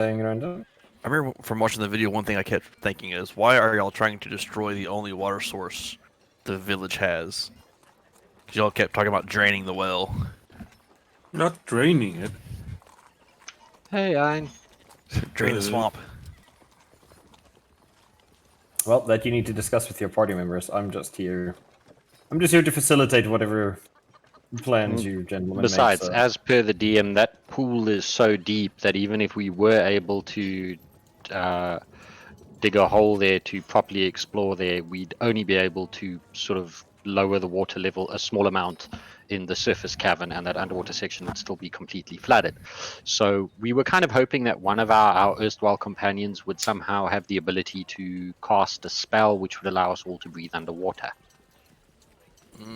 saying, Random? I remember from watching the video, one thing I kept thinking is, why are y'all trying to destroy the only water source the village has? Because y'all kept talking about draining the well. Not draining it. Hey, Ein. Drain the swamp. Well, that you need to discuss with your party members. I'm just here to facilitate whatever plans you gentlemen Besides, make. So. as per the DM, that pool is so deep that even if we were able to dig a hole there to properly explore there, we'd only be able to sort of lower the water level a small amount in the surface cavern, and that underwater section would still be completely flooded. So we were kind of hoping that one of our erstwhile companions would somehow have the ability to cast a spell which would allow us all to breathe underwater.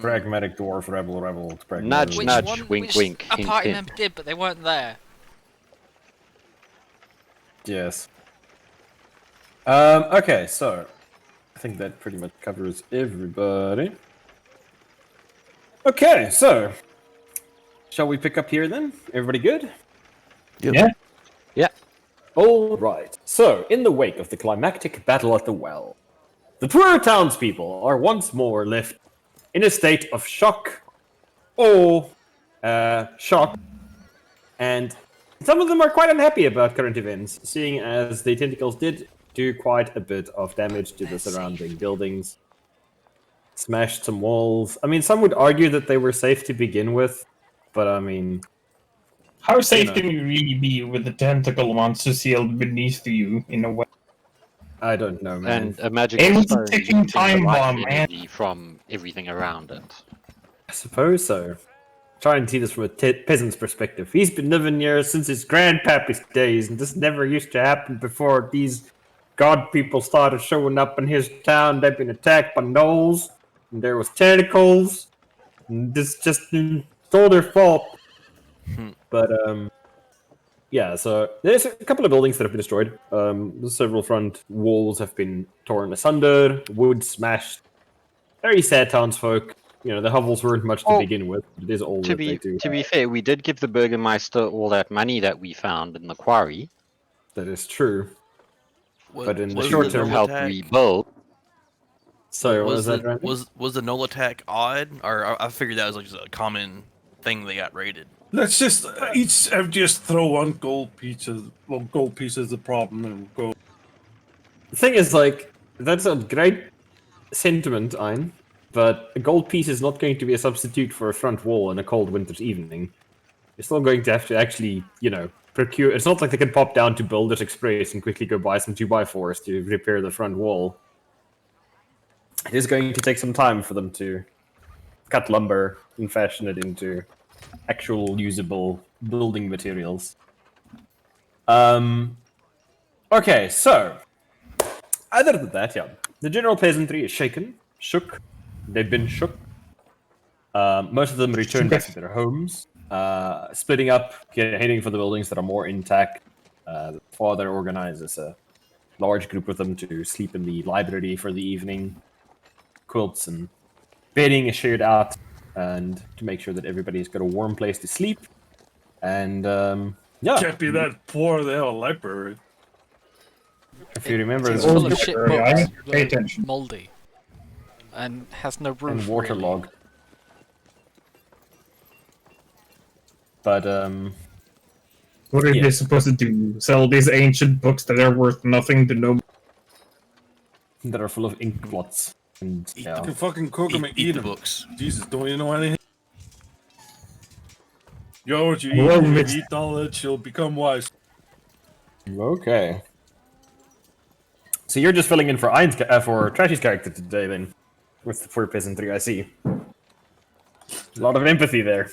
Pragmatic dwarf, rebel. Nudge, Which nudge, one, wink, which wink, a hint, party hint. member did, but they weren't there. Yes. Okay, so I think that pretty much covers everybody. Okay, so shall we pick up here then? Everybody good? Yeah. Yeah. All right. So, in the wake of the climactic battle at the well, the poor townspeople are once more left in a state of shock, shock, and some of them are quite unhappy about current events, seeing as the tentacles did do quite a bit of damage to the surrounding buildings, smashed some walls. I mean, some would argue that they were safe to begin with, but I mean... How safe know. can you really be with the tentacle monster sealed beneath you in a way? I don't know, man. And a magical It was a stone ticking using the time life bomb, man. energy from everything around it. I suppose so. Try and see this from a peasant's perspective. He's been living here since his grandpappy's days, and this never used to happen before these god people started showing up in his town. They've been attacked by gnolls, and there was tentacles, and this just it's all their fault. But yeah. So there's a couple of buildings that have been destroyed. Several front walls have been torn asunder, wood smashed. Very sad townsfolk. You know, the hovels weren't much to begin with. But it is all that they do. To be fair, we did give the Burgermeister all that money that we found in the quarry. That is true. But in the Was short the term, null help attack- rebuild. So was was that the, right? was the null attack odd, or I figured that was like just a common thing they got raided. Let's just each just throw one gold piece. Well, gold piece is the problem, and we'll go. The thing is, like, that's a great sentiment, Ein, but a gold piece is not going to be a substitute for a front wall on a cold winter's evening. You're still going to have to actually, you know, procure... It's not like they can pop down to Builders Express and quickly go buy some 2x4s to repair the front wall. It is going to take some time for them to cut lumber and fashion it into actual usable building materials. Okay, so... Other than that, yeah. The general peasantry is shook. They've been shook. Most of them returned back to their homes, splitting up, heading for the buildings that are more intact. The father organizes a large group of them to sleep in the library for the evening. Quilts and bedding is shared out, and to make sure that everybody's got a warm place to sleep. And yeah, Can't be that poor. They have a library. if you remember, It's it's full of shit books, Pay that are attention. mouldy, and has no roof. and really. waterlogged. But What are Yeah. they supposed to do? Sell these ancient books that are worth nothing to no? that are full of ink blots. And You yeah. can fucking cook them and Eat eat the them. books. Jesus, don't you know anything? Yo, what you Well, eat, mixed. you eat knowledge, you'll become wise. Okay. So you're just filling in for for Trashy's character today, then, with the poor peasantry. I see. A lot of empathy there.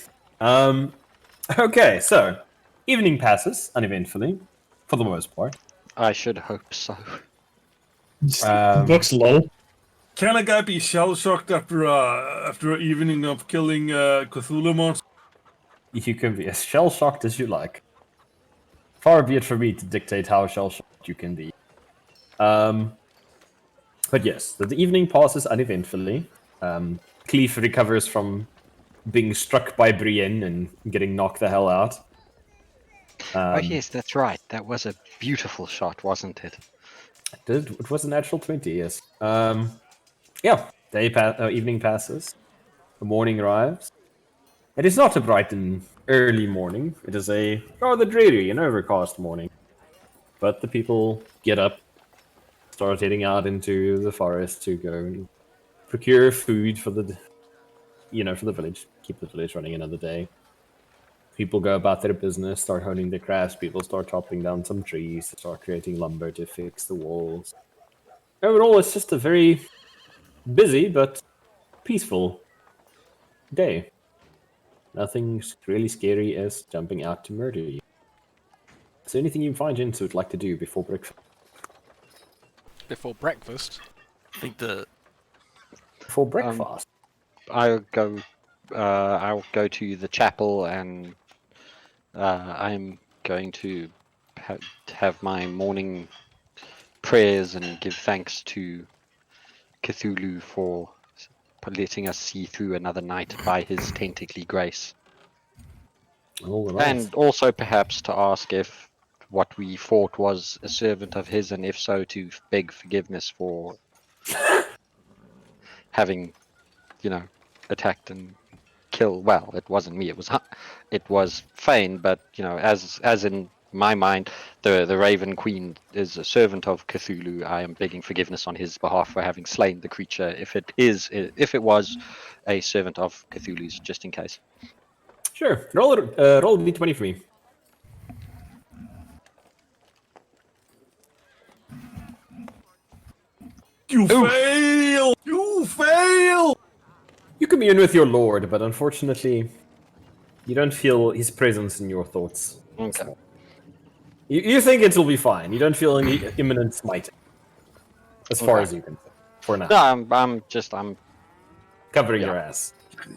Okay, so evening passes uneventfully, for the most part. I should hope so. Books lol. Can a guy be shell shocked after an evening of killing Cthulhu monsters? You can be as shell shocked as you like. Far be it for me to dictate how shell shocked you can be. But yes, the evening passes uneventfully. Cleef recovers from being struck by Brienne and getting knocked the hell out. Oh yes, that's right. That was a beautiful shot, wasn't it? It was a natural 20, yes. Evening passes. The morning arrives. It is not a bright and early morning. It is a rather dreary and overcast morning. But the people get up, start heading out into the forest to go and procure food for the village. Keep the village running another day. People go about their business, start honing their crafts. People start chopping down some trees, start creating lumber to fix the walls. Overall, it's just a very busy but peaceful day. Nothing really scary as jumping out to murder you. Is there anything you find Jinsu would like to do before breakfast? Before breakfast? I think the Before breakfast? I'll go to the chapel, and I'm going to have my morning prayers and give thanks to Cthulhu for letting us see through another night by his tentacly grace. All right. And also perhaps to ask if what we fought was a servant of his, and if so, to beg forgiveness for having, attacked and killed. Well, it wasn't me. It was Fane. But as in my mind, the Raven Queen is a servant of Cthulhu. I am begging forgiveness on his behalf for having slain the creature. If it was a servant of Cthulhu's, just in case. Sure. Roll d20 for me. You fail! You fail! You commune with your lord, but unfortunately, you don't feel his presence in your thoughts. Okay. You think it'll be fine. You don't feel any imminent smiting. As far as you can see. For now. No, I'm Covering your ass.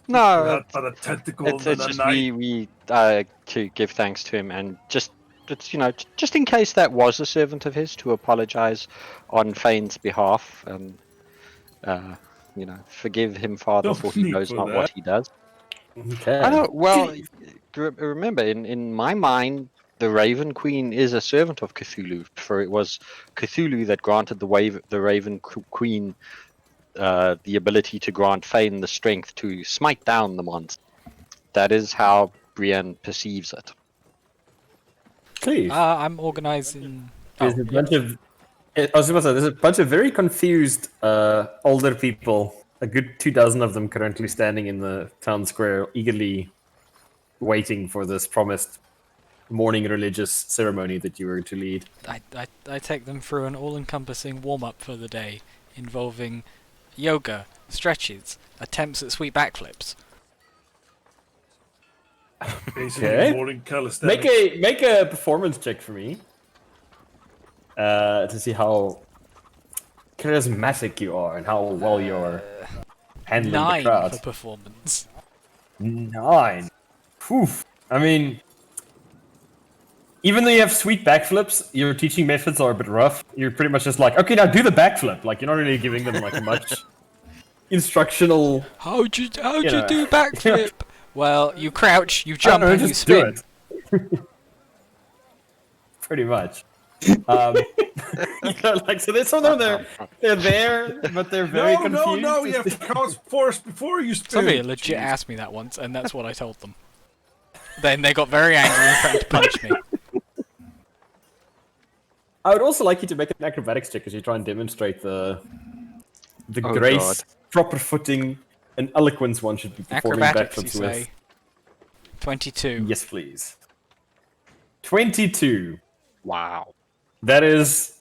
no. Not but a tentacle It's and a just knife. we to give thanks to him, and just in case that was a servant of his, to apologize on Fane's behalf, and forgive him, Father, No for he need knows for not that. what he does. Okay. I know. Well, remember, in my mind, the Raven Queen is a servant of Cthulhu, for it was Cthulhu that granted the Raven Queen the ability to grant Fane the strength to smite down the monster. That is how Brienne perceives it. Please. I'm organising. There's a bunch of. I was going to say, there's a bunch of very confused older people. A good 24 of them currently standing in the town square, eagerly waiting for this promised morning religious ceremony that you were to lead. I take them through an all-encompassing warm-up for the day, involving yoga, stretches, attempts at sweet backflips. Basically, Okay. morning calisthenics. Make a performance check for me. To see how charismatic you are and how well you're handling the 9 crowd. for performance. 9. Poof. I mean, even though you have sweet backflips, your teaching methods are a bit rough. You're pretty much just like, okay, now do the backflip. Like, you're not really giving them like much instructional. How'd you know. do backflip? Well, you crouch, you I jump, don't know, and you just do spin. it. Pretty much. So there's some of them they're there, but they're very confused. No, you have to cast force before you spin. Somebody legit asked me that once, and that's what I told them. Then they got very angry and threatened to punch me. I would also like you to make an acrobatics check as you try and demonstrate the Oh, grace, God. proper footing, and eloquence one should be performing Acrobatics, you backflips say? with. 22. Yes, please. 22. Wow. That is,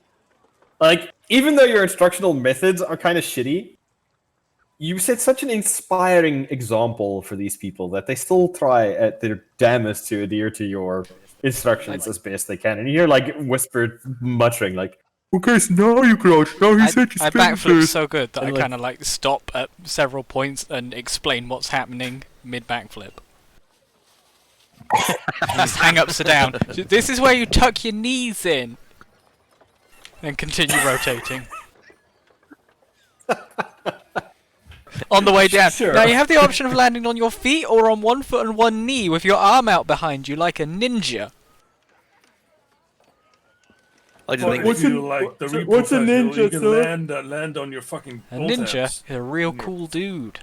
like, even though your instructional methods are kind of shitty, you set such an inspiring example for these people that they still try at their damnedest to adhere to your instructions as best they can. And you hear, like, whispered muttering, like, okay, so now you crouch. Now he said to I spin backflipped first. so good that And, I like- kind of like stop at several points and explain what's happening mid backflip. Just hang upside down. This is where you tuck your knees in. And continue rotating. On the way down. Sure. Now you have the option of landing on your feet or on one foot and one knee with your arm out behind you like a ninja. I like to But think if that you like the Reaper what's a Festival, ninja, you can sir? land on your fucking A pull ninja tabs. is a real cool dude.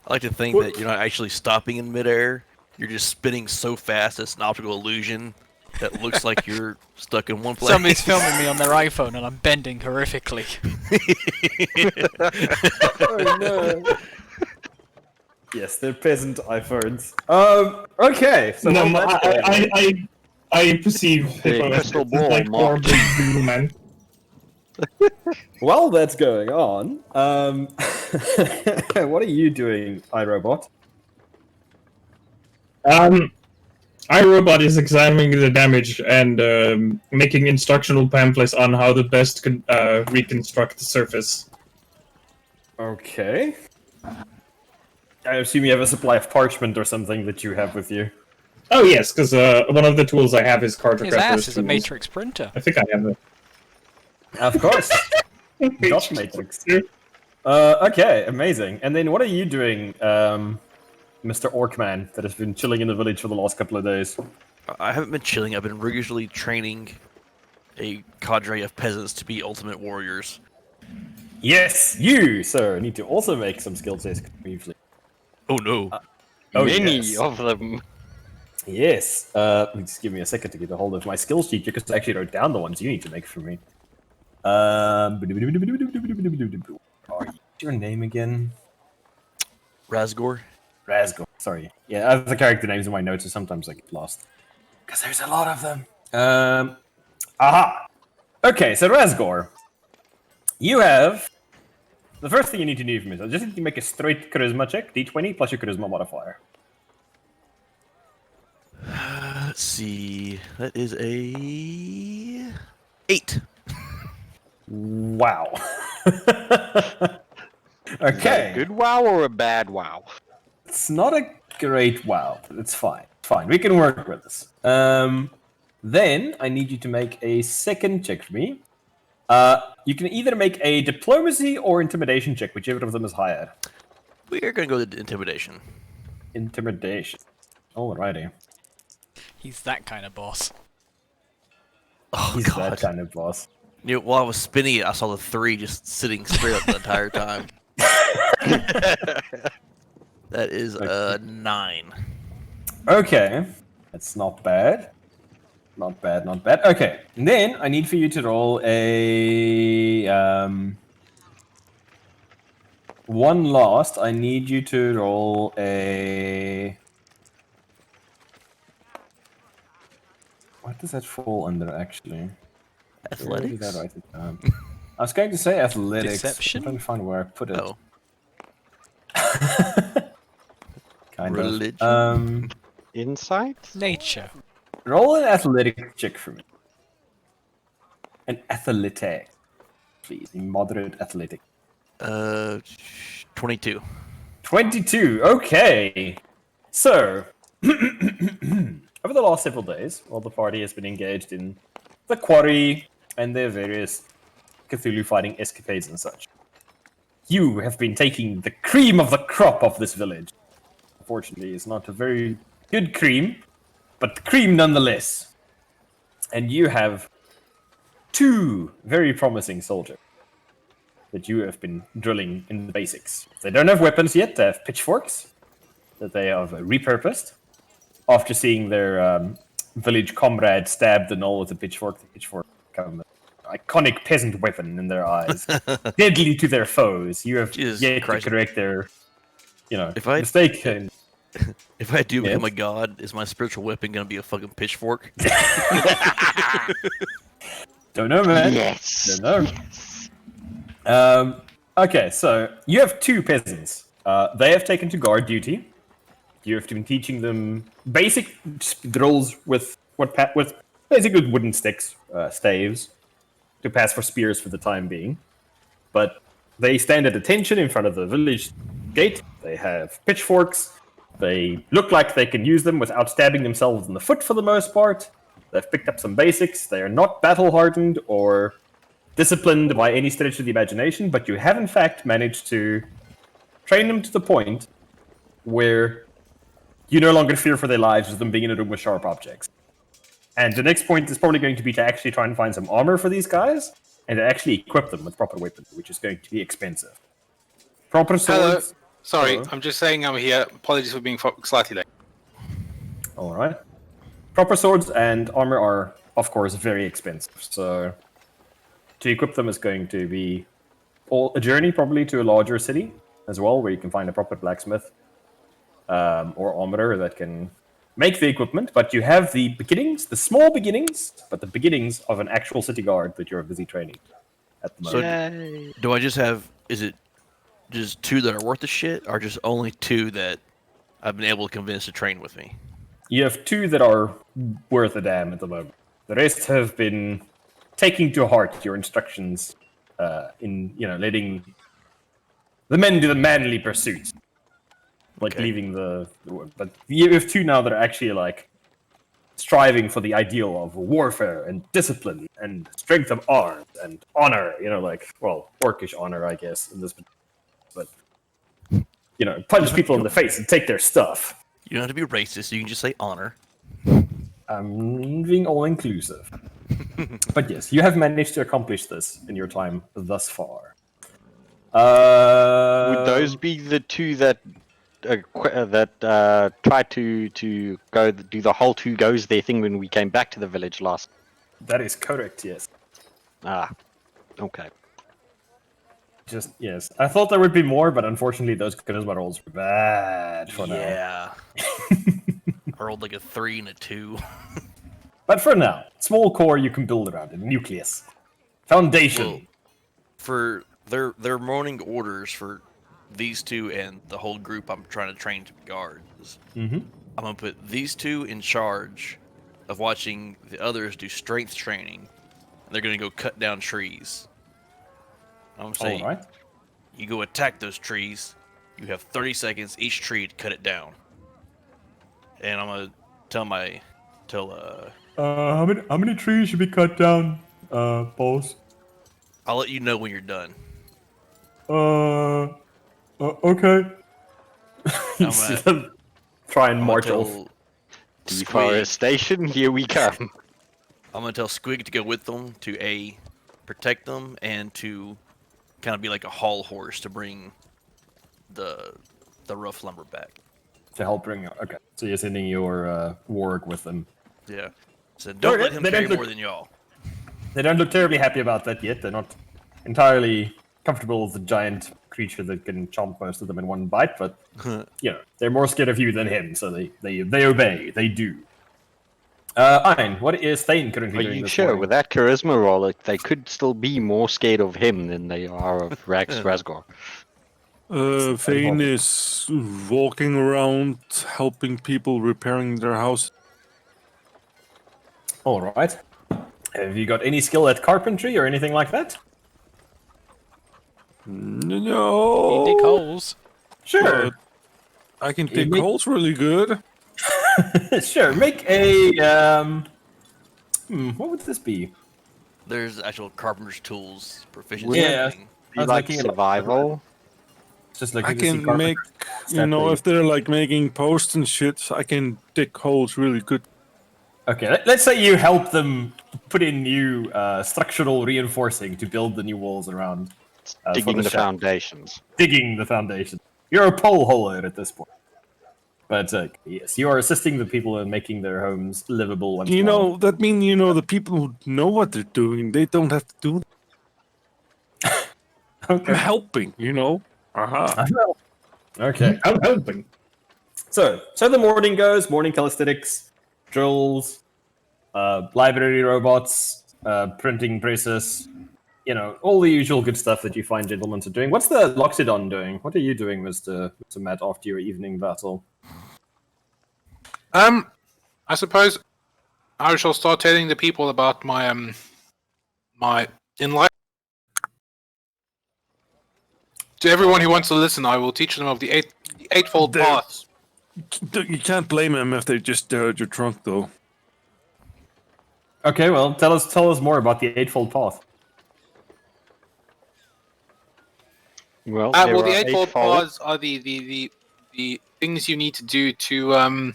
I like to think that you're not actually stopping in midair. You're just spinning so fast it's an optical illusion that looks like you're stuck in one place. Somebody's filming me on their iPhone and I'm bending horrifically. Oh no. Yes, they're peasant iPhones. Okay. So No, while that's going on- I perceive The Hippo crystal as ball like more marked. big doodle man. while that's going on, what are you doing, iRobot? iRobot is examining the damage and making instructional pamphlets on how to best reconstruct the surface. Okay. I assume you have a supply of parchment or something that you have with you. Oh yes, because one of the tools I have is cartographer's His ass is a tools. matrix printer. I think I have it. Of course. Dot matrix. Okay, amazing. And then what are you doing, Mr. Orkman, that has been chilling in the village for the last couple of days? I haven't been chilling. I've been rigorously training a cadre of peasants to be ultimate warriors. Yes, you, sir, need to also make some skill checks briefly. Oh no. Oh, Many yes. of them. Yes. Just give me a second to get a hold of my skill sheet because I actually wrote down the ones you need to make for me. What's your name again? Razgor? Razgor. Sorry. Yeah, I have the character names in my notes, and sometimes I get lost. Because there's a lot of them. Aha! Okay, so Razgor. You have... The first thing you need to do for me is I just need to make a straight charisma check, d20 plus your charisma modifier. Let's see. That is a 8. Wow. Is that Okay. a good wow or a bad wow? It's not a great wow, but it's fine. Fine, we can work with this. Then I need you to make a second check for me. You can either make a diplomacy or intimidation check, whichever of them is higher. We're gonna go with intimidation. Intimidation. Alrighty. He's that kind of boss. Oh He's god. that kind of boss. You know, while I was spinning it, I saw the 3 just sitting straight up the entire time. That is a 9. Okay. That's not bad. Not bad, not bad. Okay. And then I need for you to roll a... one last. I need you to roll a... What does that fall under, actually? Where did Athletics? I write it down? I was going to say athletics. Deception? I'm trying to find where I put it. Oh. Kind Religion? of. Insight? Nature. Roll an athletic check for me. An athletic, please. A moderate athletic. 22. 22. Okay. So, over the last several days, while the party has been engaged in the quarry and their various Cthulhu fighting escapades and such, you have been taking the cream of the crop of this village. Unfortunately, it's not a very good cream, but cream nonetheless. And you have 2 very promising soldiers that you have been drilling in the basics. They don't have weapons yet. They have pitchforks that they have repurposed after seeing their village comrade stab the knoll with a pitchfork. The pitchfork become an iconic peasant weapon in their eyes, deadly to their foes. You have Jesus yet Christ. to correct their, If I- mistake. And If I do become Yes? a god, is my spiritual weapon gonna be a fucking pitchfork? don't know, man. Yes. Don't know. Okay, so you have 2 peasants. They have taken to guard duty. You have been teaching them basic drills with basically wooden sticks, staves, to pass for spears for the time being. But they stand at attention in front of the village gate. They have pitchforks. They look like they can use them without stabbing themselves in the foot for the most part. They've picked up some basics. They are not battle-hardened or disciplined by any stretch of the imagination, but you have in fact managed to train them to the point where you no longer fear for their lives with them being in a room with sharp objects. And the next point is probably going to be to actually try and find some armor for these guys, and to actually equip them with proper weapons, which is going to be expensive. Proper Hello. swords. Sorry, Hello. I'm just saying I'm here. Apologies for being slightly late. All right. Proper swords and armor are, of course, very expensive. So to equip them is going to be a journey probably to a larger city as well, where you can find a proper blacksmith or armorer that can make the equipment. But you have the beginnings, the small beginnings, but the beginnings of an actual city guard that you're busy training at the moment. So do I just have? Is it just 2 that are worth the shit, or just only 2 that I've been able to convince to train with me? You have 2 that are worth a damn at the moment. The rest have been taking to heart your instructions in, letting the men do the manly pursuits. Like Okay. leaving the work. But you have 2 now that are actually like striving for the ideal of warfare and discipline and strength of arms and honor, orcish honor, I guess, in this. But, punch people in the face and take their stuff. You don't have to be racist. You can just say honor. I'm being all-inclusive. But yes, you have managed to accomplish this in your time thus far. Would those be the 2 that tried to go do the whole 2 goes there thing when we came back to the village last? That is correct, yes. Ah, okay. Just, yes. I thought there would be more, but unfortunately those charisma rolls were bad for now. Yeah. I rolled like a 3 and a 2. But for now, small core you can build around it. Nucleus. Foundation. Well, for their morning orders for these 2 and the whole group I'm trying to train to be guards. Mm-hmm. I'm gonna put these 2 in charge of watching the others do strength training. And they're gonna go cut down trees. I'm saying, Alright. you go attack those trees. You have 30 seconds each tree to cut it down. And I'm gonna tell How many trees should be cut down, boss? I'll let you know when you're done. Okay. I'm gonna, Try and I'm march gonna off. tell Squig, Deforestation, here we come. I'm gonna tell Squig to go with them to protect them and to kind of be like a haul horse to bring the rough lumber back. To help bring. Okay, so you're sending your warg with them. Yeah. So don't Alright, let him they carry don't look- more than y'all. They don't look terribly happy about that yet. They're not entirely comfortable with the giant creature that can chomp most of them in one bite, but they're more scared of you than him, so they obey. They do. Ein, what is Thane currently Are doing you this sure? morning? With that charisma roll, they could still be more scared of him than they are of Rasgor. Thane is walking around, helping people repairing their house. All right. Have you got any skill at carpentry or anything like that? No. You dig holes. Sure. But I can dig make- holes really good. Sure. Make a what would this be? There's actual carpenter's tools proficiency Wouldn't Yeah. thing. I was Like looking at- survival. Just I looking to see can make, stat if they're like making posts and shit, I can dig holes really good. Okay, let's say you help them put in new structural reinforcing to build the new walls around. For Digging the shaft. foundations. Digging the foundation. You're a pole holer at this point. But yes, you are assisting the people in making their homes livable. Once more. That means, the people who know what they're doing, they don't have to do that. I'm Okay. helping, Aha. Okay. I'm helping. So the morning goes. Morning calisthenics, drills, library robots, printing presses. All the usual good stuff that you find gentlemen are doing. What's the Loxodon doing? What are you doing, Mr. Matt, after your evening battle? I suppose I shall start telling the people about my my enlightenment. To everyone who wants to listen, I will teach them of the eightfold There- paths. You can't blame them if they just stare at your trunk, though. Okay, well, tell us more about the Eightfold Path. Well, Well, there the are eightfold paths are the things you need to do to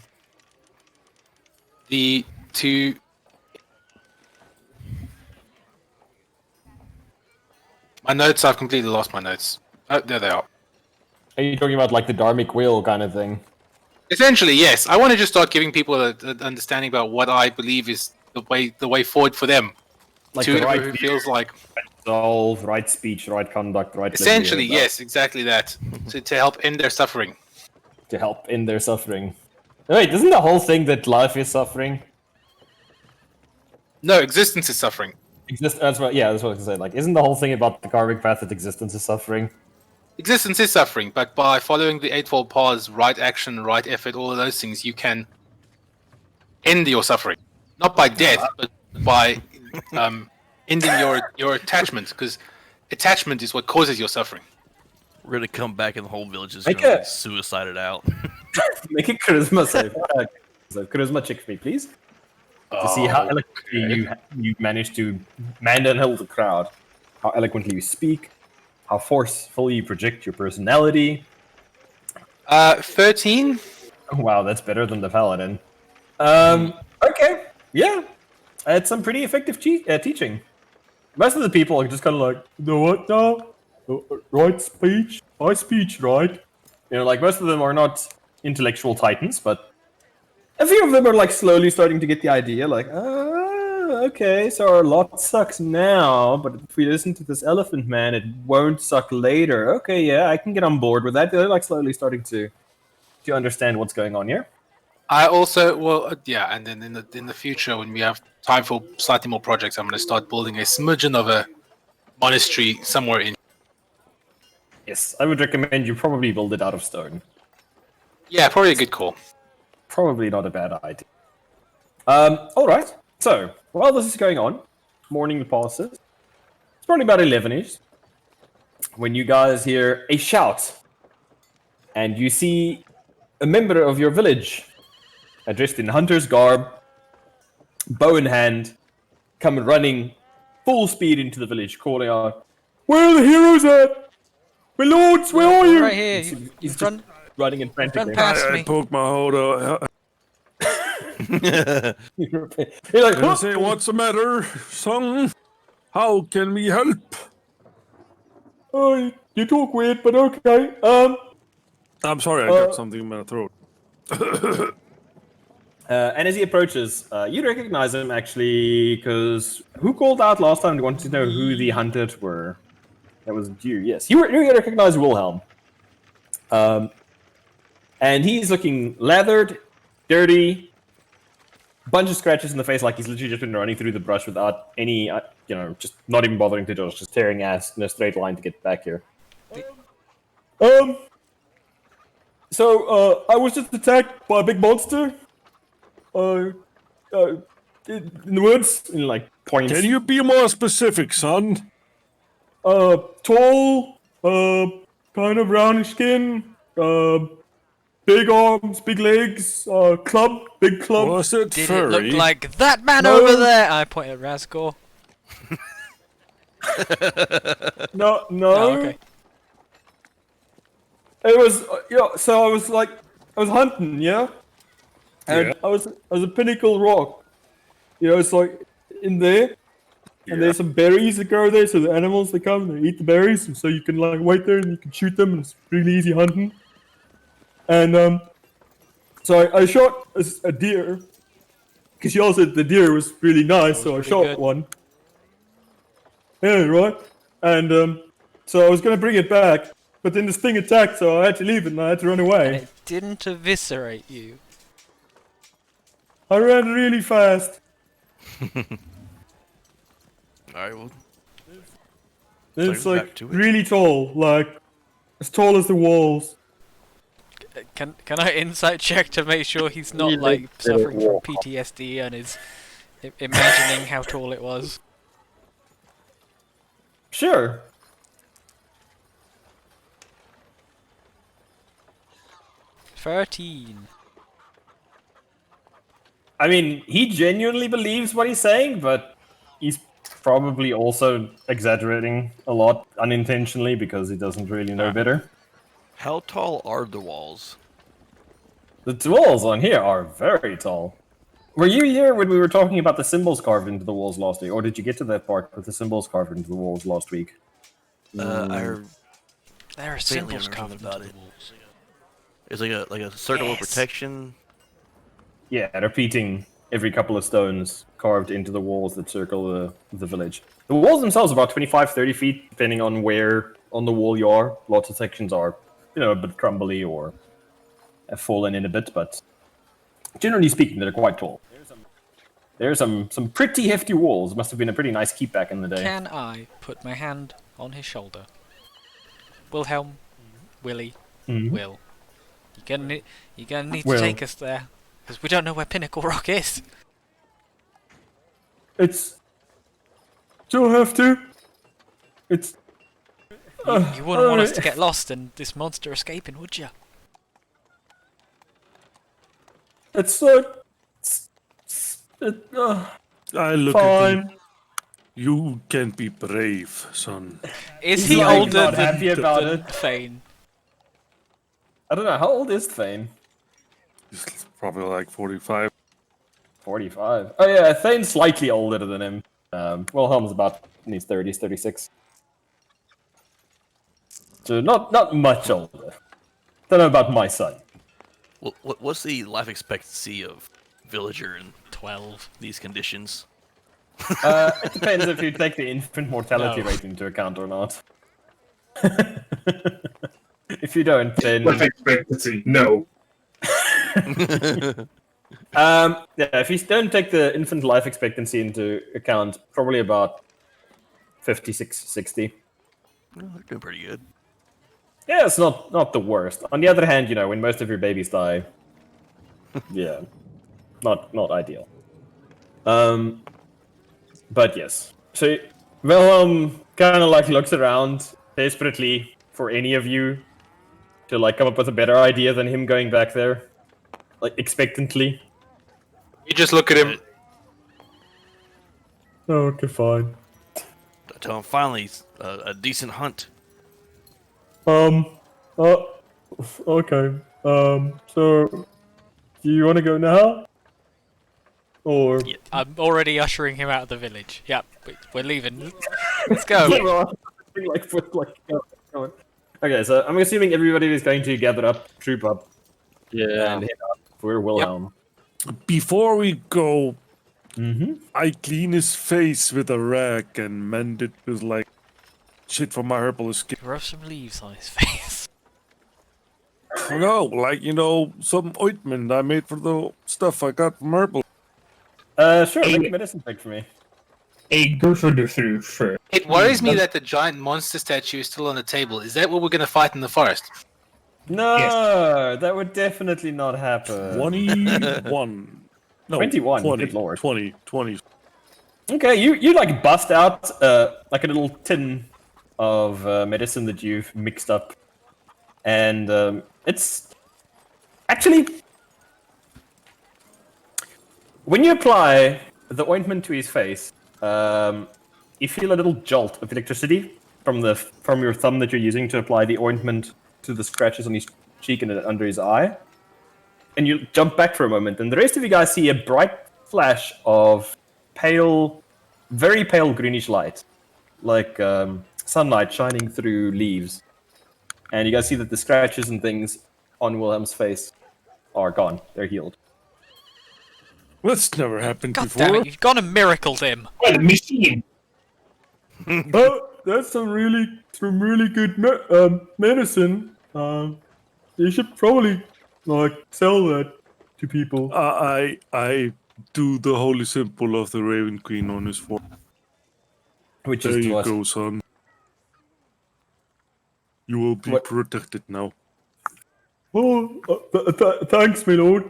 My notes, I've completely lost my notes. Oh, there they are. Are you talking about like the Dharmic wheel kind of thing? Essentially, yes. I want to just start giving people an understanding about what I believe is the way forward for them. Like To the whoever right who view, feels like solve, right speech, right conduct, right essentially, behavior, yes, exactly that. To help end their suffering. to help in their suffering. Wait, isn't the whole thing that life is suffering? No, existence is suffering. That's what I was gonna say. Like, isn't the whole thing about the karmic path that existence is suffering? Existence is suffering, but by following the Eightfold Paths, right action, right effort, all of those things, you can end your suffering. Not by death, but by ending your attachment, because attachment is what causes your suffering. We're gonna come back and the whole village is Make gonna a- like, suicide it out. Make a charisma save. So charisma check for me, please. To see how eloquently you manage to manhandle the crowd, how eloquently you speak, how forcefully you project your personality. 13? Oh, wow, that's better than the paladin. Okay, yeah, it's some pretty effective teaching. Most of the people are just kind of like, the what now? Right speech, high speech, right? You know, like most of them are not intellectual titans, but a few of them are like slowly starting to get the idea. Like, okay, so our lot sucks now, but if we listen to this elephant man, it won't suck later. Okay, yeah, I can get on board with that. They're like slowly starting to understand what's going on here. I also and then in the future when we have time for slightly more projects, I'm going to start building a smidgen of a monastery somewhere in. Yes, I would recommend you probably build it out of stone. Yeah, probably a good call. Probably not a bad idea. All right. So while this is going on, morning passes. It's probably about 11ish when you guys hear a shout, and you see a member of your village, dressed in hunter's garb, bow in hand, come running full speed into the village, calling out, "Where are the heroes at? My lords, where are you?" Right here. He's You've just run running in frantically. past I me. poke my hold. You're like, I say, what's the matter, son? How can we help? "Oh, you talk weird, but okay. I'm sorry, I got something in my throat. And as he approaches, you recognize him actually, because who called out last time? Wanted to know who the hunted were. That was you. Yes, you recognize Wilhelm. And he's looking lathered, dirty, bunch of scratches in the face, like he's literally just been running through the brush without any, just not even bothering to dodge, just tearing ass in a straight line to get back here. So I was just attacked by a big monster. In the woods, in like points. Can you be more specific, son? Tall, kind of brownish skin, big arms, big legs, big club. Was it Did furry? it look like that man No. over there? I point at Razgor. No. Oh, okay. It was, so I was hunting, yeah? And Yeah. I was at Pinnacle Rock. It's like in there. And there's some berries that grow there, so the animals that come, they eat the berries, and so you can like wait there and you can shoot them, and it's really easy hunting. And so I shot a deer, because y'all said the deer was really nice, so I pretty shot good. one. Yeah, right. And so I was gonna bring it back, but then this thing attacked, so I had to leave it and I had to run And away. it didn't eviscerate you. I ran really fast. Alright, well, It's back like to it. really tall, like as tall as the walls. Can I insight check to make sure he's not You like think that suffering it from PTSD and is imagining how tall it was? Sure. $13. I mean, he genuinely believes what he's saying, but he's probably also exaggerating a lot unintentionally because he doesn't really know better. how tall are the walls? The walls on here are very tall. Were you here when we were talking about the symbols carved into the walls last week, or did you get to that part with the symbols carved into the walls last week? I There are faintly symbols remember carved into about the it. walls. It's like a certain Yes. protection. Yeah, repeating every couple of stones carved into the walls that circle the village. The walls themselves are about 25, 30 feet, depending on where on the wall you are. Lots of sections are, a bit crumbly or have fallen in a bit, but generally speaking, they're quite tall. There's some pretty hefty walls. Must have been a pretty nice keep back in the day. Can I put my hand on his shoulder? Wilhelm, Willie, Mhm. Will. You're gonna need to Will. take us there, because we don't know where Pinnacle Rock is. It's... You'll have to. It's... You wouldn't want us to get lost and this monster escaping, would you? It's I look at him. fine. You can be brave, son. Is He's he like older not happy about than it. Thane? I don't know, how old is Thane? He's probably like 45. 45. Oh yeah, Thane's slightly older than him. Wilhelm's about in his 30s, 36. So not much older. Don't know about my son. What's the life expectancy of villager in 12. these conditions? It depends if you take the infant mortality No. rate into account or not. If you don't, then Life expectancy, no. if you don't take the infant life expectancy into account, probably about 56, 60. Well, they're doing pretty good. Yeah, it's not the worst. On the other hand, when most of your babies die, yeah, not ideal. But yes. So Wilhelm kind of looks around desperately for any of you to come up with a better idea than him going back there, expectantly. You just look at him. Oh, okay, fine. I tell him finally a decent hunt. Okay. So, do you want to go now? Or... I'm already ushering him out of the village. Yep, we're leaving. Let's go. Okay, so I'm assuming everybody is going to gather up, troop up, Yeah. and head out for Wilhelm. Before we go, Mm-hmm. I clean his face with a rag and mend it with shit from my herbalist kit. Rub some leaves on his face. No, some ointment I made for the stuff I got from herbal. Sure, make a medicine check for me. Hey, go through first. It worries me that the giant monster statue is still on the table. Is that what we're going to fight in the forest? No, that would definitely not happen. 21. No, 21, 20. good lord. 20. Okay, you bust out a little tin of medicine that you've mixed up, and it's actually when you apply the ointment to his face, you feel a little jolt of electricity from your thumb that you're using to apply the ointment to the scratches on his cheek and under his eye. And you jump back for a moment, and the rest of you guys see a bright flash of very pale greenish light, like sunlight shining through leaves. And you guys see that the scratches and things on Wilhelm's face are gone. They're healed. That's never happened God before. damn it, you've gone and miracled him. What a machine! Oh, that's some really good medicine. You should probably sell that to people. I do the holy symbol of the Raven Queen on his forehead. Which There is you what? go, son. You will be What? protected now. Oh, thanks, my lord.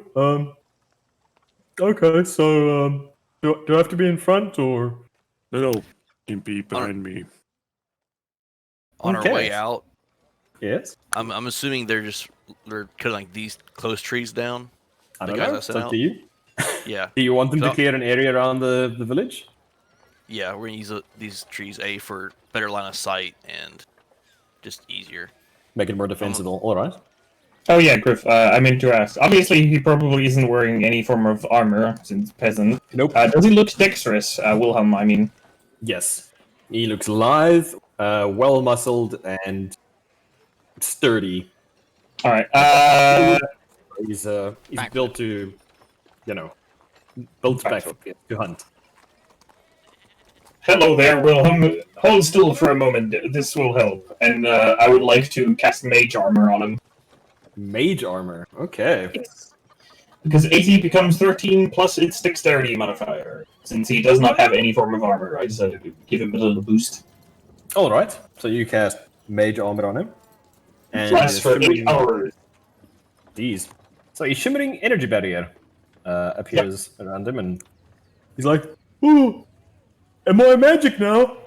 Okay, so do I have to be in front or? No, you can be behind me. On our Okay. way out, Yes. I'm assuming they're cutting these close trees down. I The don't guys know. I It's sent up out? to you. Yeah, Do you want them to So- clear an area around the village? yeah, we're gonna use these trees for better line of sight and just easier. Make it more defensible. All right. Oh yeah, Griff, I meant to ask. Obviously, he probably isn't wearing any form of armor, since peasant. Nope. Does he look dexterous, Wilhelm, I mean? Yes. He looks lithe, well muscled and sturdy. All right. He's Backflip. built to, built to hunt. Hello there, Wilhelm. Hold still for a moment. This will help. And I would like to cast Mage Armor on him. Mage armor. Okay. Because AC becomes 13 plus its Dexterity modifier. Since he does not have any form of armor, I decided to give him a little boost. All right. So you cast mage armor on him. And Plus for 8 shimmering- hours. These. So a shimmering energy barrier appears around him, and he's like, "Ooh, am I magic now?"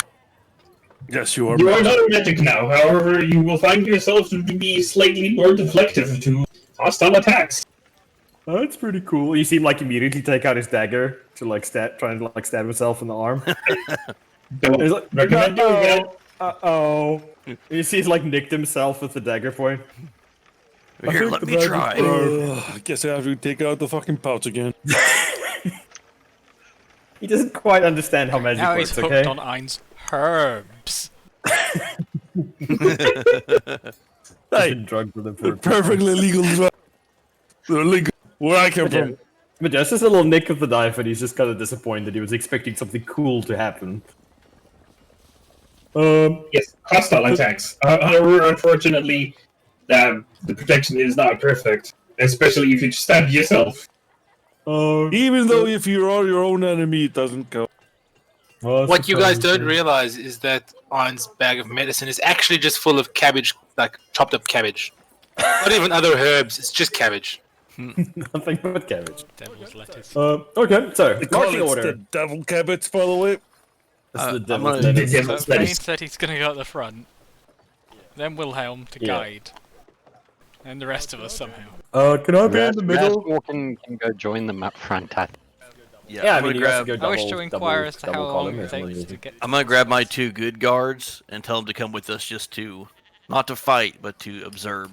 Yes, you are. You are not a magic now, however, you will find yourself to be slightly more deflective to hostile attacks. Oh, that's pretty cool. You see him immediately take out his dagger to trying to stab himself in the arm. Don't He's like, recommend doing that. Uh-oh. You see he's nicked himself with the dagger point. Here, let me try. I guess I have to take out the fucking pouch again. He doesn't quite understand how magic Now works, he's hooked okay? on Ein's herbs. Hey, Drugged with they're a perfectly legal drug. They're legal. Where I come from. But just a little nick of the knife, and he's just kind of disappointed. He was expecting something cool to happen. Yes, hostile attacks. However, unfortunately, the protection is not perfect. Especially if you stab yourself. Even though if you are your own enemy, it doesn't count. What you guys don't realize is that Ein's bag of medicine is actually just full of cabbage, chopped up cabbage. Not even other herbs, it's just cabbage. Nothing but cabbage. Devil's lettuce. Okay, so, They call marching it order. the devil cabbage, by the way. This is the I'm devil's gonna- lettuce. So Lettuce. Fane said he's going to go at the front. Then Wilhelm to Yeah. guide. And the rest of us somehow. Can I be in the middle? Rasmore can go join them up front. Yeah, I I'm mean, gonna you have to grab. go I wish to double inquire as to how long column it or something. takes to get. I'm gonna grab my 2 good guards and tell them to come with us, just to not to fight, but to observe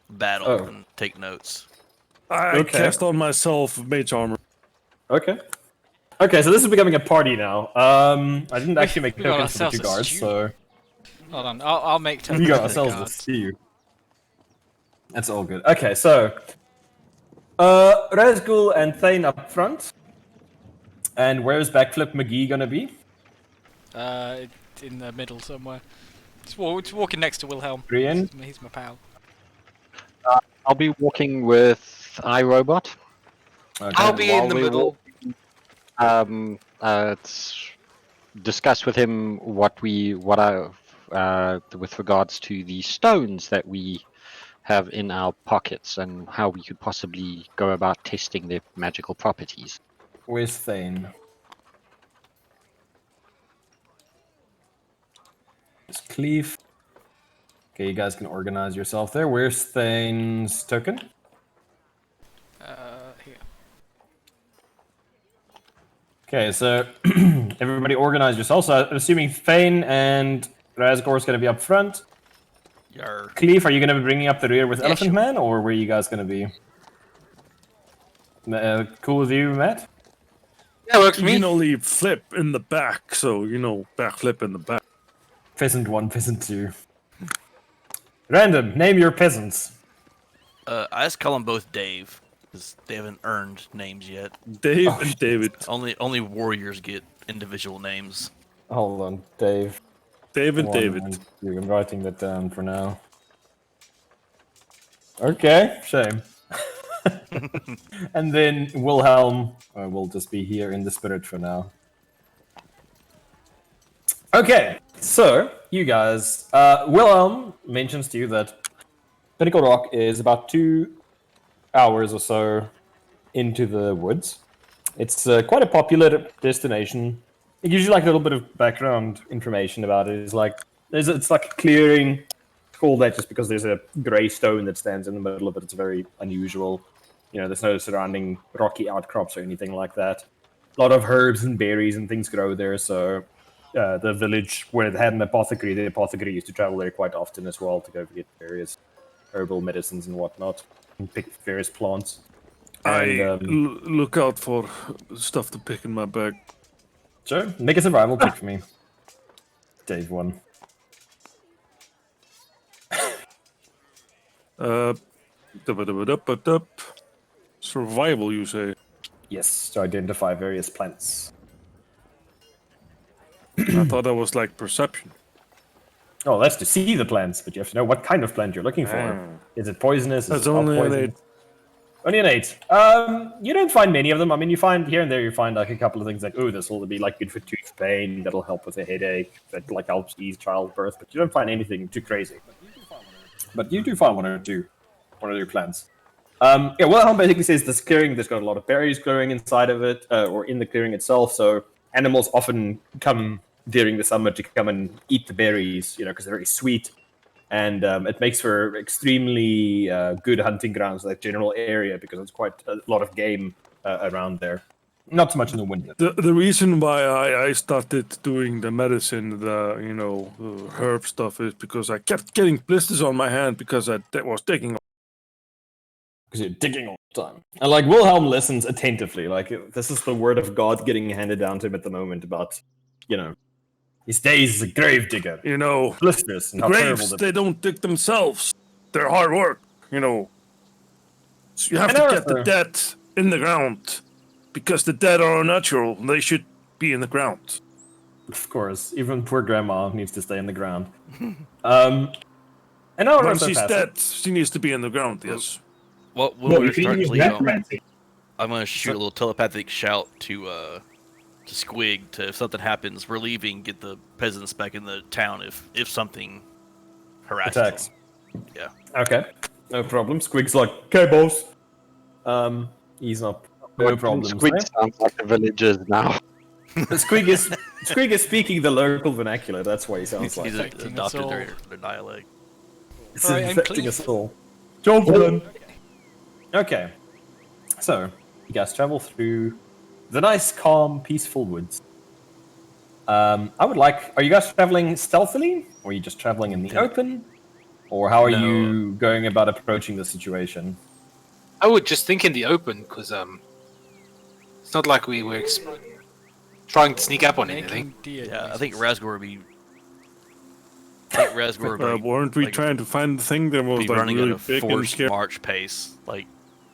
battle Oh. and take notes. I Okay. cast on myself mage armor. Okay. Okay, so this is becoming a party now. I didn't actually make We got tokens for the ourselves 2 a guards, stew. so Hold on, I'll make tokens we got for the ourselves a guards. stew. That's all good. Okay, so Razgul and Thane up front. And where's Backflip McGee gonna be? In the middle somewhere. It's walking next to Wilhelm. Brian? He's my pal. I'll be walking with iRobot. Okay. I'll be in the While we middle. Discuss with him with regards to the stones that we have in our pockets and how we could possibly go about testing their magical properties. Where's Thane? It's Cleave. Okay, you guys can organize yourself there. Where's Thane's token? Here. Okay, so everybody organize yourself. So I'm assuming Thane and Razgor is going to be up front. Yar. Cleave, are you going to be bringing up the rear with Yeah, Elephant sure. Man, or where are you guys going to be? Cool with you, Matt? Yeah, works for You me. can only flip in the back, so, back flip in the back. Peasant 1, Peasant 2. Random, name your peasants. I just call them both Dave, because they haven't earned names yet. Dave Oh, and David. Only warriors get individual names. Hold on, Dave. Dave and 1 David. and 2. I'm writing that down for now. Okay, shame. And then Wilhelm will just be here in the spirit for now. Okay, so you guys, Wilhelm mentions to you that Pinnacle Rock is about 2 hours or so into the woods. It's quite a popular destination. It gives you a little bit of background information about it. It's it's like a clearing. It's called that just because there's a grey stone that stands in the middle of it. It's very unusual. There's no surrounding rocky outcrops or anything like that. A lot of herbs and berries and things grow there, so the village, where it had an apothecary, the apothecary used to travel there quite often as well to go get various herbal medicines and whatnot, and pick various plants. And, Look out for stuff to pick in my bag. Sure, make a survival check for me. Dave 1. Survival, you say? Yes, to identify various plants. I thought that was like perception. Oh, that's to see the plants, but you have to know what kind of plant you're looking for. Is it poisonous? Is That's it not only an poisonous? 8. Only an 8. You don't find many of them. I mean, you find here and there, you find like a couple of things like, oh, this will be like good for tooth pain. That'll help with a headache. That like helps ease childbirth. But you don't find anything too crazy. But you do find one or two plants. Yeah, Wilhelm basically says this clearing, there's got a lot of berries growing inside of it, or in the clearing itself. So animals often come during the summer to come and eat the berries, because they're very sweet. And it makes for extremely good hunting grounds, that general area, because there's quite a lot of game around there. Not so much in the winter. The reason why I started doing the medicine, the herb stuff, is because I kept getting blisters on my hand because I was taking. Because you're digging all the time. And like Wilhelm listens attentively. Like this is the word of God getting handed down to him at the moment about, his days as a grave digger. Blisters and how terrible Graves, they don't dig themselves. They're hard work, So you have to get the dead in the ground. Because the dead are unnatural. They should be in the ground. Of course. Even poor grandma needs to stay in the ground. And when she's dead, she needs to be in the ground, yes. Well, when we're starting to leave, I'm going to shoot a little telepathic shout to Squig to, if something happens, we're leaving, get the peasants back in the town if something harasses them. Yeah. Okay. No problem. Squig's like, okay, boss. He's not. No problem. Squig sounds like the villagers now. Squig is speaking the local vernacular. That's why he sounds like. He's adopted their dialect. It's infecting us all. Job done. Okay. So, you guys travel through the nice, calm, peaceful woods. Are you guys traveling stealthily? Or are you just traveling in the open? Or how are you going about approaching the situation? I would just think in the open, because it's not like we were trying to sneak up on anything. Yeah, I think Razgor would be... weren't we trying to find the thing that was like running really at a big forced and scary? march pace, like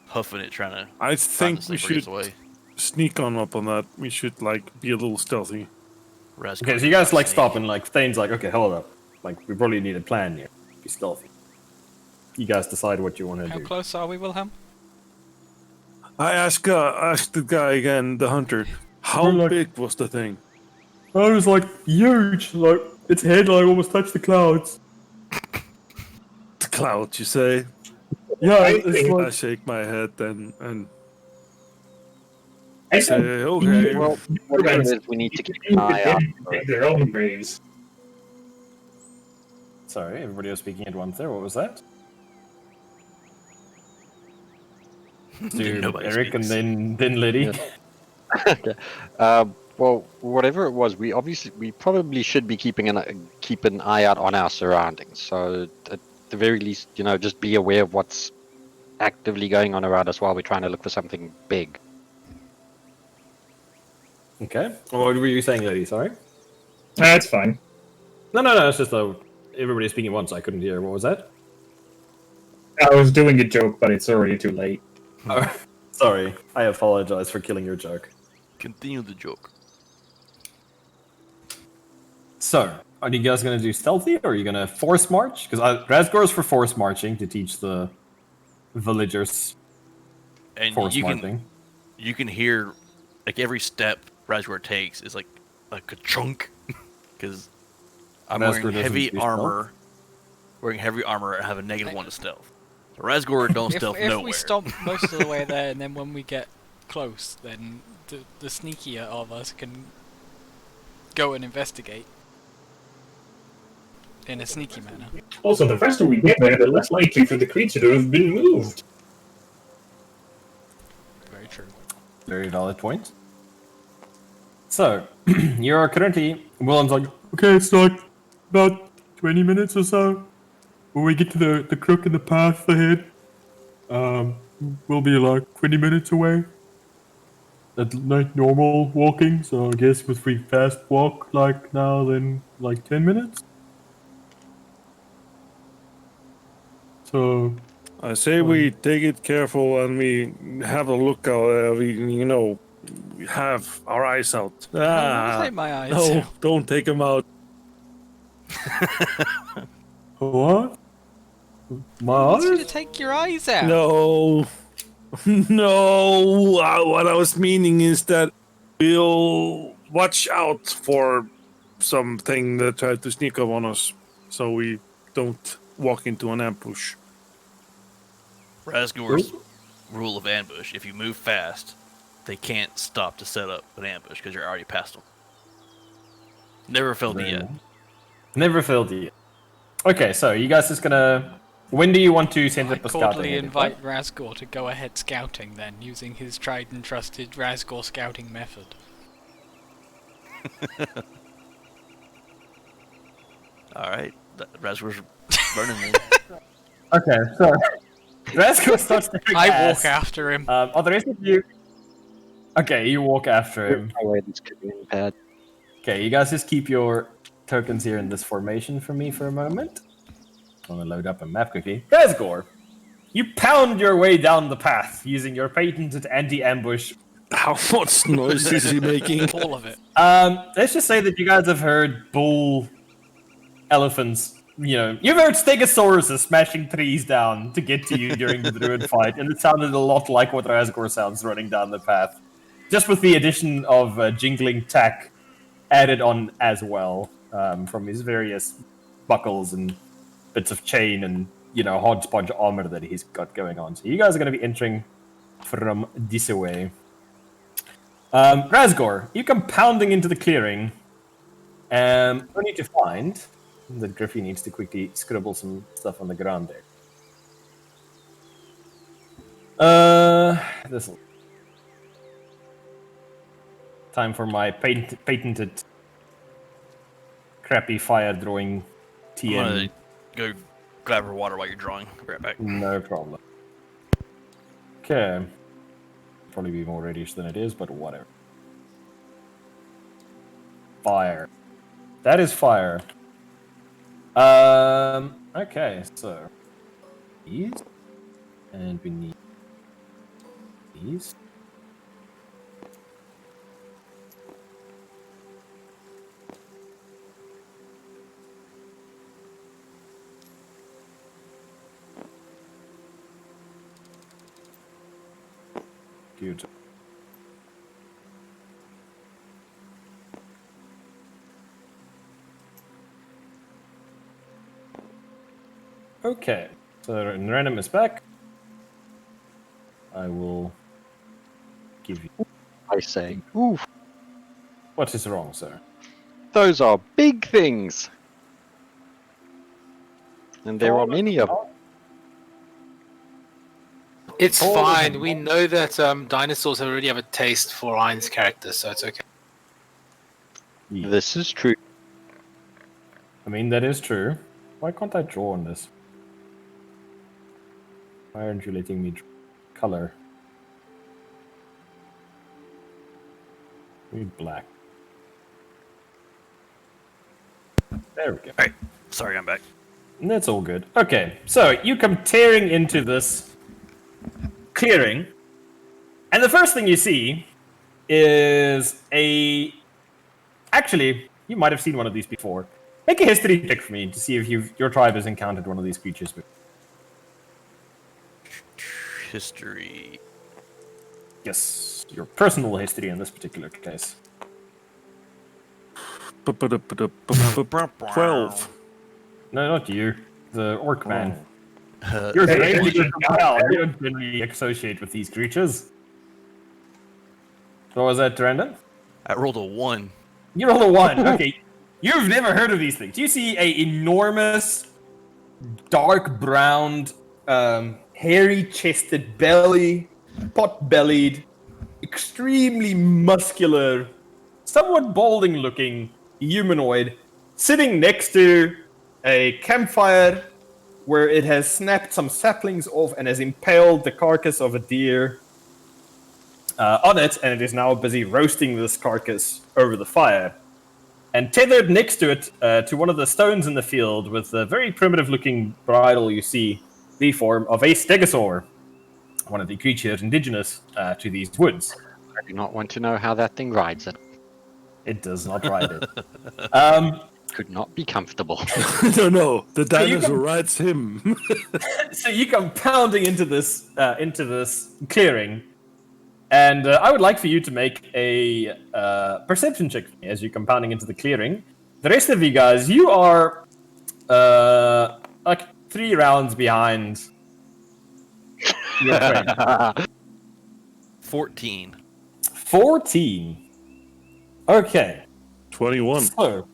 huffing it, trying to. I think we should away. sneak on up on that. We should be a little stealthy. Okay, so you guys stop and Thane's like, okay, hold up. We probably need a plan here. Be stealthy. You guys decide what you want to do. How close are we, Wilhelm? I asked the guy again, the hunter, how big was the thing? Oh, it was huge. Its head almost touched the clouds. The clouds, you say? Yeah, I shake my head and say, okay. Well, whatever it is, we need to keep an eye out for it. Their own graves. Sorry, everybody was speaking at once there. What was that? To Eric speaks. and then Liddy. Well, whatever it was, we probably should be keep an eye out on our surroundings. So at the very least, just be aware of what's actively going on around us while we're trying to look for something big. Okay. What were you saying, Liddy? Sorry. That's fine. No. It's just everybody speaking at once. I couldn't hear. What was that? I was doing a joke, but it's already too late. Oh, sorry. I apologize for killing your joke. Continue the joke. So, are you guys going to do stealthy, or are you going to force march? Because Razgor is for force marching to teach the villagers And force you marching. can hear every step Razgor takes is like a chunk, because I'm Razgor wearing doesn't heavy do armor. Wearing heavy armor and have a -1 to stealth. So Razgor don't stealth if nowhere. we stomp most of the way there, and then when we get close, then the sneakier of us can go and investigate in a sneaky manner. Also, the faster we get there, the less likely for the creature to have been moved. Very true. Very valid point. So, you're currently... Willem's like, okay, it's about 20 minutes or so. When we get to the crook in the path ahead, we'll be 20 minutes away. That's normal walking, so I guess if we fast walk now, then 10 minutes. So I say we take it careful and we have a look out. We have our eyes out. I'll take my eyes No, out. don't take them out. What? I want you to Mars? take your eyes out. No, no. What I was meaning is that we'll watch out for something that tried to sneak up on us, so we don't walk into an ambush. Razgor's rule of ambush: if you move fast, they can't stop to set up an ambush because you're already past them. Never failed me yet. Never failed you. Okay, so you guys just gonna. When do you want to send I up a scouting? cordially agent, invite Razgor to go ahead scouting then, using his tried and trusted Razgor scouting method. Alright, Razgor's burning me. Okay, so Rascal starts to kick I ass. walk after him. Are the rest of you? Okay, you walk after him. Away this command pad. Okay, you guys just keep your tokens here in this formation for me for a moment. I'm gonna load up a map quickly. Razgor, you pound your way down the path using your patented anti-ambush. How much noise is he making? All of it. Let's just say that you guys have heard bull elephants. You've heard stegosauruses smashing trees down to get to you during the druid fight, and it sounded a lot like what Razgor sounds running down the path. Just with the addition of jingling tack added on as well, from his various buckles and bits of chain and, hodgepodge armor that he's got going on. So you guys are going to be entering from this way. Razgor, you come pounding into the clearing. I need to find that Griffey needs to quickly scribble some stuff on the ground there. This'll... Time for my patented crappy fire drawing TN. I'm gonna go grab her water while you're drawing. Be right back. No problem. Okay. Probably be more reddish than it is, but whatever. Fire. That is fire. Okay, so these, and we need these. Good. Okay, so random is back. I will give you. I say, ooh, What is wrong, sir? those are big things. And there are many of them. It's fine. We know that dinosaurs already have a taste for Iron's character, so it's okay. Yeah. This is true. I mean, that is true. Why can't I draw on this? Why aren't you letting me draw color? Need black. There we go. Alright, sorry, I'm back. That's all good. Okay, so you come tearing into this clearing, and the first thing you see is a... Actually, you might have seen one of these before. Make a history check for me to see if your tribe has encountered one of these creatures before. History. Yes, your personal history in this particular case. 12. No, not you. The orc man. You're very good now. You don't generally associate with these creatures. What was that, Brandon? I rolled a 1. You rolled a 1. Okay. You've never heard of these things. You see a enormous, dark brown, hairy-chested belly, pot-bellied, extremely muscular, somewhat balding-looking humanoid sitting next to a campfire where it has snapped some saplings off and has impaled the carcass of a deer on it, and it is now busy roasting this carcass over the fire. And tethered next to it, to one of the stones in the field, with a very primitive-looking bridle you see, the form of a stegosaur, one of the creatures indigenous to these woods. I do not want to know how that thing rides it. It does not ride it. Could not be comfortable. No. The dinosaur rides him. So you come pounding into this clearing, and I would like for you to make a perception check as you come pounding into the clearing. The rest of you guys, you are like 3 rounds behind your friend. 14. 14. Okay. 21. So.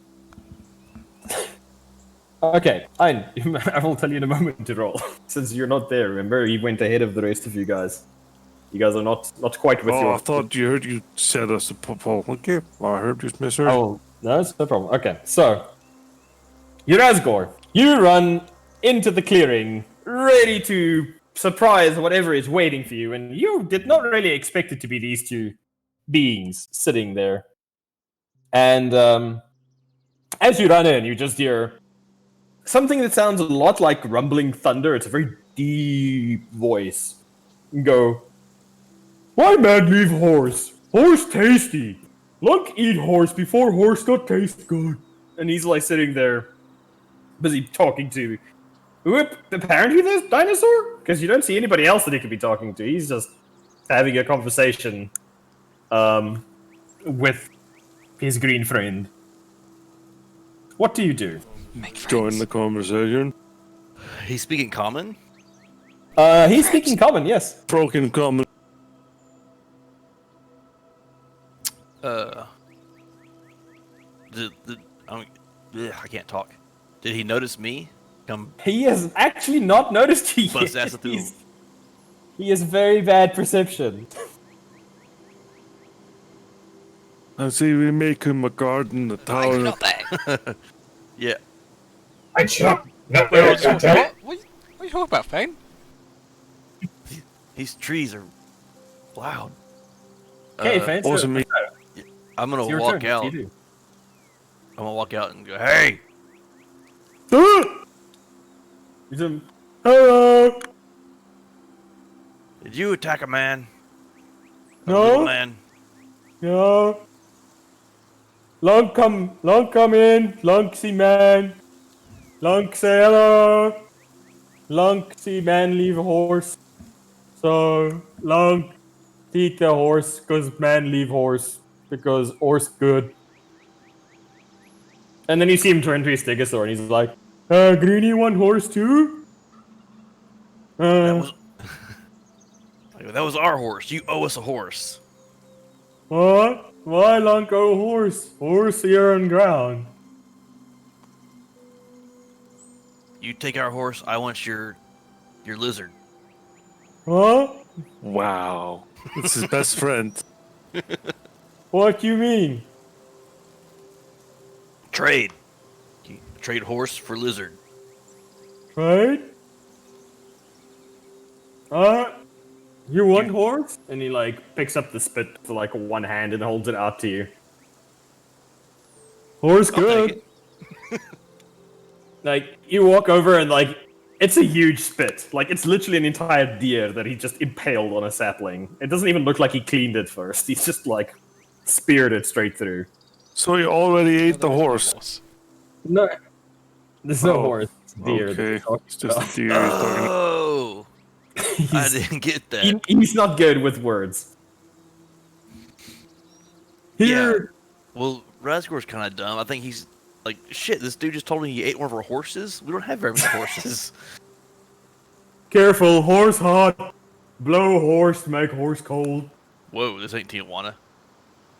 Okay, I will tell you in a moment to roll. Since you're not there, remember, he went ahead of the rest of you guys. You guys are not quite with your... I thought you heard you said us a purple. Okay, well, I heard you misheard. Oh, no, it's no problem. Okay, so... Urazgor, you run into the clearing, ready to surprise whatever is waiting for you, and you did not really expect it to be these two beings sitting there. And as you run in, you just hear something that sounds a lot like rumbling thunder. It's a very deep voice. You go, "Why man leave horse? Horse tasty. Look, eat horse before horse not taste good." And he's like sitting there, busy talking to apparently this dinosaur? Because you don't see anybody else that he could be talking to. He's just having a conversation with his green friend. What do you do? Make friends. Join the conversation. He's speaking common? He's speaking common, yes. Broken common. I can't talk. Did he notice me? Come He has actually not noticed you bust yet. ass through. He has very bad perception. I see we make him a garden, a tower. Not there. Yeah. I chop. No, What are you talking about, Fane? These trees are loud. Okay, fine. Wasn't me. I'm gonna Your walk turn. out. What do you do? I'm gonna walk out and go, "Hey, You do- Hello. did you attack a man? A No. little man." No. Long come in. Long see man. Long say hello. Long see man leave a horse. So long eat the horse because man leave horse because horse good. And then you see him turn to his stegosaur and he's like, Greenie want horse too? That was our horse. You owe us a horse. What? Why long go horse? Horse here on ground. You take our horse. I want your lizard. Huh? Wow. It's his best friend. What you mean? Trade. You trade horse for lizard. Right? You want horse? And he like picks up the spit with like one hand and holds it out to you. Horse I'll take good. Like you walk over and like it's a huge spit. Like it's literally an entire deer that he just impaled on a sapling. It doesn't even look like he cleaned it first. He's just like speared it straight through. So he already ate the horse. No, there's no Oh, horse. It's deer. that Okay. he's talking It's just about. a deer he's talking. Oh, I He's- didn't get that. he's not good with words. Here. Well, Razgor's kind of dumb. I think he's like, shit, this dude just told me he ate one of our horses? We don't have very many horses. Careful, horse hot. Blow horse, make horse cold. Whoa, this ain't Tijuana.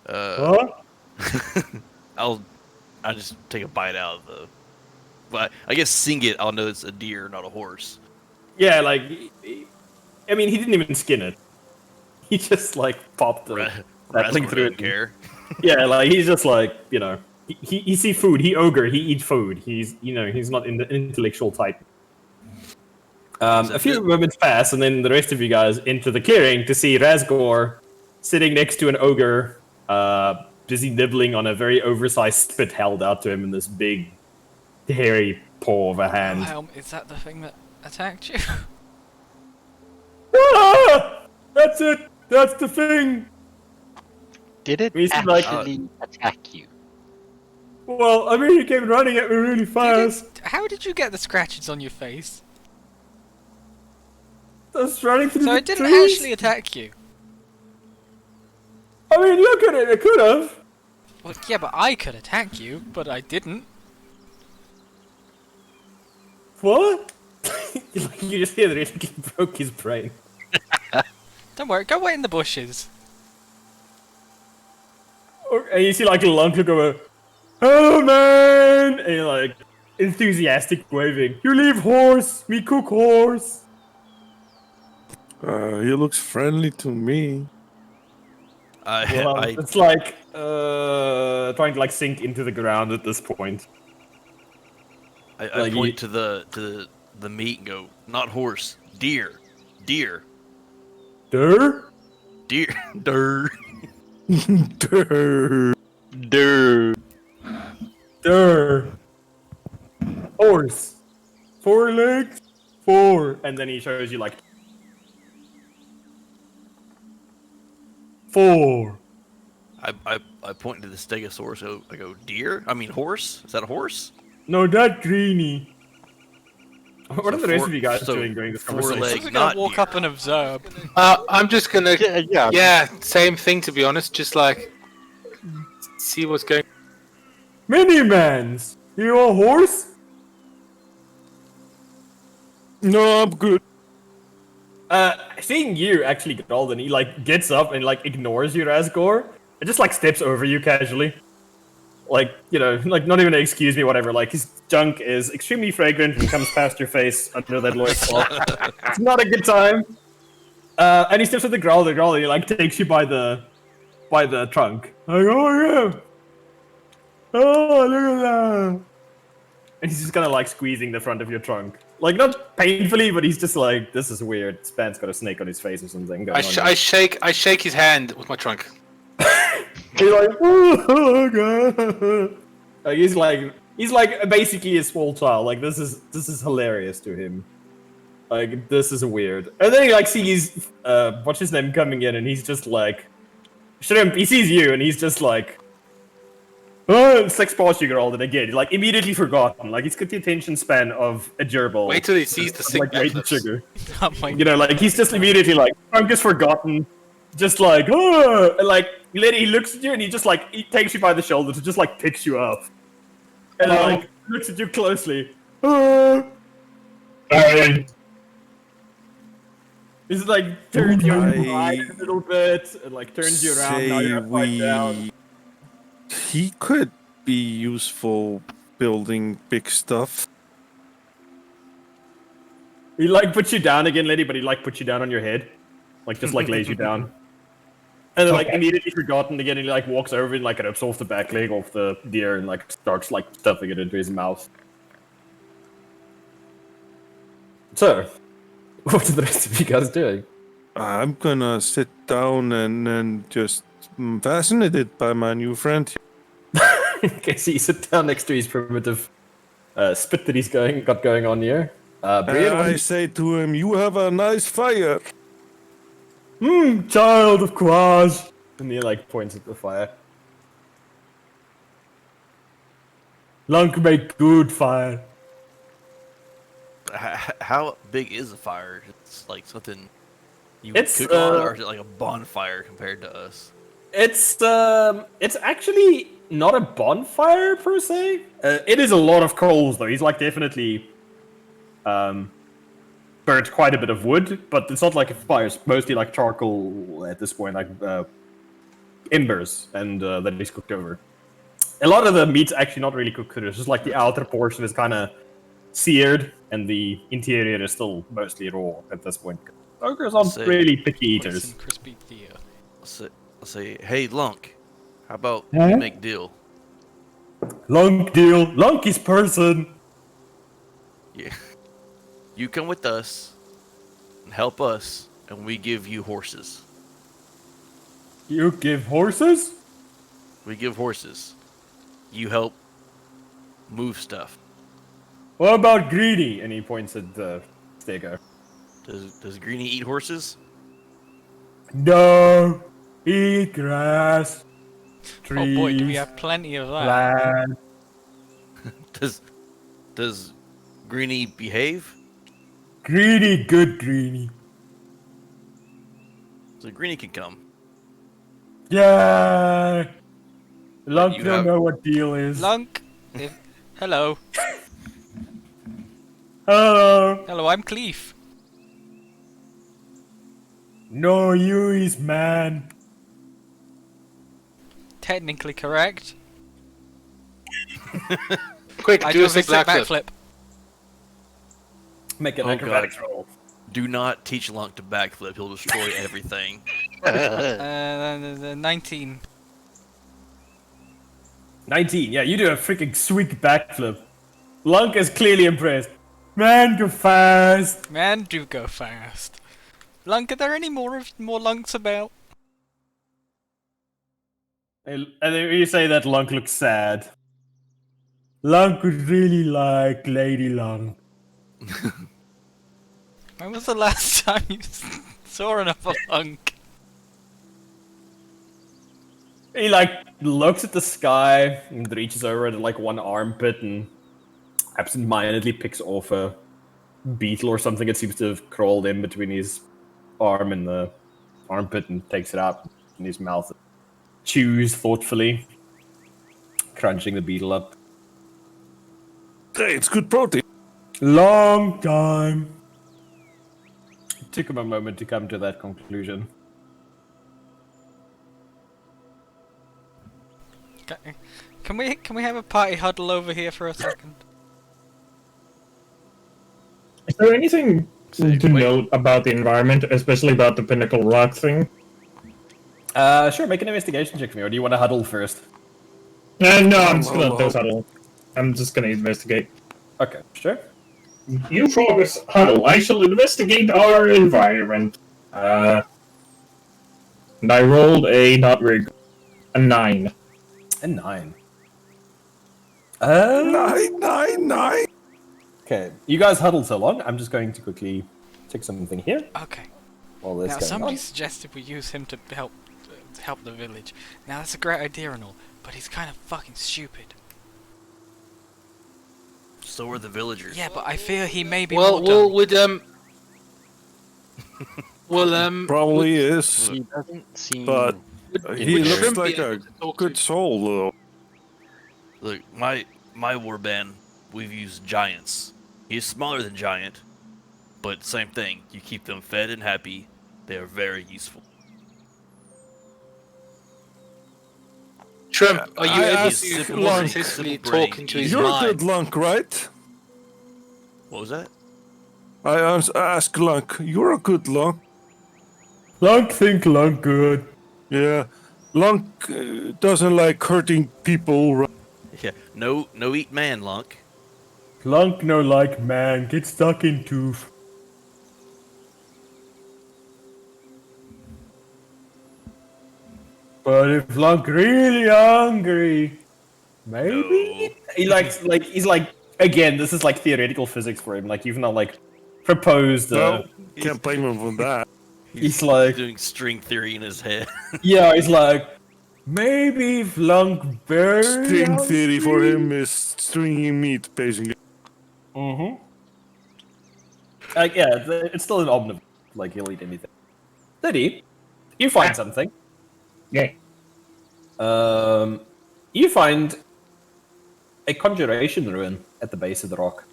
Huh? I'll just take a bite out of the... But I guess seeing it, I'll know it's a deer, not a horse. Yeah, like, I mean, he didn't even skin it. He just, like, popped the sapling Razgor through doesn't it. care. Yeah, like, he's just like, you know, he see food, he ogre, he eat food. He's, you know, he's not in the intellectual type. A few moments pass, and then the rest of you guys enter the clearing to see Razgor sitting next to an ogre, busy nibbling on a very oversized spit held out to him in this big, hairy paw of a hand. Is that the thing that attacked you? it. That's the thing. Did it We see, like, actually attack you? Well, I mean, he came running at me really fast. How did you get the scratches on your face? I was running through So the it didn't trees. actually attack you. I mean, look at it. It could have. Well, yeah, but I could attack you, but I didn't. What? You just hear that it broke his brain. Don't worry, go wait in the bushes. And you see like a little uncle go, "Oh man!" And you're like enthusiastic waving. You leave horse, me cook horse. He looks friendly to me. It's like trying to like sink into the ground at this point. I point to the meat and go, not horse, deer, deer, Durr? deer, der. Durr. Dude. Durr. Horse. 4 legs. 4. And then he shows you like 4. I point to the stegosaurus. I go, deer? I mean, horse? Is that a horse? No, that greeny. What are the rest four- of you guys so doing during this 4 conversation? legs, We're not gonna walk deer. up and observe. I'm just gonna. Yeah. Yeah, same thing to be honest. Just like see what's going. Mini-mans! You a horse? No, I'm good. Seeing you actually, Golden, he like gets up and like ignores you, Razgor, and just like steps over you casually. Like, you know, like not even excuse me, whatever. Like his junk is extremely fragrant and comes past your face under that loincloth. It's not a good time. And he steps with the Growler. Growler, he like takes you by the trunk. Like, oh yeah. Oh, look at that. And he's just kind of like squeezing the front of your trunk. Like, not painfully, but he's just like, this is weird. Span's got a snake on his face or something. I shake his hand with my trunk. He's like, oh god. Like, he's like basically a small child. Like, this is hilarious to him. Like, this is weird. And then he like sees what's his name coming in, and he's just like, Shrimp. He sees you, and he's just like, oh, sex past you, girl. And again, like immediately forgotten. Like he's got the attention span of a gerbil. Wait till he sees the sick like weight and backflips. sugar. Oh my You know, like he's just immediately like, I'm just forgotten. Just like, oh, and like he looks at you and he just like he takes you by the shoulder to just like picks you up, and like looks at you closely. Oh. He's like turns you right a little bit and like turns you around. Now you're upside down. He could be useful building big stuff. He like puts you down again, lady, but he like puts you down on your head, like just like lays you down. And then, like, immediately forgotten again, and he, like, walks over and, like, rips off the back leg of the deer and, like, starts, like, stuffing it into his mouth. So, what are the rest of you guys doing? I'm gonna sit down and just fascinated by my new friend. Okay, so you sit down next to his primitive spit that he's got going on here. Brian, I say to him, you have a nice fire. child of Quaz. And he, like, points at the fire. Lunk make good fire. How big is a fire? It's like something you It's, cook on, or is it like a bonfire compared to us? It's actually not a bonfire per se. It is a lot of coals though. He's like definitely burnt quite a bit of wood, but it's not like a fire. It's mostly like charcoal at this point, like embers, and that is cooked over. A lot of the meat's actually not really cooked. It's just like the outer portion is kind of seared, and the interior is still mostly raw at this point. Ogres aren't really picky eaters. Some crispy deer. I'll say, hey, Lunk, how about we make deal? Lunk deal. Lunk is person. Yeah. You come with us and help us, and we give you horses. You give horses? We give horses. You help move stuff. What about Greedy? And he points at the Stego. Does Greenie eat horses? No! Eat grass! Trees! Oh boy, do we have plenty of that. Plants! Does Greenie behave? Greeny, good Greeny. So Greenie can come. Yeah! Lunk you don't have- know what deal is. Lunk, hello. Hello! Hello, I'm Cleef. No, you is man. Technically correct. Quick, I do do a a sick sick backflip. backflip. Make an Oh, acrobatics God. roll. Do not teach Lunk to backflip. He'll destroy everything. 19. 19, yeah, you do a freaking sweet backflip. Lunk is clearly impressed. Man, go fast! Man, do go fast. Lunk, are there any more Lunks about? And then you say that Lunk looks sad. Lunk would really like Lady Lunk. When was the last time you saw another Lunk? He like looks at the sky and reaches over at like one armpit and absentmindedly picks off a beetle or something that seems to have crawled in between his arm and the armpit and takes it out in his mouth. Chews thoughtfully, crunching the beetle up. Hey, it's good protein. Long time. It took him a moment to come to that conclusion. Can we have a party huddle over here for a second? Is there anything to note about the environment, especially about the Pinnacle Rock thing? Sure, make an investigation check for me, or do you want to huddle first? No, I'm just gonna let those huddle. I'm just gonna investigate. Okay, sure. You focus huddle. I shall investigate our environment. And I rolled a not very good, a 9. A 9. 9. Okay, you guys huddle so long. I'm just going to quickly check something here. Okay. While this Now going somebody on. suggested we use him to help the village. Now that's a great idea and all, but he's kind of fucking stupid. So are the villagers. Yeah, but I fear he may be Well, more dumb. Probably is, He doesn't seem. but he would looks Shrimp like be a able to talk good to? soul, though. Look, my warband, we've used giants. He's smaller than giant, but same thing. You keep them fed and happy. They are very useful. Shrimp, are you I able asked to Lunk- successfully Simple brain. talk into his You're a mind? good Lunk, right? What was that? I asked Lunk. You're a good Lunk. Lunk think Lunk good. Yeah. Lunk doesn't like hurting people, right? Yeah, no eat man, Lunk. Lunk no like man, get stuck in tooth. But if Lunk really hungry, maybe he likes like he's like again. This is like theoretical physics for him. Like you've not like proposed. No, can't blame him for that. He's like Doing string theory in his head. yeah. He's like maybe if Lunk very String theory for hungry- him is stringy meat, basically. Mm-hmm. Like yeah, it's still an omnivore. Like he'll eat anything. Liddy, you find something. Yeah. You find a conjuration ruin at the base of the rock.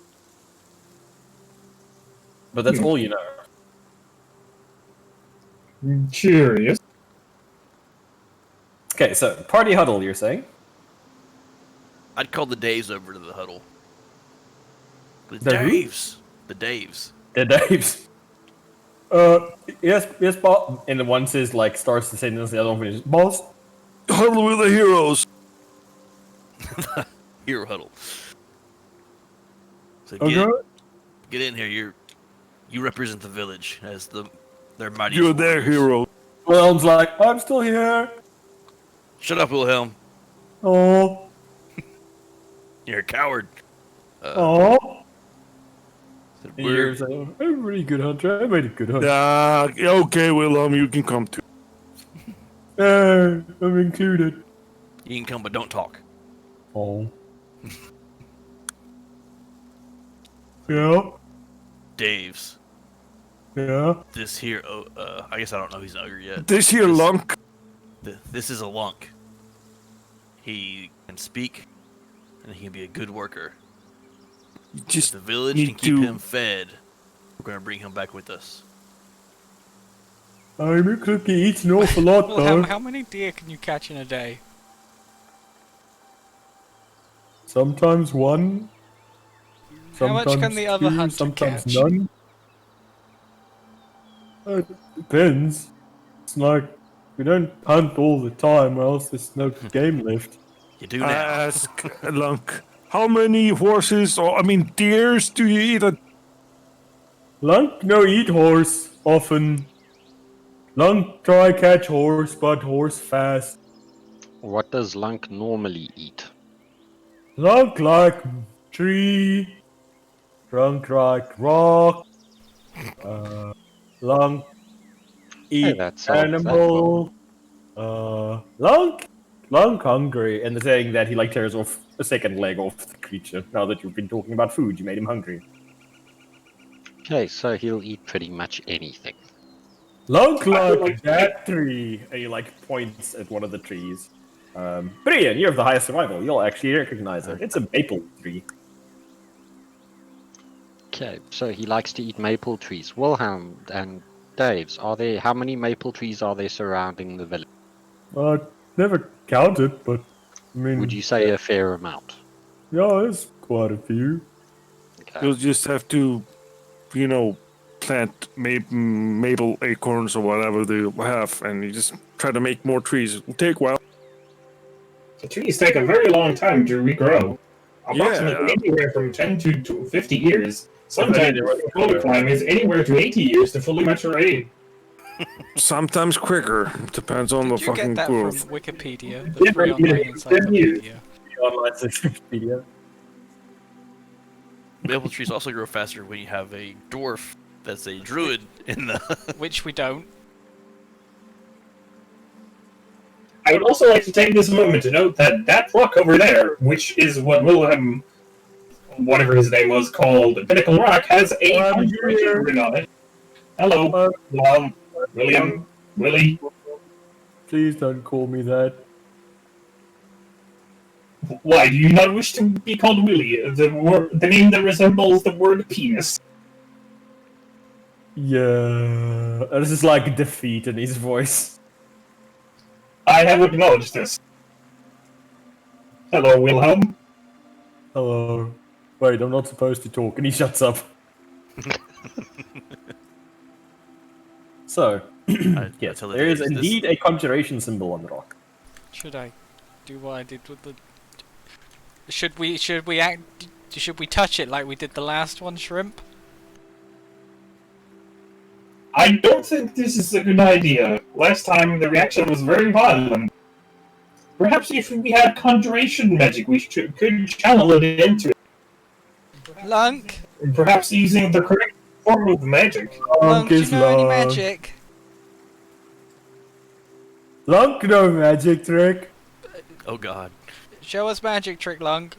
But that's all you know. Curious. Okay, so party huddle, you're saying? I'd call the Daves over to the huddle. The The who? Daves. The Daves. The Daves. Yes, boss. And the one says like starts the sentence, the other one finishes. Boss. Huddle with the heroes. Hero huddle. So Okay. get in here. You represent the village as their mighty. You're their hero. Wilhelm's like, I'm still here. Shut up, Wilhelm. Oh, You're a coward. oh. Said, And you're saying, I'm a really good hunter. I made a good hunter. Okay, Willem, you can come too. I'm included. You can come, but don't talk. Oh. Yeah. Dave's. Yeah. This here, I guess I don't know he's an ogre yet. This here lunk. This is a lunk. He can speak, and he can be a good worker. Just If the village need can keep to- him fed, we're gonna bring him back with us. I look like he eats an awful lot, Well, though. how many deer can you catch in a day? Sometimes one. How much Sometimes can the other two, hunter sometimes catch? none. It depends. It's like we don't hunt all the time, or else there's no game left. You do now. Ask lunk. How many horses, deers do you eat? Lunk no eat horse often. Lunk try catch horse, but horse fast. What does Lunk normally eat? Lunk like tree. Lunk like rock. Lunk eat that solves that animal. Lunk hungry, and the saying that he like tears off a second leg off the creature. Now that you've been talking about food, you made him hungry. Okay, so he'll eat pretty much anything. Lunk like that tree, and he like points at one of the trees. Brian, you have the highest survival. You'll actually recognize it. It's a maple tree. Okay, so he likes to eat maple trees. Wilhelm and Dave's, how many maple trees are there surrounding the village? Never counted, but I mean, Would you say a fair amount? yeah, there's quite a few. Okay. You'll just have to, plant maple acorns or whatever they have, and you just try to make more trees. It'll take a while. The trees take a very long time to regrow. Approximately Yeah. anywhere from 10 to 50 years. Sometimes the polar climate is anywhere to 80 years to fully mature. Sometimes quicker. Depends on Did the you fucking get that from growth. Wikipedia? The Yeah, free yeah, online yeah. encyclopedia. Online Wikipedia. Maple trees also grow faster when you have a dwarf that's a druid in the. Which we don't. I would also like to take this moment to note that that rock over there, which is what Wilhelm, whatever his name was, called Pinnacle Rock, has a conjuration written on it. Hello, William, Willie. Please don't call me that. Why do you not wish to be called Willie? The name that resembles the word penis. Yeah, this is like defeat in his voice. I have acknowledged this. Hello, Wilhelm. Hello. Wait, I'm not supposed to talk, and he shuts up. So, yes, there is indeed a conjuration symbol on the rock. Should I do what I did with the? Should we touch it like we did the last one, Shrimp? I don't think this is a good idea. Last time the reaction was very violent. Perhaps if we had conjuration magic, we could channel it into it. Lunk, Perhaps using the correct form of magic. Lunk, do you is know any Lunk. magic? Lunk no magic trick. Oh god. Show us magic trick, Lunk.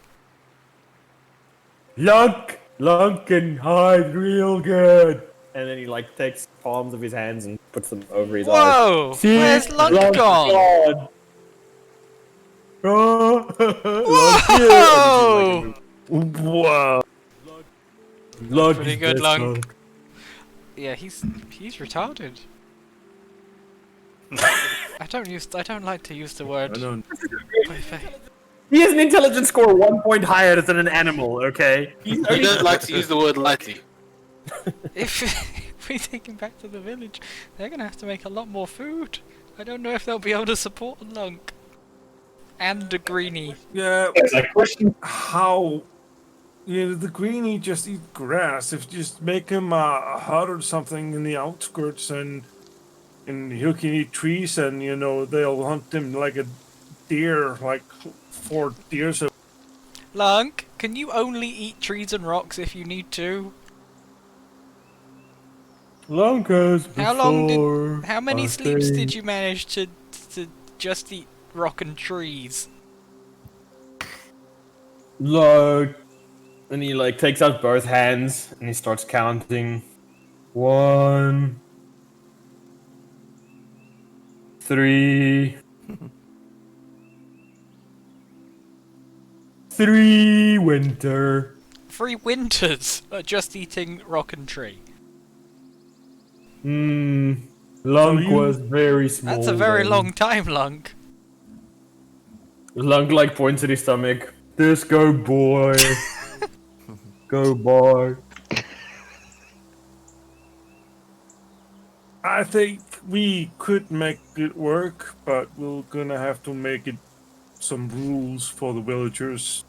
Lunk can hide real good. And then he like takes palms of his hands and puts them over his eyes. Whoa! See? Where's Lunk Lunk's gone? Oh, Wow. Lunk Pretty is good, best Lunk. Yeah, he's retarded. I don't like to use the word. He has an intelligence score 1 point higher than an animal, okay? You don't like to use the word lightly. If we take him back to the village, they're gonna have to make a lot more food. I don't know if they'll be able to support a Lunk. And a greenie. Yeah, Yes, I question. how? The greenie just eat grass. If you just make him a hut or something in the outskirts, and he can eat trees, and they'll hunt him like a deer, like 4 deer. So Lunk, can you only eat trees and rocks if you need to? Lunk has How long before How many I sleeps think. did you manage to just eat rock and trees. Look. And he like takes out both hands and he starts counting. 1, 3, 3 winter. 3 winters just eating rock and tree. Lunk you- was very small. That's a very then. long time, Lunk. Lunk like points at his stomach. This go boy. Go boy. I think we could make it work, but we're gonna have to make it some rules for the villagers.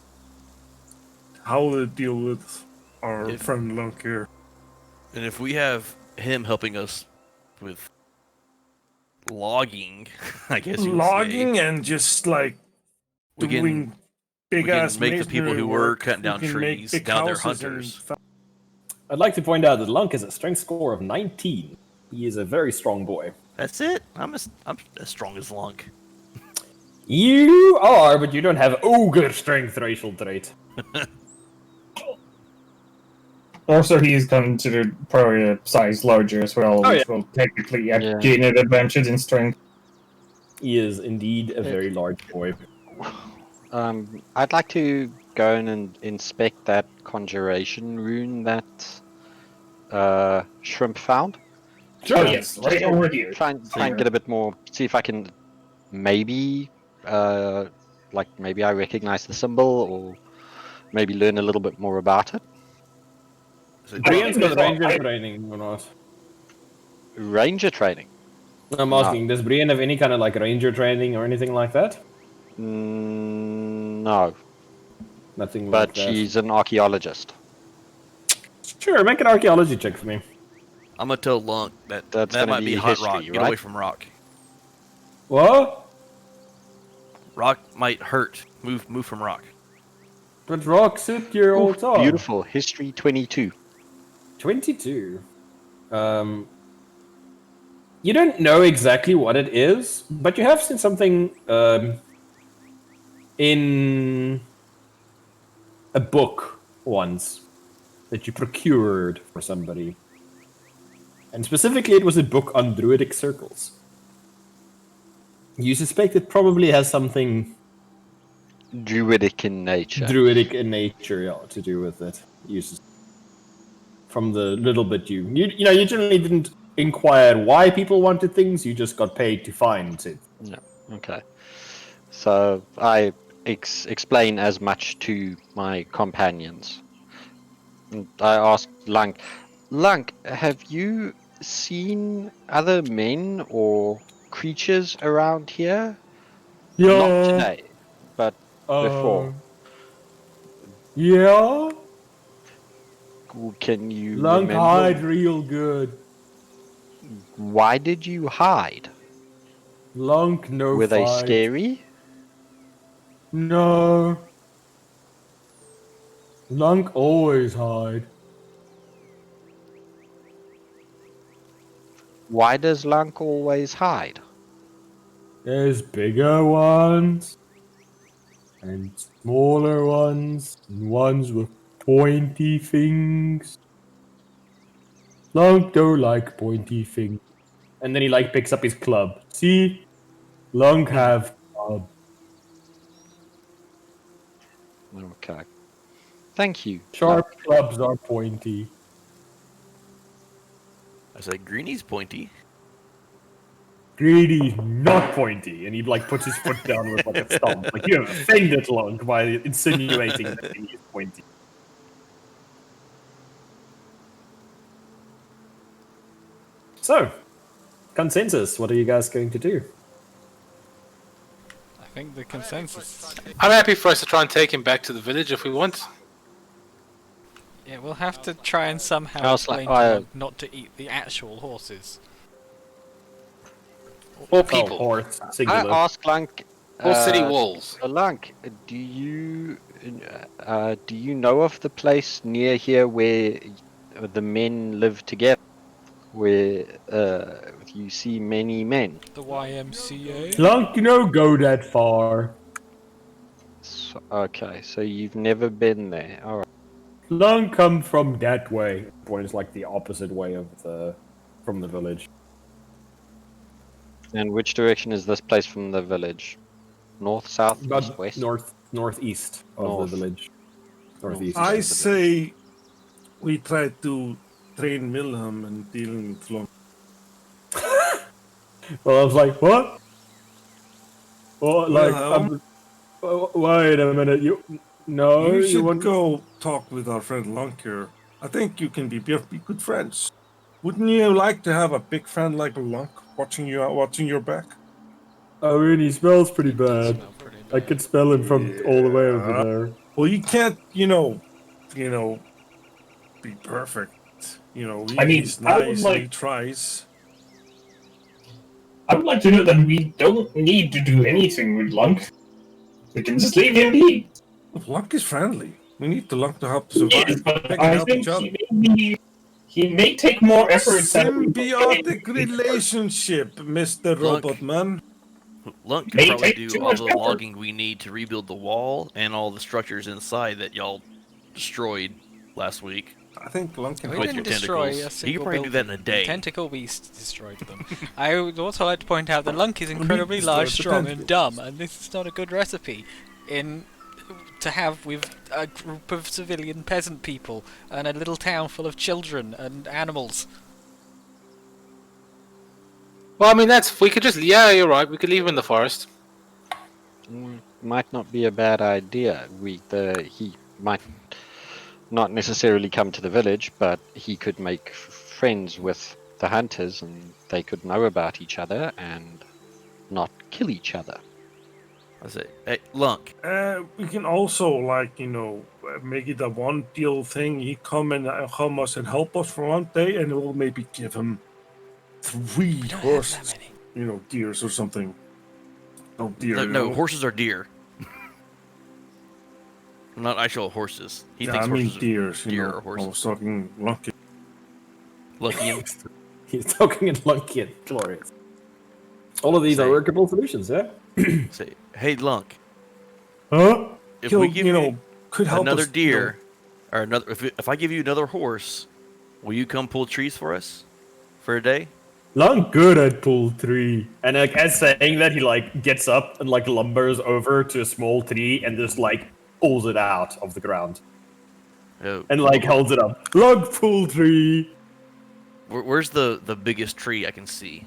How they deal with our If- friend Lunk here. And if we have him helping us with logging, I guess you would Logging say, and just like we can- doing big we can ass make the people who were cutting we down can make trees, big now they're houses and hunters. I'd like to point out that Lunk has a strength score of 19. He is a very strong boy. That's it. I'm as strong as Lunk. You are, but you don't have ogre strength racial trait. Also, he is considered probably a size larger as well, Oh, which yeah. will technically Yeah. gain an advantage in strength. He is indeed a very large boy. I'd like to go in and inspect that conjuration rune that Shrimp found. Oh yes, right over here. Try and get a bit more. See if I can maybe, maybe I recognize the symbol, or maybe learn a little bit more about it. So Brian's got I- ranger training or not? Ranger training. I'm asking, does Brian have any kind of like ranger training or anything like that? No, Nothing but like that. she's an archaeologist. Sure, make an archaeology check for me. I'm gonna tell Lunk that That's that gonna might be be hot history, rock. Get right? away from rock. What? Rock might hurt. Move from rock. But rocks hit your Ooh, old time. beautiful. History 22. 22. You don't know exactly what it is, but you have seen something in a book once that you procured for somebody. And specifically, it was a book on druidic circles. You suspect it probably has something Druidic in nature. druidic in nature, yeah, to do with it. From the little bit you generally didn't inquire why people wanted things. You just got paid to find it. Yeah. Okay. So I explain as much to my companions. And I asked Lunk, have you seen other men or creatures around here? Not today, but before. Yeah, Can you Lunk remember? hide real good. Why did you hide? Lunk no Were they fight. scary? No. Lunk always hide. Why does Lunk always hide? There's bigger ones and smaller ones and ones with pointy things. Lunk don't like pointy things. And then he like picks up his club. See? Lunk have club. Okay. Thank you. Sharp clubs are pointy. I said Greenie's pointy. Greedy's not pointy, and he like puts his foot down with like a stomp. Like you have offended Lunk by insinuating that he is pointy. So, consensus. What are you guys going to do? I think the consensus. I'm happy for us to try and take him back to the village if we want. Yeah, we'll have to try and somehow I was like, explain to Lunk not to eat the actual horses. Or people. horse, I singular. asked Lunk. Or city walls. Lunk, do you know of the place near here where the men live together? where you see many men. The YMCA. Lunk, go that far. So, okay, so you've never been there. All right. Lunk come from that way. Points like the opposite way from the village. And which direction is this place from the village? North, south, About east, west? northeast of North. the village. Northeast. North. I say we try to train Wilhelm in dealing with Lunk. Well, I was like, what? Well, like, Wilhelm? wait a minute. You should want go talk with our friend Lunk here. I think you can be good friends. Wouldn't you like to have a big friend like Lunk watching your back? I mean, he smells pretty bad. Smell pretty I bad. could smell him from all the way over there. Well, you can't, be perfect. I mean, he's I would nice and he tries. I would like to know that we don't need to do anything with Lunk. We can just leave him be. Lunk is friendly. We need the Lunk to help survive. Yes, but They can I help think each other. he may take more effort than Symbiotic relationship, Mr. Lunk. Robot Man. Lunk could May probably take do too all much the effort. logging we need to rebuild the wall and all the structures inside that y'all destroyed last week. I think Lunk can We With help didn't your you. destroy tentacles. a You could single probably do that in a building. day. Tentacle Beast destroyed them. I would also like to point out that Lunk is incredibly destroyed large, the strong, and tentacles. dumb, and this is not a good recipe to have with a group of civilian peasant people and a little town full of children and animals. Well, I mean, we could just, yeah, you're right. We could leave him in the forest. Might not be a bad idea. He might not necessarily come to the village, but he could make friends with the hunters, and they could know about each other and not kill each other. I say, hey, Lunk. We can also, make it a one deal thing. He come us and help us for one day, and we'll maybe give him 3 We don't horses. have that many. Deers or something. No deer. No, horses are deer. Not actual horses. He Yeah, thinks I mean horses deers. deer know. or horses. I was talking Lucky. are lucky. He's talking in Lunky and glorious. All of these are Say- workable solutions, yeah? Say, hey, Lunk. Huh? If we give you could help another us, deer, or another, if I give you another horse, will you come pull trees for us for a day? Lunk good at pull tree. And as saying that, he gets up and lumbers over to a small tree and just pulls it out of the ground. Oh, And holds it up. Lunk pull tree. where's the biggest tree I can see?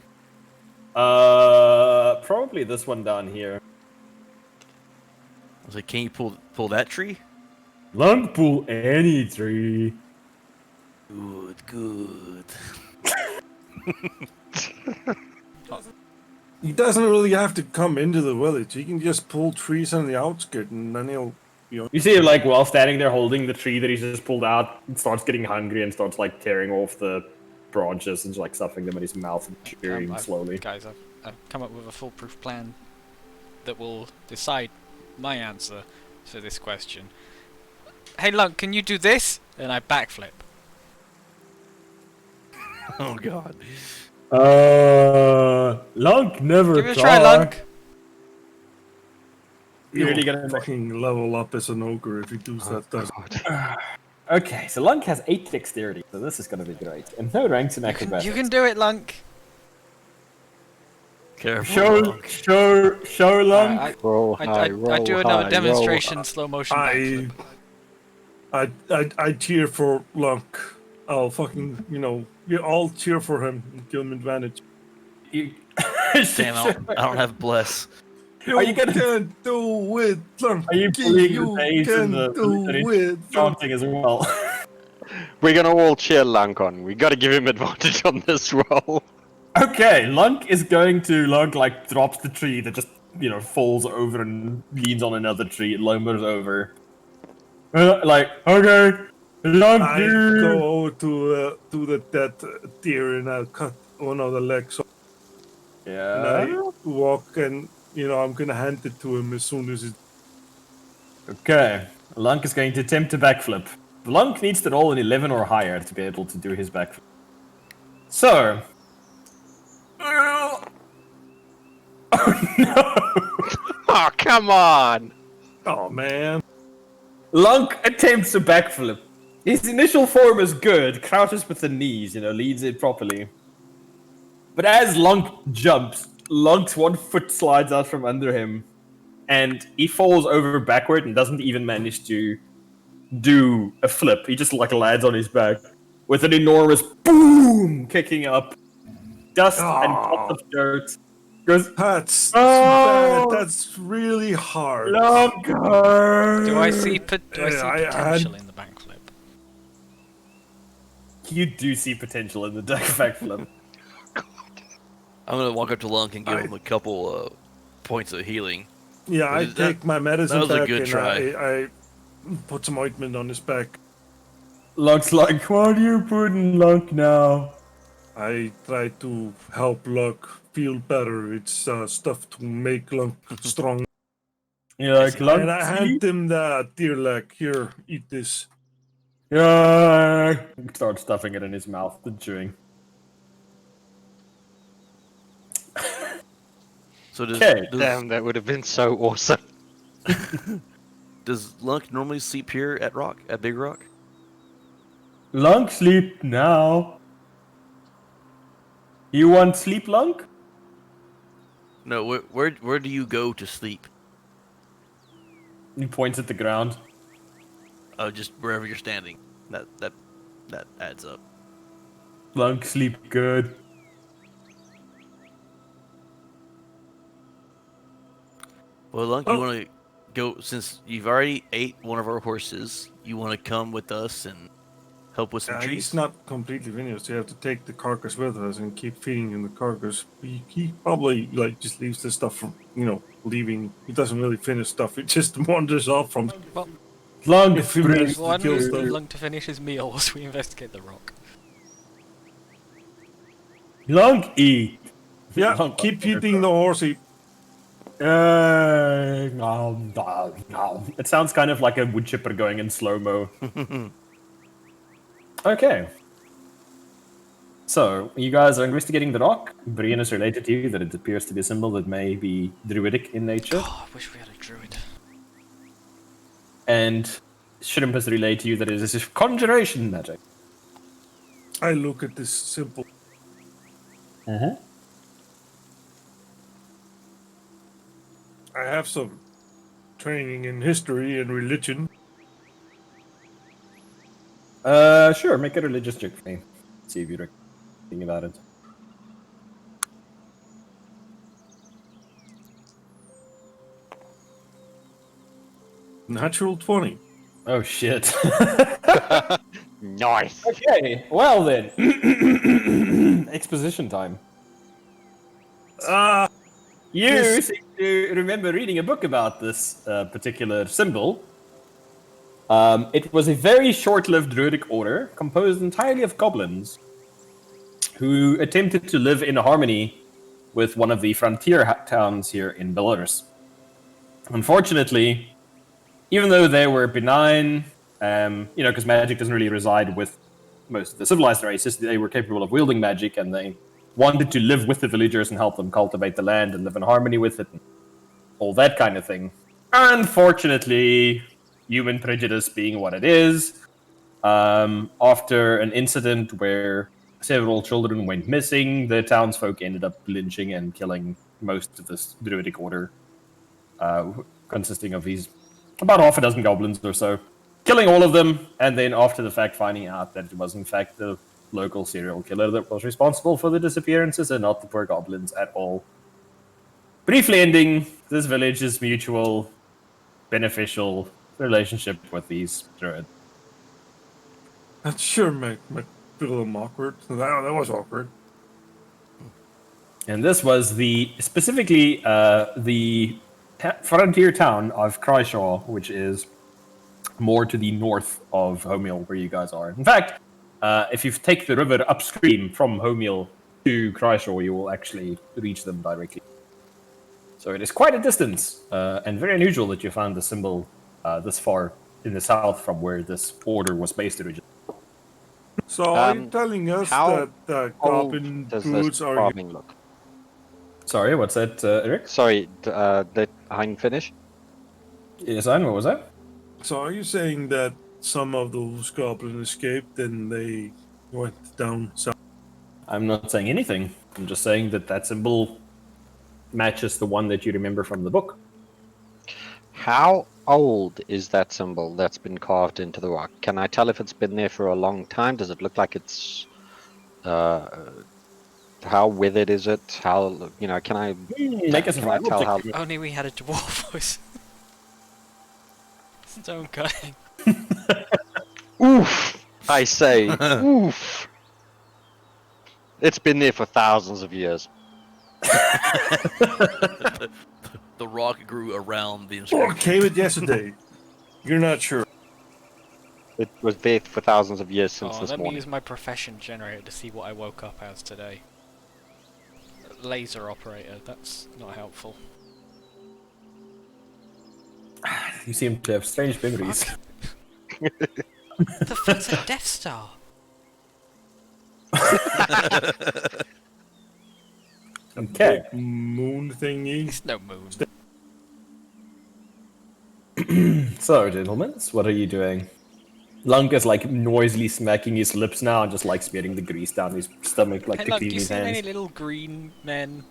Probably this one down here. I was like, can you pull that tree? Lunk pull any tree. Good. He doesn't really have to come into the village. He can just pull trees on the outskirts, and then he'll. You see him while standing there holding the tree that he's just pulled out, starts getting hungry and starts tearing off the branches and just stuffing them in his mouth and chewing slowly. Guys, I've come up with a foolproof plan that will decide my answer for this question. Hey Lunk, can you do this? And I backflip. Oh God. Lunk never Give it a try, Lunk. You're really He'll gonna fucking level up as an ogre if he does that. Okay, so Lunk has 8 dexterity, so this is gonna be great. And no ranks in acrobatics. You can do it, Lunk. Careful. Show Lunk. Roll I high, do roll another high, demonstration slow motion I, backflip. I cheer for Lunk. I'll fucking, we all cheer for him and give him advantage. Damn, I don't have bless. You Are you gonna- can do it, Lunk. Are you pulling You the days can in the do and it, Lunk. chanting as well? We're gonna all cheer Lunk on. We gotta give him advantage on this roll. Okay, Lunk is going to drops the tree that just falls over and leans on another tree. It lumbers over. Okay, Lunk. I go over to the dead deer and I cut one of the legs off. And Yeah. I walk and, I'm gonna hand it to him as soon as it. Okay, Lunk is going to attempt a backflip. Lunk needs to roll an 11 or higher to be able to do his backflip. So. Oh, come on! Oh man. Lunk attempts a backflip. His initial form is good, crouches with the knees, leads it properly. But as Lunk jumps, Lunk's one foot slides out from under him, and he falls over backward and doesn't even manage to do a flip. He just lands on his back with an enormous boom kicking up dust and pots of dirt. Goes, That's oh, bad. That's really hard. Lunker! Do I see potential in the backflip? You do see potential in the backflip. I'm gonna walk up to Lunk and give him a couple points of healing. Yeah, I take my medicine that was back a good and try. I put some ointment on his back. Lunk's like, what are you putting Lunk now? I try to help Luck feel better. It's stuff to make Luck strong. You're like, Lunk, And I hand him the deer leg. Here, eat this. yeah. Start stuffing it in his mouth and chewing. So Damn, that would have been so awesome. Does Lunk normally sleep here at Big Rock? Lunk sleep now. You want sleep, Lunk? No, where do you go to sleep? He points at the ground. Oh, just wherever you're standing. That adds up. Lunk sleep good. Well, Lunk, you want to go, since you've already ate one of our horses, you want to come with us and help with some trees? He's not completely finished. You have to take the carcass with us and keep feeding him the carcass. He probably just leaves the stuff from leaving. He doesn't really finish stuff. It just wanders off from. Well, Lunk if he brings manages to one kill is stuff. Lunk to finish his meal whilst we investigate the rock. Lunk eat. Yeah, Lunk keep eating the horsey. It sounds kind of like a wood chipper going in slow-mo. Okay. So, you guys are investigating the rock. Brian has related to you that it appears to be a symbol that may be druidic in nature. Oh, I wish we had a druid. And Shrimp has relayed to you that it is a conjuration magic. I look at this symbol. Uh-huh. I have some training in history and religion. Sure, make a religious check for me. See if you're thinking about it. Natural 20. Oh shit. Nice. Okay, well then. Exposition time. You seem to remember reading a book about this particular symbol. It was a very short-lived druidic order composed entirely of goblins who attempted to live in harmony with one of the frontier towns here in Belarus. Unfortunately, even though they were benign, because magic doesn't really reside with most of the civilized races, they were capable of wielding magic, and they wanted to live with the villagers and help them cultivate the land and live in harmony with it, and all that kind of thing. Unfortunately, human prejudice being what it is, after an incident where several children went missing, the townsfolk ended up lynching and killing most of this druidic order, consisting of about half a dozen goblins or so, killing all of them, and then after the fact finding out that it was in fact the local serial killer that was responsible for the disappearances and not the poor goblins at all. Briefly ending this village's mutual, beneficial relationship with these druids. That sure made feel a little awkward. That was awkward. And this was specifically the frontier town of Kreishaw, which is more to the north of Homiel, where you guys are. In fact, if you take the river upstream from Homiel to Kreishaw, you will actually reach them directly. So it is quite a distance, and very unusual that you found the symbol this far in the south from where this order was based originally. So are you telling us how that old goblin does this broods are... farming look? Sorry, what's that, Eric? Sorry, let Hein finish. Yes, what was that? So are you saying that some of those goblins escaped and they went down south? I'm not saying anything. I'm just saying that symbol matches the one that you remember from the book. How old is that symbol that's been carved into the rock? Can I tell if it's been there for a long time? Does it look like it's how weathered is it? How, you know, can I Make a survival tell check. how Only we had a dwarf voice. Stone cutting. oof, I say, oof. It's been there for thousands of years. The rock grew around the Or inscription. came it yesterday? You're not sure. It was there for thousands of years since Oh, this let me morning. use my profession generator to see what I woke up as today. Laser operator, that's not helpful. You seem to have strange memories. The fuck's a Death Star? Okay. Moon thingy. It's no moon. So, gentlemen, what are you doing? Lunk is like noisily smacking his lips now and just like smearing the grease down his stomach like Hey, to look, clean you his seen any hands. little green men?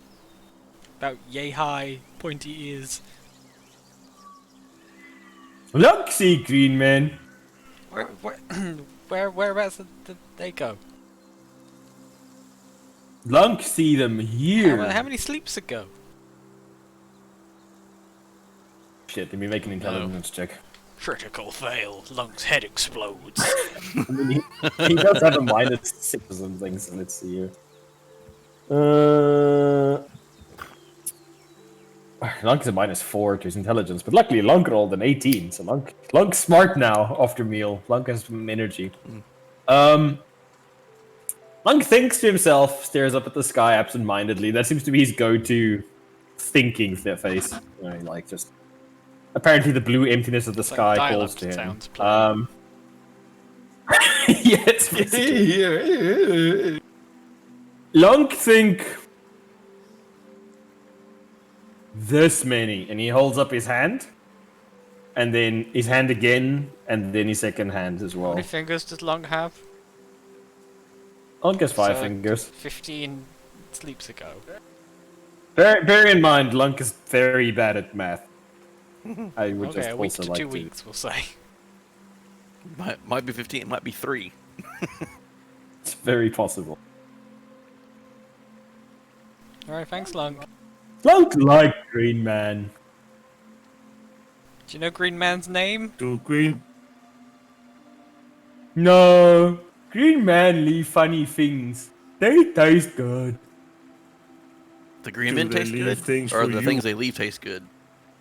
About yay high, pointy ears. Lunk, see green man. Whereabouts did they go? Lunk, see them here. How many sleeps ago? Shit, let me make an intelligence check. Critical fail. Lunk's head explodes. I mean, he does have a -6 or something, so let's see here. Lunk is a -4 to his intelligence, but luckily Lunk rolled an 18, so Lunk's smart now after meal. Lunk has some energy. Lunk thinks to himself, stares up at the sky absent-mindedly. That seems to be his go-to thinking face. You know, like just apparently the blue emptiness of the It's like sky dialogue calls to him. sounds playing. Yes, basically. Lunk think this many, and he holds up his hand, and then his hand again, and then his second hand as How well. many fingers does Lunk have? Lunk has 5 So, fingers. 15 sleeps ago. Bear in mind, Lunk is very bad at math. I would Okay, just a week also to like 2 weeks, we'll say. Might be 15, it might be 3. It's very possible. Alright, thanks, Lunk. Lunk like Green Man. Do you know Green Man's name? Do green. No, Green Man leave funny things. They taste good. The green Do men they taste leave good? things Or for the you? things they leave taste good?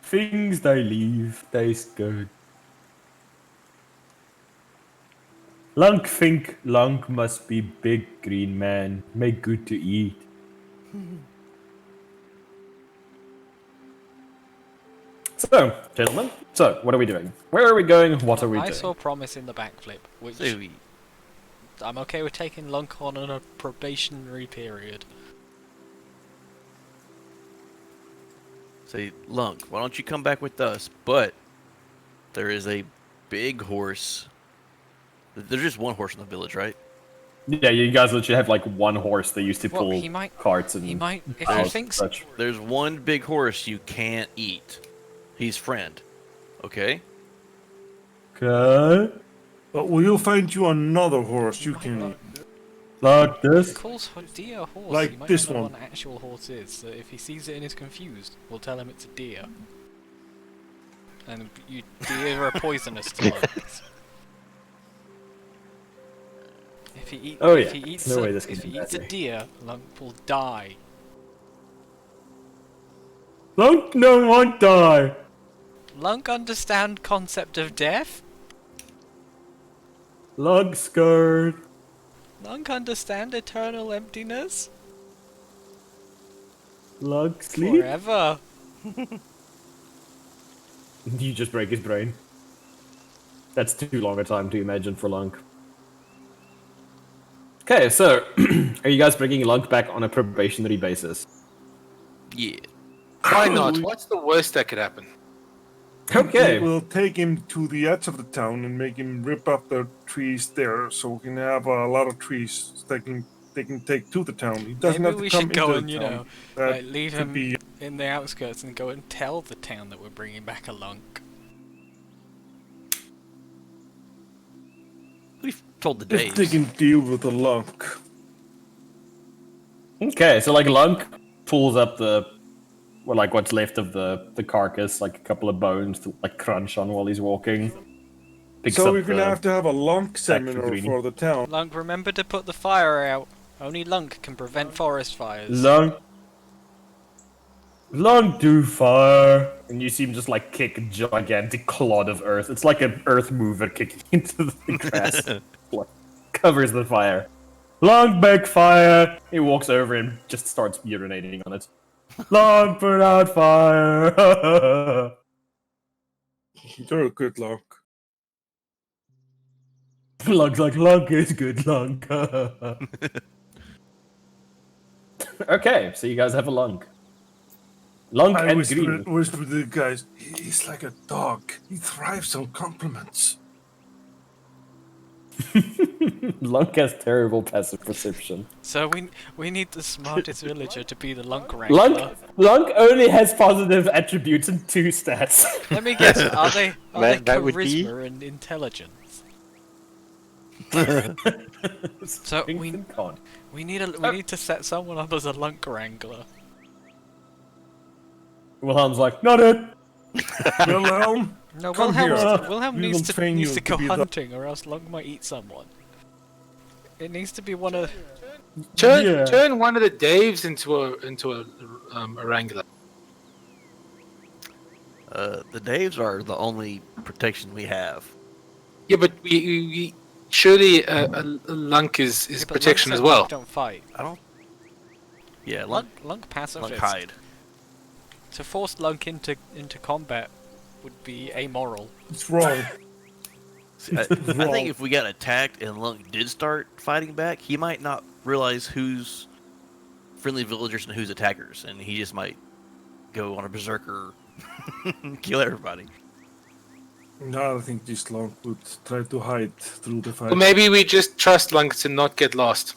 Things they leave taste good. Lunk think Lunk must be big Green Man, make good to eat. So, gentlemen, what are we doing? Where are we going? What are we I doing? saw promise in the backflip, which So I'm okay with taking Lunk on a probationary period. say, Lunk, why don't you come back with us? But there is a big horse. There's just one horse in the village, right? Yeah, you guys literally have like one horse they used to Well, pull he might- carts and He might, if he cows and thinks, such. There's one big horse you can't eat. He's friend. Okay? Okay, But we'll find you another horse you can eat. like he this. calls deer a horse. Like he might this not know one. what an actual horse is. So if he sees it and is confused, we'll tell him it's a deer. And deer are poisonous to Lunks. If he eats, Oh, if yeah, he eats, there's no way a, this can if be he eats a badly. deer, Lunk will die. Lunk no want die. Lunk understand concept of death. Lunk scared. Lunk understand eternal emptiness. Lunk sleep. Forever. You just break his brain. That's too long a time to imagine for Lunk. Okay, so are you guys bringing Lunk back on a probationary basis? Yeah. Why not? What's the worst that could happen? Okay. We'll take him to the edge of the town and make him rip up the trees there, so we can have a lot of trees they can take to the town. He doesn't Maybe have to we come should go into and, the you town. know, That like leave could him be- in the outskirts and go and tell the town that we're bringing back a Lunk. We've told the If they Daves. can deal with the Lunk. Okay, so like Lunk pulls up what's left of the carcass, like a couple of bones to like crunch on while he's walking. Picks So up we're gonna have to have a Lunk for seminar Divinity. for the town. Lunk, remember to put the fire out. Only Lunk can prevent forest fires. Lunk do fire, and you see him just like kick a gigantic clod of earth. It's like an earth mover kicking into the grass, like, covers the fire. Lunk back fire. He walks over and just starts urinating on it. Lunk put out fire. You're a good Lunk. Lunk's like Lunk is good Lunk. Okay, so you guys have a Lunk. Lunk I and whispered Green. to the guys, he's like a dog. He thrives on compliments. Lunk has terrible passive perception. So we need the smartest villager to be the Lunk wrangler. Lunk only has positive attributes and 2 stats. Let me guess, are they That would be- charisma and intelligence? So Strength and con. we need to set someone up as a Lunk wrangler. Wilhelm's like, not it. Wilhelm, No, Come here. Wilhelm We needs will to train you to go be the- hunting, or else Lunk might eat someone. It needs to be one of. Turn one of the Daves into a wrangler. The Daves are the only protection we have. Yeah, but we surely a Lunk is Yeah, but protection Lunks as well. Don't fight. I don't. Yeah, Lunk pacifist. Lunk hide. To force Lunk into combat would be amoral. it's wrong. See, I think if we got attacked and Lunk did start fighting back, he might not realize who's friendly villagers and who's attackers, and he just might go on a berserker, kill everybody. No, I think this Lunk would try to hide through the fight. Or maybe we just trust Lunk to not get lost.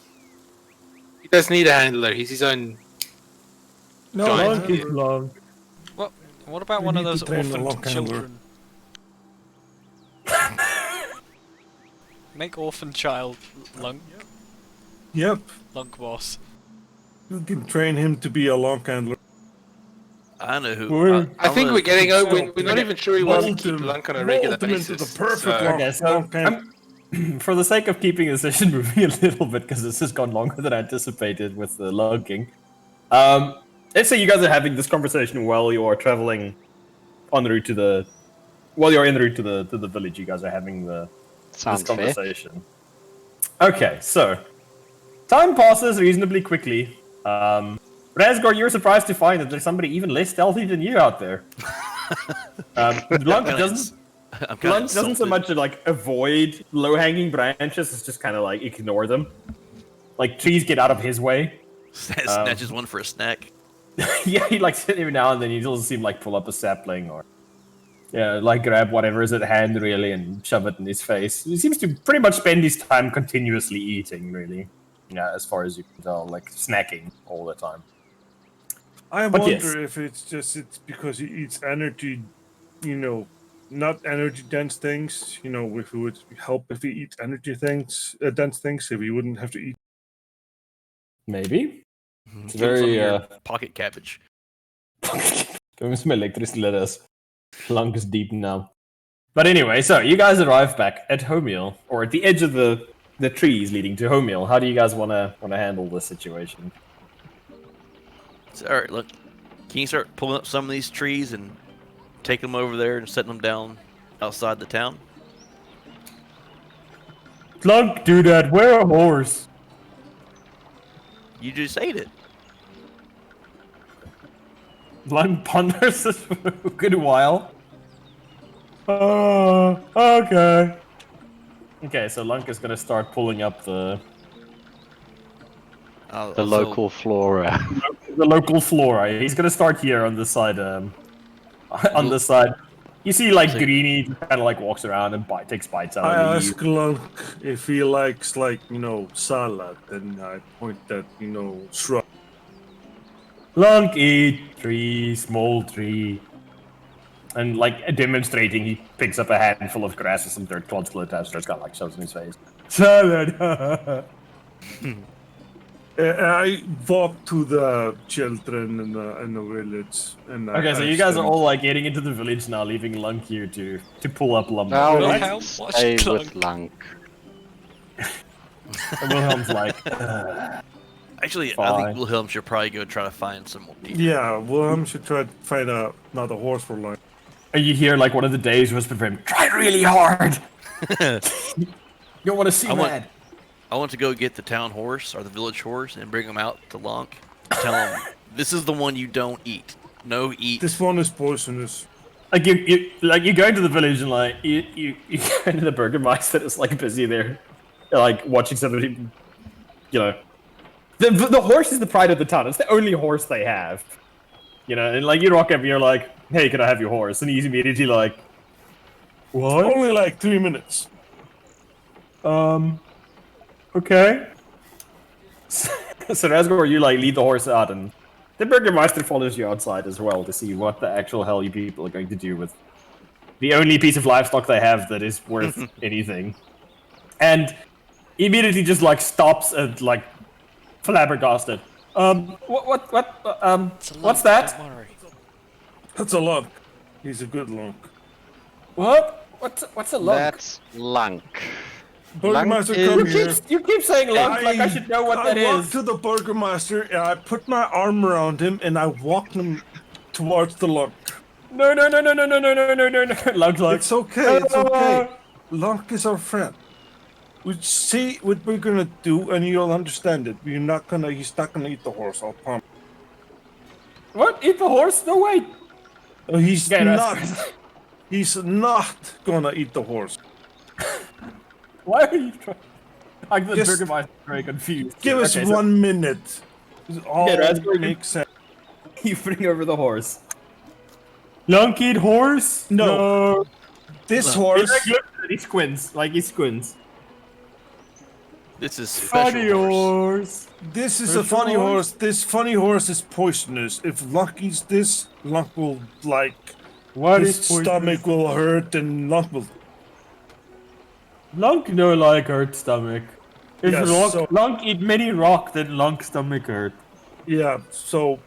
He doesn't need a handler. He's his own. No, Giant. Lunk is Lunk. What about We one of need to those train a orphaned Lunk handler. children? Make orphan child Lunk Yep, boss. you can train him to be a Lunk handler. I know who. We're- I think we're getting. We're not even sure he wants to Mold keep him- Lunk on a regular mold him into basis. the perfect so- Lunk. Okay, so Lunk handler. for the sake of keeping the session moving a little bit, because this has gone longer than anticipated with the logging, let's say you guys are having this conversation while you are traveling en route to the... While you're en route to the village, you guys are having this Sounds fair. conversation. Okay, so... Time passes reasonably quickly. Razgor, you're surprised to find that there's somebody even less stealthy than you out there. Lunk doesn't... I'm kinda Lunk doesn't so insulted. much like avoid low-hanging branches, it's just kind of like ignore them. Like trees get out of his way. Snatches one for a snack. Yeah, he like every now and then he'll seem like pull up a sapling or like grab whatever is at hand really and shove it in his face. He seems to pretty much spend his time continuously eating, really. Yeah, as far as you can tell, like snacking all the time. I But wonder yes. if it's because he eats energy, not energy dense things. If it would help if he eats energy things, dense things, if he wouldn't have to eat. Maybe. It's Give him some of very your pocket cabbage. Give me some electricity letters. Lunk is deep now. But anyway, so you guys arrive back at Homiel, or at the edge of the trees leading to Homiel. How do you guys wanna handle this situation? All right, look. Can you start pulling up some of these trees and taking them over there and setting them down outside the town? Lunk, do that. Wear a horse. You just ate it. Lunk ponders this for a good while. Oh, okay. Okay, so Lunk is gonna start pulling up the The local flora. The local flora. He's gonna start here on this side. On this side. You see, like, Greenie kind of like walks around and takes bites out I of the ask Lunk if he likes, like, salad, and I point at, shrub. Lunk eat tree, small tree. And, like, demonstrating, he picks up a handful of grass with some dirt clods split out, starts got, like, shoves in his face. Salad! I walk to the children in the village. And Okay, so you guys are all, like, getting into the village now, leaving Lunk here to pull up lumber. Now Wilhelm, let's watch stay Clunk. with Lunk. And Wilhelm's like, Actually, I Fine. think Wilhelm should probably go try to find some more deer. Yeah, Wilhelm should try to find another horse for Lunk. and you hear, like, one of the days whisper for him, try really hard! You don't want to see that. I want to go get the town horse or the village horse and bring him out to Lonk. Tell him this is the one you don't eat. No eat. This one is poisonous. Like you go into the village and like you go into the Burgermeister that's like busy there, like watching somebody, the horse is the pride of the town. It's the only horse they have, and like you walk up and you're like, hey, can I have your horse? And he's immediately like, what? Only like 3 minutes. Okay. So Razgor, you like lead the horse out, and the Burgermeister follows you outside as well to see what the actual hell you people are going to do with the only piece of livestock they have that is worth anything. And immediately just like stops and like flabbergasted. What's that? Don't worry. That's a Lunk. He's a good Lunk. What? What's a lump? That's Lunk. Burgermeister, is- come here. You keep saying lump like I should know what that I walk is. to the Burgermeister and I put my arm around him and I walk him towards the Lunk. No. Lunk. It's okay, it's okay. Lunk is our friend. We see what we're gonna do and you'll understand it. He's not gonna eat the horse, I'll promise. What? Eat the horse? No way. He's Okay, not. that's- He's not gonna eat the horse. Why are you trying? Like the Just Burgermeister is very confused. Give us Okay, so 1 minute. It all Razgor, makes sense. you bring over the horse. Lunk eat horse? No. This horse. He squints. Like he squints. This is special Funny horse. horse. This is Special a funny horse? horse. This funny horse is poisonous. If Lunk eats this, Lunk will What his is poisonous? stomach will hurt and Lunk will. Lunk no like hurt stomach. If Yes, Lunk eat many rock, then Lunk stomach hurt. Yeah, so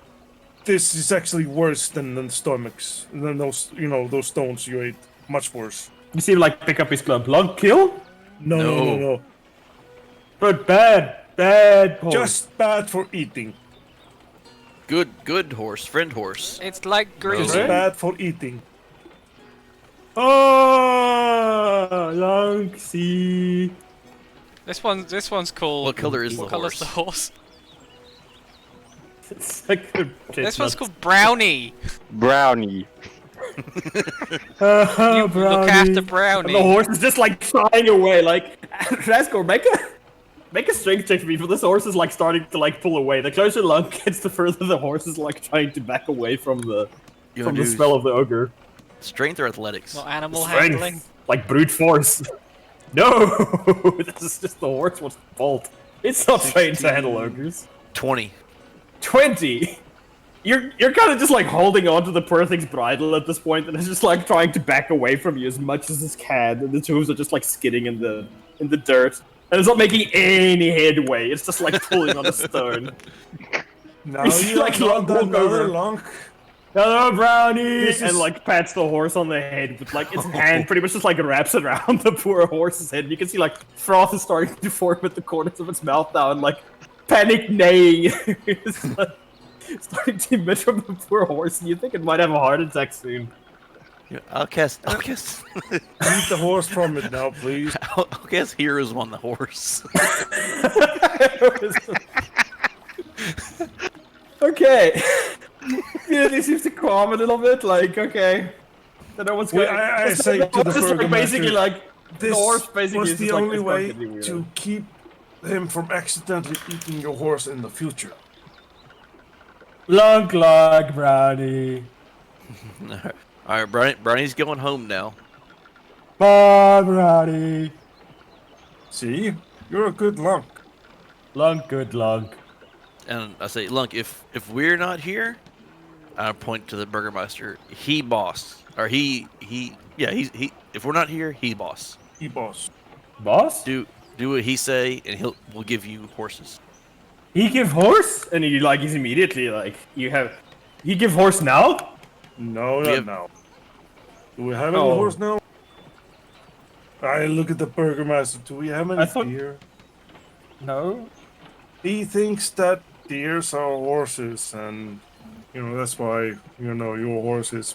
this is actually worse than the stomachs. Than those those stones you ate. Much worse. You see him like pick up his club. Lunk kill? No. But bad horse. Just bad for eating. Good horse, friend horse. It's like green. Just Right? bad for eating. Oh, Lunk see. This one's called. What color is the What color's horse? the horse? It's like a This one's chestnut. called Brownie. Brownie. You look after And Brownie. the horse is just like shying away. Like, Razgor, make a strength check for me. For this horse is like starting to like pull away. The closer Lunk gets, the further the horse is like trying to back away from the You from wanna the do spell of the ogre. Strength or athletics? Not animal Strength. handling. Like brute force. No, this is just the horse wants to bolt. It's not trained to handle ogres. 20. 20. You're kind of just like holding onto the poor thing's bridle at this point, and it's just like trying to back away from you as much as it can. And the hooves are just like skidding in the dirt, and it's not making any headway. It's just like pulling on a stone. Now It's you like like Lunk walk over. Lunk. Hello, Brownie, This and is- like pats the horse on the head with like its hand pretty much just like wraps around the poor horse's head. You can see like froth is starting to form at the corners of its mouth now, and like panic neighing. It's like starting to emit from the poor horse, and you think it might have a heart attack soon. Yeah, I'll cast Eat the horse from it now, please. I'll cast heroes on the horse. Okay. It seems to calm a little bit. Like, okay, I know what's Well, going. I say to the It's like Burgermeister, basically like This the horse basically was is the just like, only it's not way getting weird. to keep him from accidentally eating your horse in the future. Lunk, Brownie. All right, Brownie's going home now. Bye, Brownie. See? You're a good Lunk. Lunk, good Lunk. And I say, Lunk, if we're not here, I point to the Burgermeister. He boss, or he. If we're not here, he boss. He boss. Boss? Do what he say, and we'll give you horses. He give horse? And you like he's immediately like you give horse now? No, not now. Do we have any Oh. horse now? I look at the Burgermeister. Do we have any deer? No. He thinks that deers are horses, and that's why your horses.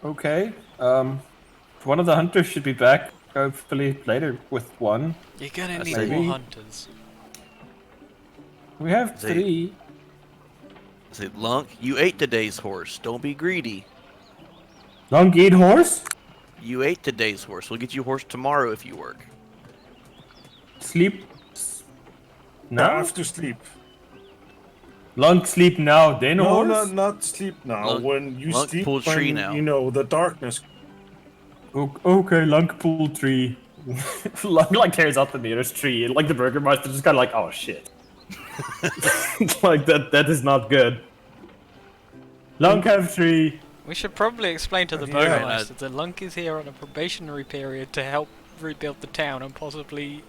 Okay. One of the hunters should be back hopefully later with one. You're gonna need maybe. more hunters. We have 3. I say, Lunk, you ate today's horse. Don't be greedy. Lunk eat horse? You ate today's horse. We'll get you a horse tomorrow if you work. Sleep now? After sleep. Lunk sleep now, then No, horse? not sleep now. Lunk- when you Lunk sleep, pull tree when, now. the darkness. Okay, Lunk pull tree. Lunk like tears out the nearest tree, and like the Burgermeister just kind of like, oh shit. Like that is not good. Lunk have tree. We should probably explain to the Yeah, Burgermeister that Lunk is here on a probationary period to help rebuild the town and possibly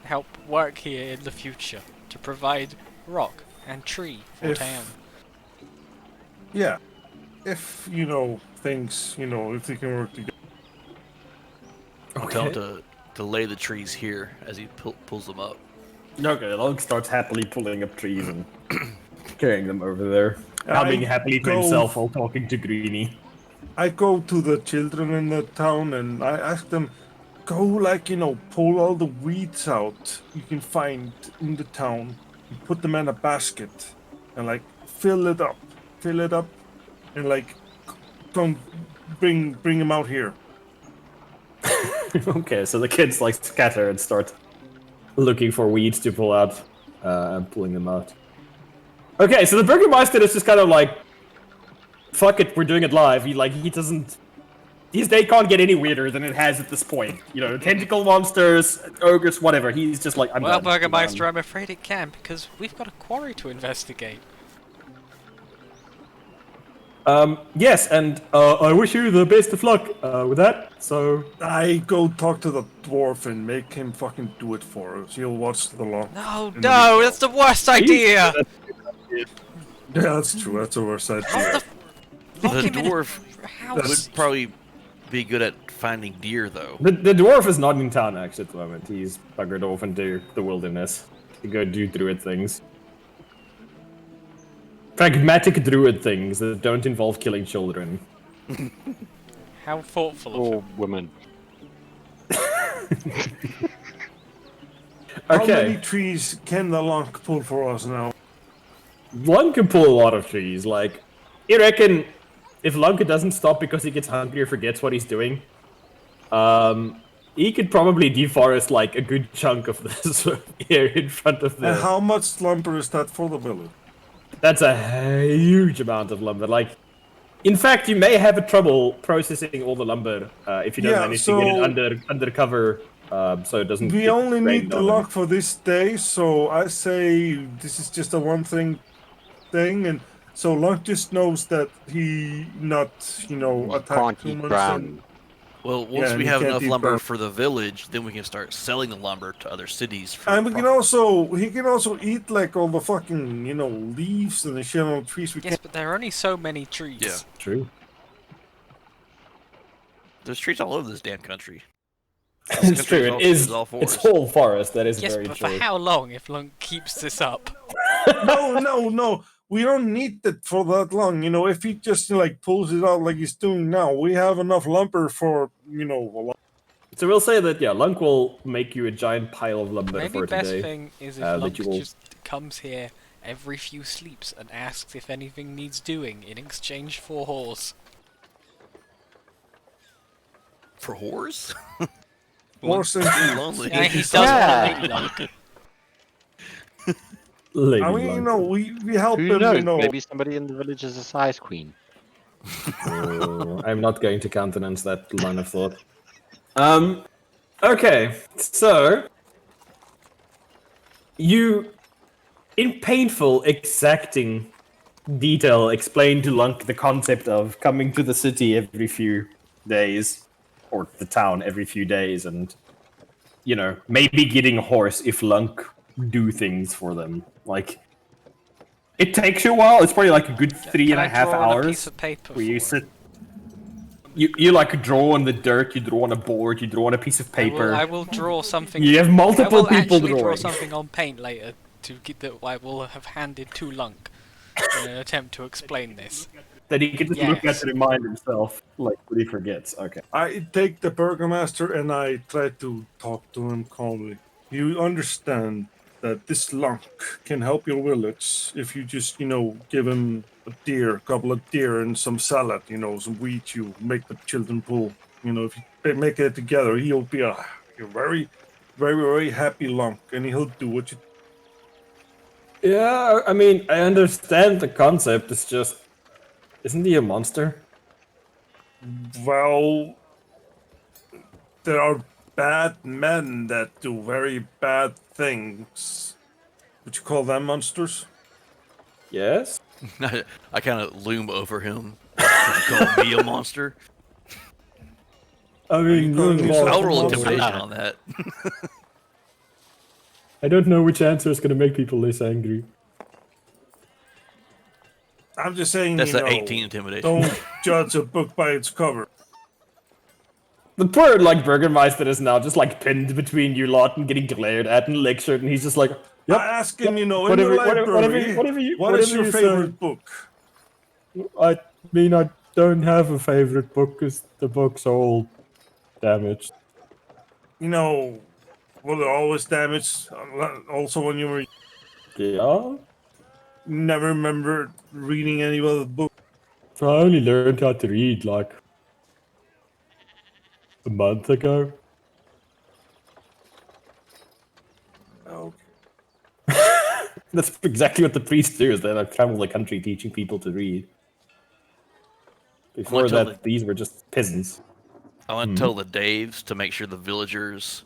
help work here in the future to provide rock and tree for town. Yeah. If, things, if they can work together. Tell him to lay the trees here as he pulls them up. Okay, Lunk starts happily pulling up trees and carrying them over there. Humming happily to himself while talking to Greenie. I go to the children in the town and I ask them, go pull all the weeds out you can find in the town, and put them in a basket, and fill it up, and come bring them out here. Okay, so the kids scatter and start looking for weeds to pull out and pulling them out. Okay, so the Burgermeister is just kind of like, fuck it, we're doing it live. He doesn't. His day can't get any weirder than it has at this point. Tentacle monsters, ogres, whatever. He's just like, I'm Well, done. Burgermeister, I'm afraid it can because we've got a quarry to investigate. Yes, and I wish you the best of luck with that. So I go talk to the dwarf and make him fucking do it for us. He'll watch the law. No, that's the worst idea! Yeah, that's true. That's a worse idea. The dwarf would probably be good at finding deer, though. The dwarf is not in town actually at the moment. He's buggered off into the wilderness to go do druid things. Pragmatic druid things that don't involve killing children. How thoughtful of Or him. women. How Okay. many trees can the Lunk pull for us now? Lunk can pull a lot of trees. You reckon if Lunk doesn't stop because he gets hungry or forgets what he's doing, he could probably deforest a good chunk of this here in front of the. And how much lumber is that for the village? That's a huge amount of lumber. In fact, you may have trouble processing all the lumber if you don't manage to get it under cover, so it doesn't. We get only need rained the on. Lunk for this day, so I say this is just a one thing, and so Lunk just knows that he not, attack Can't eat humans. brown. Well, once and we you have can't enough eat lumber brown. for the village, then we can start selling the lumber to other cities. And he can also eat all the fucking, leaves and the shit on the trees. Yes, but there are only so many trees. Yeah. True. There's trees all over this damn country. It's true. It's whole forest. That is Yes, very but true. for how long if Lunk keeps this up? No. We don't need it for that long. If he just pulls it out like he's doing now, we have enough lumber for a lot. So we'll say that Lunk will make you a giant pile of lumber Maybe for best today. thing is if that Lunk you will- just comes here every few sleeps and asks if anything needs doing in exchange for horse. For whores? Horse and Lonely. Yeah, he does want to meet Lunk. Lady I mean, you Lunk. know, we help Who him, knows? you know. Maybe somebody in the village is a size queen. Oh, I'm not going to countenance that line of thought. Okay, so you, in painful, exacting detail, explain to Lunk the concept of coming to the city every few days, or the town every few days, and maybe getting a horse if Lunk do things for them. Like, it takes you a while. It's probably like a good 3.5 draw on a hours piece of paper where you for sit. You like draw on the dirt, you draw on a board, you draw on a piece of paper. I will draw something. You have multiple I will people actually draw drawing. something on paint later to get that I will have handed to Lunk in an attempt to explain this. That he can just look at Yes. to remind himself, like, when he forgets. Okay. I take the burgomaster and I try to talk to him calmly. You understand that this Lunk can help your village if you just, give him a couple of deer and some salad, some wheat you make the children pull. If you make it together, he'll be a very, very, very happy Lunk, and he'll do what you. Yeah, I mean, I understand the concept. It's just, isn't he a monster? Well, there are bad men that do very bad things. Would you call them monsters? Yes. I kind of loom over him. Call me a monster. I mean, calling yourself I'll roll monster? intimidation on that. I don't know which answer is going to make people less angry. I'm just saying, That's an 18 intimidation. don't judge a book by its cover. The poor, Burgermeister is now just, pinned between you lot and getting glared at and lectured, and he's just like, yep, I ask him, in whatever- the whatever- library, whatever you- what is whatever your you say. favorite book? I mean, I don't have a favorite book because the books are all damaged. Well, they're always damaged. Also, when you were Yeah? never remember reading any other book. I only learned how to read, a month ago. Okay. That's exactly what the priests do, is they travel the country teaching people to read. Before tell that, these were just peasants. I want to tell the Daves to make sure the villagers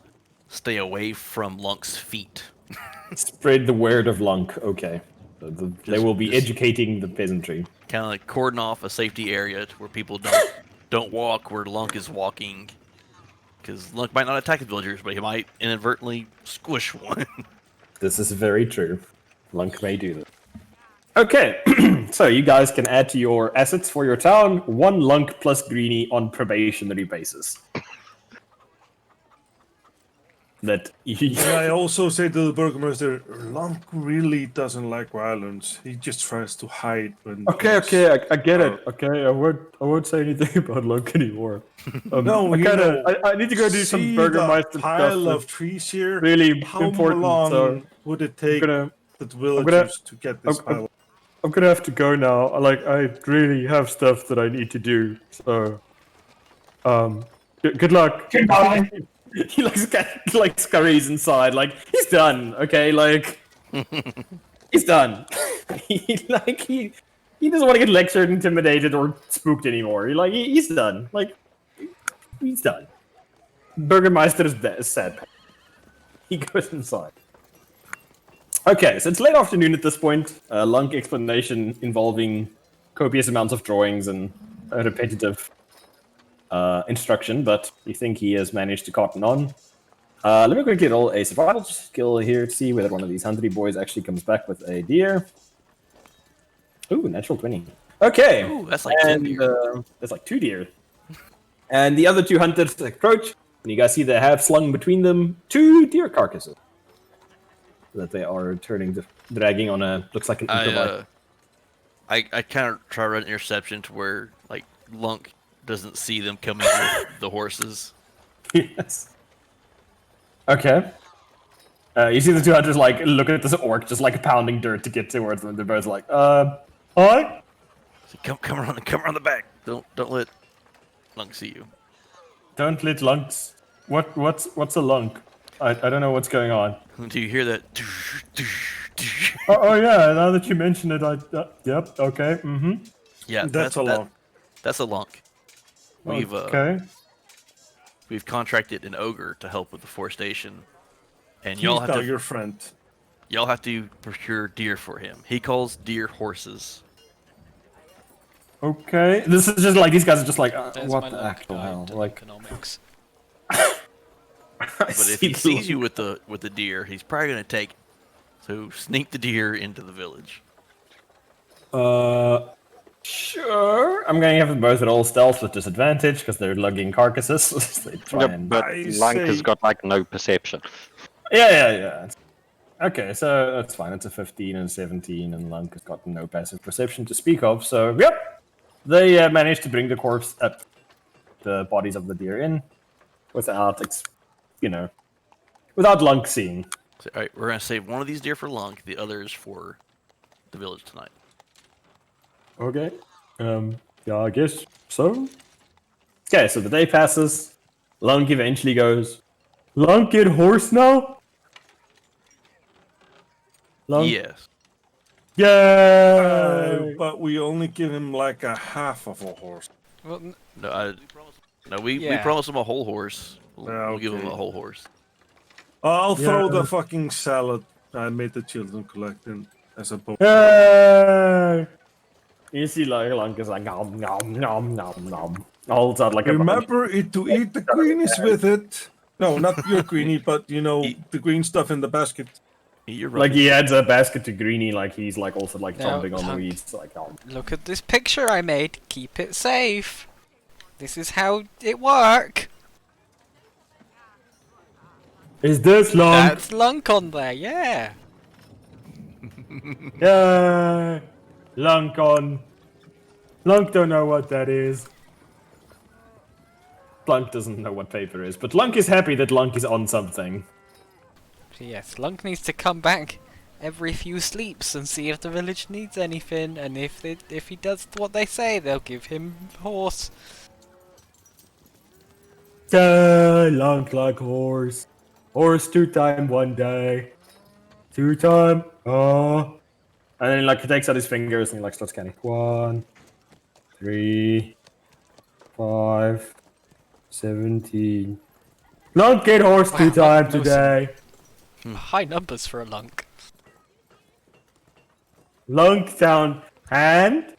stay away from Lunk's feet. Spread the word of Lunk, okay. So they will be educating the peasantry. Kind of like cordon off a safety area where people don't walk where Lunk is walking. Because Lunk might not attack the villagers, but he might inadvertently squish one. This is very true. Lunk may do that. Okay, so you guys can add to your assets for your town 1 Lunk plus Greenie on probationary basis. That And I also say to the burgomaster, Lunk really doesn't like violence. He just tries to hide when. Okay, I get it. Okay, I won't say anything about Lunk anymore. No, I need to go do some Burgermeister pile stuff. of trees here. Really How important. long So would it take gonna- the villagers to get this pile? I'm gonna have to go now. I really have stuff that I need to do. So, good luck. Goodbye. He scurries inside. He's done. Okay, he's done. he doesn't want to get lectured, intimidated, or spooked anymore. He's done. He's done. Burgermeister is sad. He goes inside. Okay, so it's late afternoon at this point. Lunk explanation involving copious amounts of drawings and a repetitive instruction, but you think he has managed to cotton on. Let me quickly roll a survival skill here to see whether one of these huntery boys actually comes back with a deer. Ooh, natural 20. Okay. Ooh, that's like 10 deer. That's like 2 deer. And the other 2 hunters approach, and you guys see they have slung between them 2 deer carcasses that they are dragging on looks like an improvised. I kind of try to run interception to where Lunk doesn't see them coming with the horses. Yes. Okay. You see the 2 hunters look at this orc just pounding dirt to get towards them. They're both like, hi? Come around the back. Don't let Lunk see you. Don't let Lunks What's a lunk? I don't know what's going on. Do you hear that? Oh yeah, now that you mention it, yep, okay, Yeah, That's a lunk. That's a lunk. Okay. We've contracted an ogre to help with deforestation, and He's y'all have now to your friend. y'all have to procure deer for him. He calls deer horses. Okay. This is just like these guys are just like There's what my the lunk actual guide hell? to Like economics. But if he sees you with the deer, he's probably gonna take it. So sneak the deer into the village. Sure. I'm going to have them both at all stealth with disadvantage because they're lugging carcasses. They try and... But I Lunk has say- got like no perception. Yeah. Okay, so that's fine. It's a 15 and 17, and Lunk has got no passive perception to speak of. So, yep, they managed to bring the corpse up, the bodies of the deer in, without, without Lunk seeing. So, all right, we're gonna save one of these deer for Lunk, the others for the village tonight. Okay. Yeah, I guess so. Okay, so the day passes. Lunk eventually goes, Lunk get horse now? Lunk? Yes. Yay! But we only give him like a half of a horse. Well, No, we Yeah. promised him a whole horse. We'll, Yeah, we'll give him okay. a whole horse. I'll throw Yeah. the fucking salad I made the children collect in as a bonus. Yay! You see, like, Lunk is like, nom, nom, nom, nom, nom. Holds out like a bunch. Remember to eat the greenies with it. No, not your greenie, but the green stuff in the basket. You're right. Like, he adds a basket to Greenie, like, he's, like, also, like, Now, chomping on the Lunk. weeds. Like, nom. look at this picture I made. Keep it safe. This is how it work. Is this Lunk? That's Lunk on there, yeah. Yay! Lunk on. Lunk don't know what that is. Lunk doesn't know what paper is, but Lunk is happy that Lunk is on something. So yes, Lunk needs to come back every few sleeps and see if the village needs anything, and if he does what they say, they'll give him horse. Lunk like horse. Horse 2 time 1 day. 2 time. Oh. And then like he takes out his fingers and he like starts counting. 1, 3, 5, 17. Lunk get horse Wow, 2 time that was today. High numbers for a Lunk. Lunk down. Hand,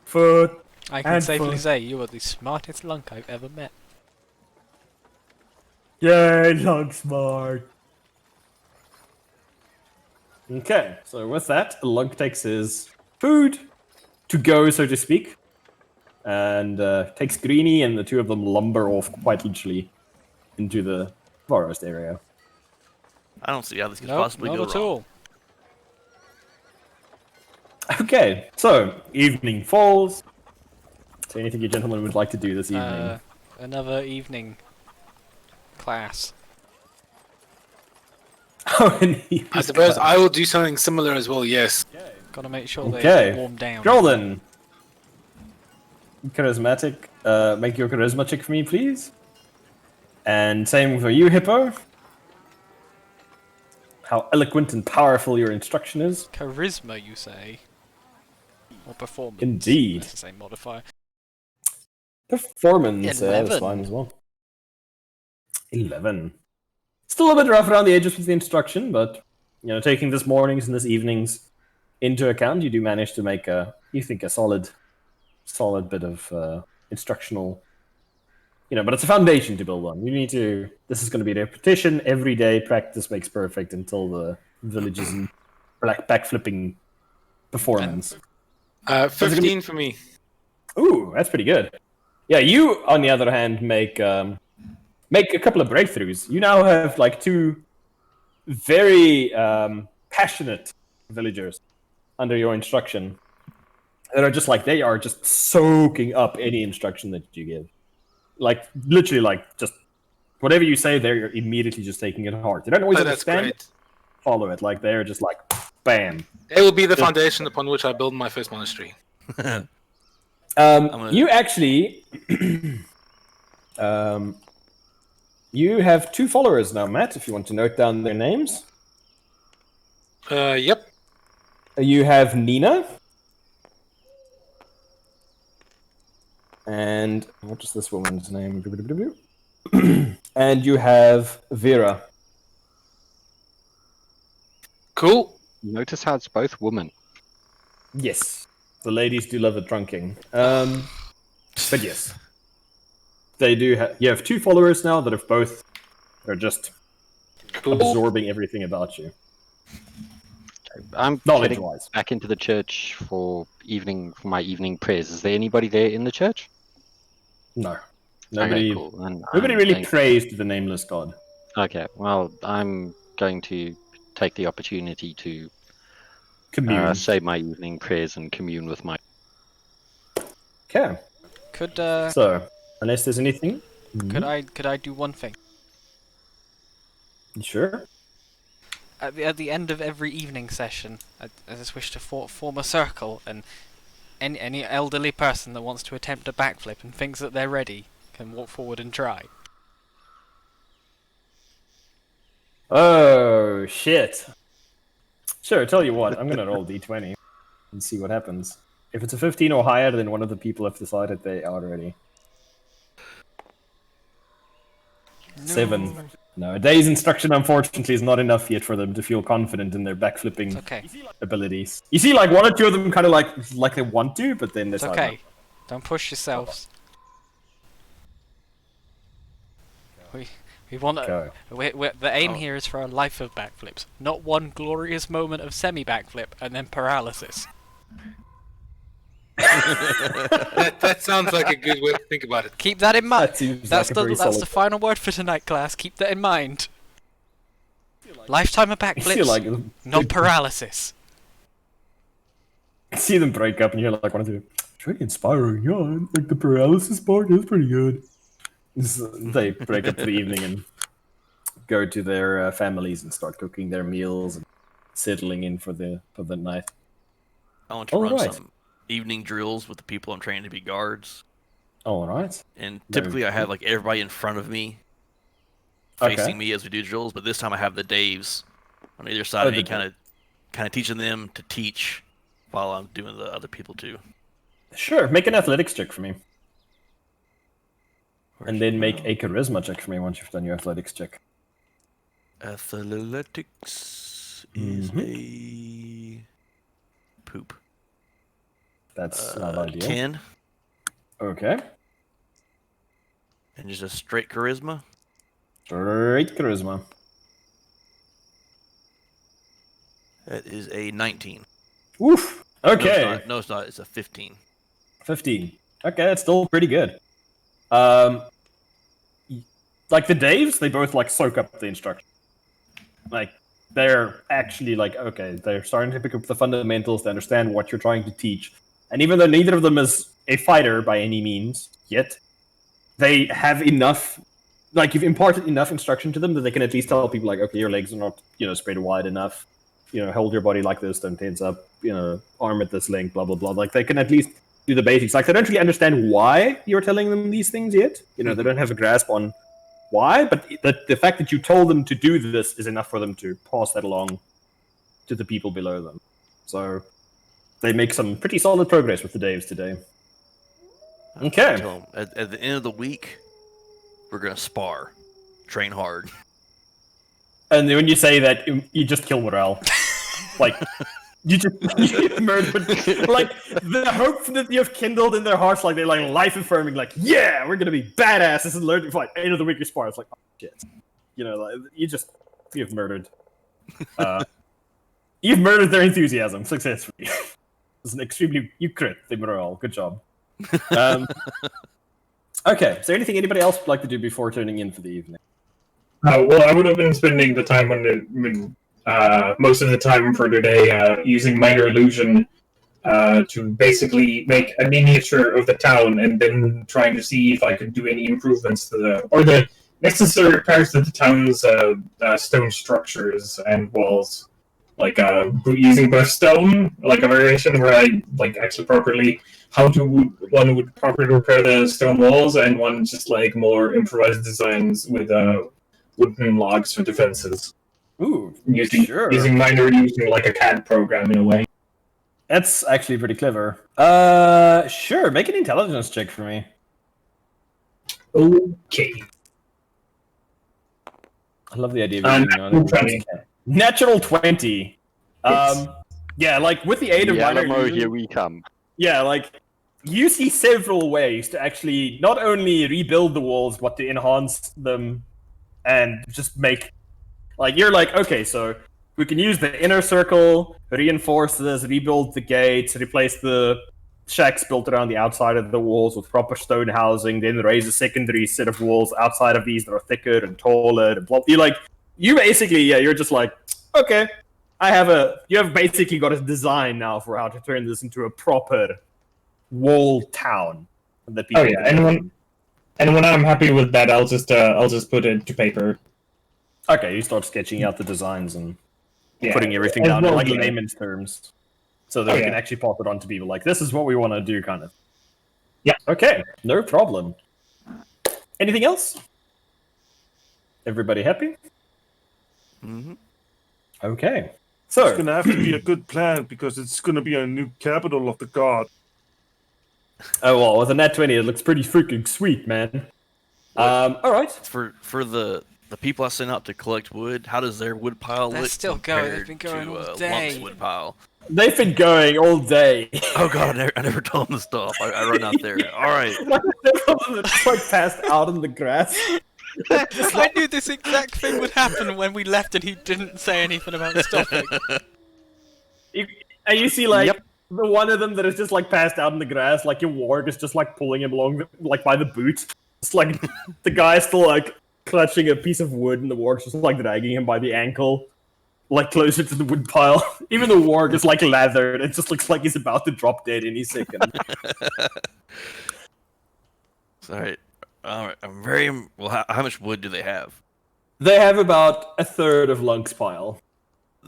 foot. I can And safely foot. say you are the smartest Lunk I've ever met. Yay, Lunk smart. Okay, so with that, Lunk takes his food to go, so to speak, and takes Greenie, and the two of them lumber off quite literally into the forest area. I don't see how this could No, possibly not go at wrong. all. Okay, so evening falls. Is there anything you gentlemen would like to do this evening? Another evening class. Oh, and he- I suppose I will do something similar as well, yes. Gotta make sure Okay. they warm down. Jordan. Charismatic. Make your charisma check for me, please. And same for you, Hippo. How eloquent and powerful your instruction is. Charisma, you say? Or performance? Indeed. That's the same modifier. Performance, that's 11. fine as well. 11. Still a bit rough around the edges with the instruction, but taking this morning's and this evening's into account, you do manage to make a solid bit of instructional. But it's a foundation to build on. This is going to be a repetition every day. Practice makes perfect until the village is in backflipping performance. 15 for me. Ooh, that's pretty good. Yeah, you, on the other hand, make a couple of breakthroughs. You now have like 2 very passionate villagers under your instruction that are just like, they are just soaking up any instruction that you give. Like, literally, like, just whatever you say, they're immediately just taking it hard. They don't always Oh, that's understand great. it, follow it. Like, they're just like, bam. They will be the foundation upon which I build my first monastery. You actually You have 2 followers now, Matt, if you want to note down their names. Yep. You have Nina. And what is this woman's name? And you have Vera. Cool. Notice how it's both women. Yes. The ladies do love a drunking. But yes. They do have... You have 2 followers now that are just Cool. absorbing everything about you. I'm heading Knowledge-wise. back into the church for my evening prayers. Is there anybody there in the church? No. Nobody, Okay, cool. And nobody I'm really going- prays to the nameless god. Okay, well, I'm going to take the opportunity to Commune. say my evening prayers and commune with my... Okay. Could So, unless there's anything... could I do one thing? Sure. At the end of every evening session, I just wish to form a circle, and any elderly person that wants to attempt a backflip and thinks that they're ready can walk forward and try. Oh, shit. Sure, tell you what, I'm gonna roll d20 and see what happens. If it's a 15 or higher, then one of the people have decided they are ready. 7. No, a day's instruction, unfortunately, is not enough yet for them to feel confident in their backflipping Okay. abilities. You see, like, 1 or 2 of them kind of like they want to, but then It's decide okay. not. Don't push yourselves. We want Go. the aim here is for a life of backflips, not one glorious moment of semi-backflip and then paralysis. That sounds like a good way to think about it. Keep that in mind. That seems That's like a very the solid... final word for tonight, class. Keep that in mind. Lifetime of I feel backflips, like not paralysis. see them break up, and you're like, one of the... It's really inspiring, yeah. Like, the paralysis part is pretty good. They break up for the evening and go to their families and start cooking their meals and settling in for the night. I want to All run right. some evening drills with the people I'm training to be guards. All right. And typically I have like everybody in front of me facing me as we do drills, but this time I have the Daves on either side of me, kind of teaching them to teach while I'm doing the other people too. Sure, make an athletics check for me. And then make a charisma check for me once you've done your athletics check. Athletics is a poop. That's not ideal. 10, Okay. and just a straight charisma. Straight charisma. That is a 19. Oof. Okay. No, it's not. It's a 15. 15. Okay, that's still pretty good. Like the Daves, they both like soak up the instruction. Like they're actually like, okay, they're starting to pick up the fundamentals, they understand what you're trying to teach. And even though neither of them is a fighter by any means yet, they have enough, like you've imparted enough instruction to them that they can at least tell people like, okay, your legs are not, spread wide enough. Hold your body like this, don't tense up, arm at this length, blah, blah, blah. Like they can at least do the basics. Like they don't really understand why you're telling them these things yet. They don't have a grasp on why, but the fact that you told them to do this is enough for them to pass that along to the people below them. So they make some pretty solid progress with the Daves today. Okay. Tell 'em, at the end of the week, we're gonna spar, train hard. And then when you say that, you just kill morale. Like, you murdered. Like, the hope that you've kindled in their hearts, like, they're like life affirming, like, yeah, we're gonna be badasses and learn to fight. End of the week, you spar. It's like, oh, shit. Like, you've murdered. You've murdered their enthusiasm successfully. It's an extremely, you crit the morale. Good job. Okay, is there anything anybody else would like to do before turning in for the evening? Well, I would have been spending the time most of the time for today using minor illusion to basically make a miniature of the town, and then trying to see if I could do any improvements to the necessary parts of the town's stone structures and walls, like using burst stone, like a variation where I actually properly one would properly repair the stone walls, and one just like more improvised designs with wooden logs for defenses. Ooh, Using like a CAD program in a way. That's actually pretty clever. Sure. Make an intelligence check for me. Okay. I love the idea of using natural 20. Yeah, like with the aid of minor illusion, here we come. Yeah, like you see several ways to actually not only rebuild the walls, but to enhance them and just make like you're like, okay, so we can use the inner circle, reinforce this, rebuild the gates, replace the shacks built around the outside of the walls with proper stone housing, then raise a secondary set of walls outside of these that are thicker and taller and blah. You basically, you're just like, okay, you have basically got a design now for how to turn this into a proper wall town that people and when I'm happy with that, I'll just put it to paper. Okay, you start sketching out the designs and putting everything down in like layman's terms, so that we can actually pass it on to people. Like, this is what we want to do, kind of. Yeah. Okay, no problem. Anything else? Everybody happy? Mm-hmm. Okay. So it's gonna have to be a good plan because it's gonna be a new capital of the god. Oh well, with a nat 20, it looks pretty freaking sweet, man. All right. For the people I sent out to collect wood, how does their wood pile look? They're still going. They've been going all day. Lump's wood pile. They've been going all day. Oh god, I never told them to stop. I run out there. All right. It's like passed out in the grass. I knew this exact thing would happen when we left, and he didn't say anything about stopping. And you see, like, the one of them that is just, like, passed out in the grass, like, your warg is just, like, pulling him along, like, by the boot. It's like, the guy's still, like, clutching a piece of wood, and the warg's just, like, dragging him by the ankle, like, closer to the wood pile. Even the warg is, like, lathered. It just looks like he's about to drop dead any second. Sorry. Alright, I'm very... Well, how much wood do they have? They have about a third of Lunk's pile.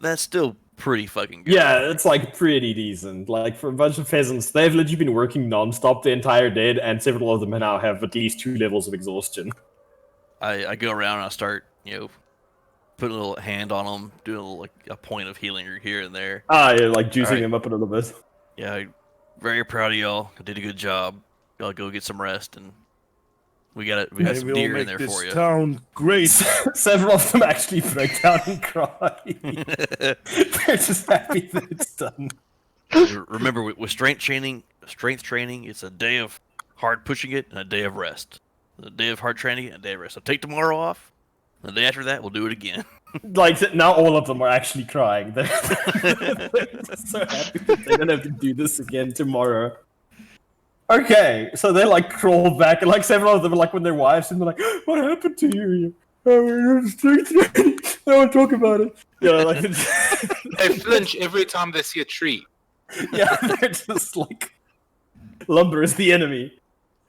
That's still pretty fucking good. Yeah, it's like pretty decent. Like, for a bunch of pheasants, they've literally been working non-stop the entire day, and several of them now have at least 2 levels of exhaustion. I go around and I start, putting a little hand on them, doing a little, like, a point of healing here and there. Yeah, like juicing them up a little bit. Yeah, very proud of y'all. I did a good job. Y'all go get some rest, and we got some deer in there for you. This town great. Several of them actually break down and cry. They're just happy that it's done. Remember, with strength training, it's a day of hard pushing it and a day of rest. A day of hard training and a day of rest. So take tomorrow off. The day after that, we'll do it again. Like, now all of them are actually crying. They're just so happy that they don't have to do this again tomorrow. Okay, so they like crawl back, and like several of them are like when their wives and they're like, "What happened to you? I don't talk about it." Yeah, like They flinch every time they see a tree. Yeah, they're just like lumber is the enemy.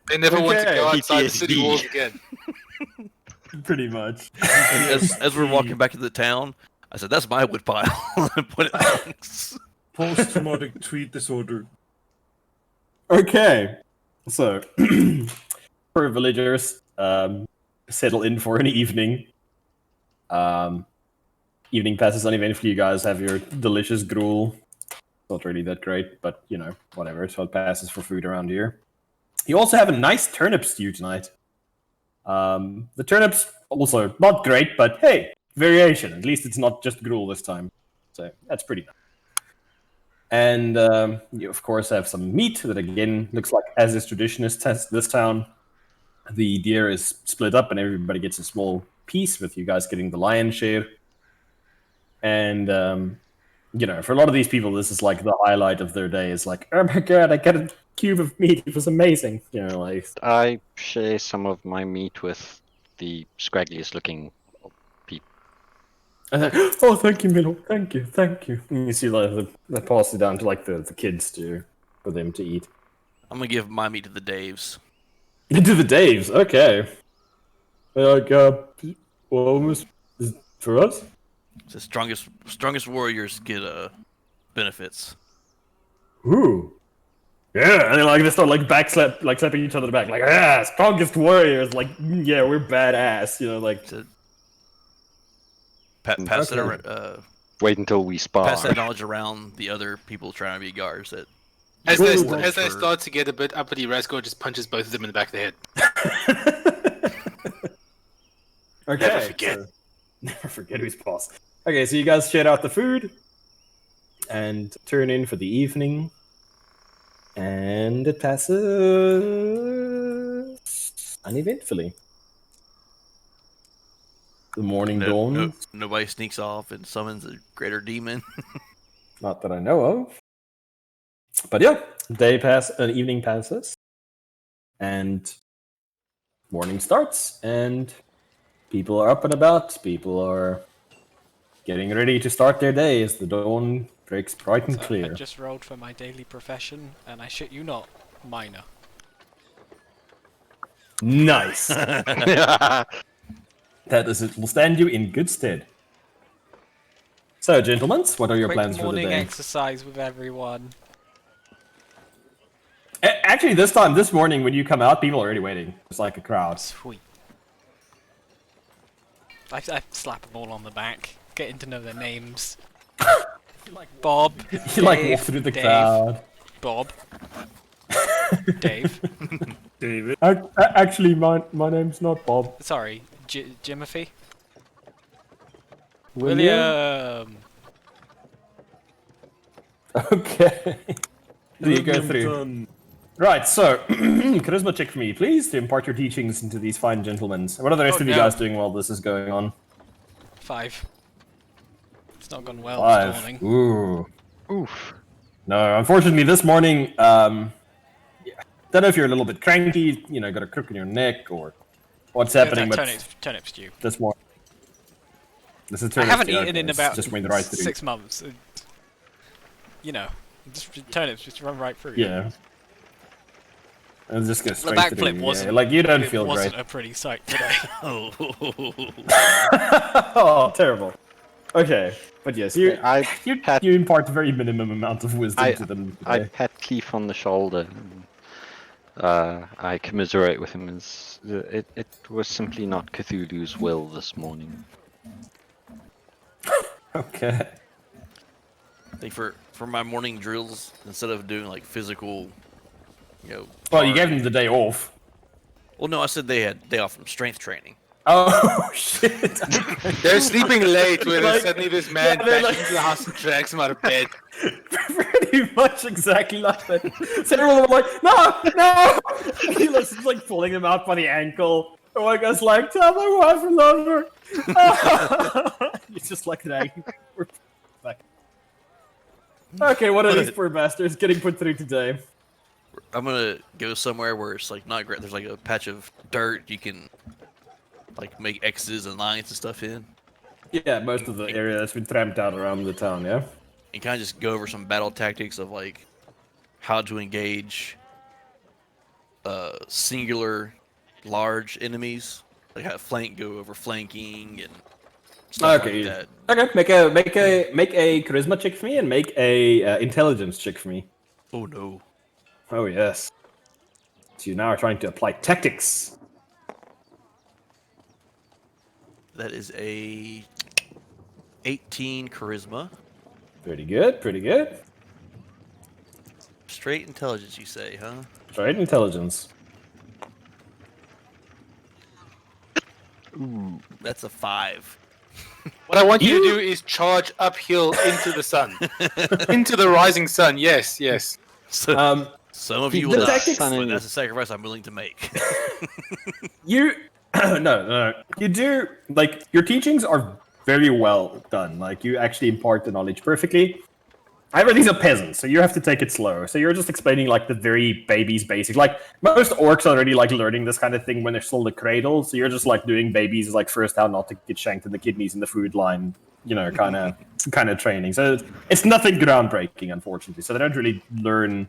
They never want to go outside the city walls again. Pretty much. As we're walking back to the town, I said, "That's my wood pile." Put it down. Post-traumatic tweet disorder. Okay, so for villagers, settle in for an evening. Evening passes uneventfully. You guys have your delicious gruel. Not really that great, but whatever. It's what passes for food around here. You also have a nice turnip stew tonight. The turnips also not great, but hey, variation. At least it's not just gruel this time, so that's pretty nice. And you, of course, have some meat that, again, looks like, as is tradition in this town, the deer is split up and everybody gets a small piece, with you guys getting the lion's share. And, for a lot of these people, this is like the highlight of their day. Is like, oh my god, I got a cube of meat. It was amazing. Like, I share some of my meat with the scraggliest looking people. Oh, thank you, Milo. Thank you. And you see, like, they pass it down to like the kids for them to eat. I'm gonna give my meat to the Daves. To the Daves, okay. Like, almost for us. The strongest warriors get benefits. Ooh, Yeah, and they start slapping each other back, strongest warriors, yeah, we're badass, Pass it around. Wait until we spar. Pass that knowledge around the other people trying to be guards. That as they start to get a bit uppity, Rascal just punches both of them in the back of the head. Okay. Never forget. Never forget who's boss. Okay, so you guys share out the food and turn in for the evening. And it passes uneventfully. The morning dawns. Nobody sneaks off and summons a greater demon. Not that I know of. But yeah, an evening passes. And morning starts. And people are up and about. People are getting ready to start their day as the dawn breaks bright and clear. I just rolled for my daily profession, and I shit you not, minor. Nice. It will stand you in good stead. So, gentlemen, what are your plans for the morning day? exercise with everyone. Actually, this morning, when you come out, people are already waiting. It's like a crowd. Sweet. I slap them all on the back, getting to know their names. Bob. You walk through the crowd. Bob. Dave. David. Actually, my name's not Bob. Sorry, Jimothy. William. Okay. So you go through. Right, so charisma check for me, please, to impart your teachings into these fine gentlemen. What are the rest of you guys doing while this is going on? 5. It's not gone well this 5. morning. Ooh. Oof. No, unfortunately, this morning, don't know if you're a little bit cranky, got a crook in your neck, or what's happening, but turnip stew. this morning. This is I turnip haven't stew, eaten in it's about just went right through. 6 months. Turnips just run right through. Yeah. And just go straight The through. backflip wasn't. You don't feel great. Wasn't a pretty sight today. Oh, terrible. Okay, but yes, you impart a very minimum amount of wisdom to them today. I pat Keith on the shoulder. I commiserate with him. It was simply not Cthulhu's will this morning. Okay. I think for my morning drills, instead of doing physical, Well, you gave them the day off. Well, no, I said they had day off from strength training. Oh shit! They're sleeping late when suddenly this man dashes into the house and drags him out of bed. Pretty much exactly like that. So everyone was like, no! He was pulling him out by the ankle. And one guy's like, tell my wife I love her. He's just like that. We're back. Okay, what are these poor bastards getting put through today? I'm gonna go somewhere where it's not great. There's a patch of dirt you can make X's and lines and stuff in. Yeah, most of the area that's been tramped out around the town, yeah? And kind of just go over some battle tactics of how to engage singular large enemies. How flank go over flanking and stuff like that. Okay, make a charisma check for me and make a intelligence check for me. Oh no. Oh yes. So you now are trying to apply tactics. That is a 18 charisma. Pretty good, pretty good. Straight intelligence, you say, huh? Straight intelligence. Ooh, that's a 5. What I want you to do is charge uphill into the sun. Into the rising sun, yes. So, some of you will die, tactics- but that's a sacrifice I'm willing to make. No. You do, your teachings are very well done. You actually impart the knowledge perfectly. However, these are peasants, so you have to take it slow. So you're just explaining, the very baby's basics. Most orcs are already, learning this kind of thing when they're still in the cradle. So you're just, doing babies, first how not to get shanked in the kidneys in the food line, kind of training. So it's nothing groundbreaking, unfortunately. So they don't really learn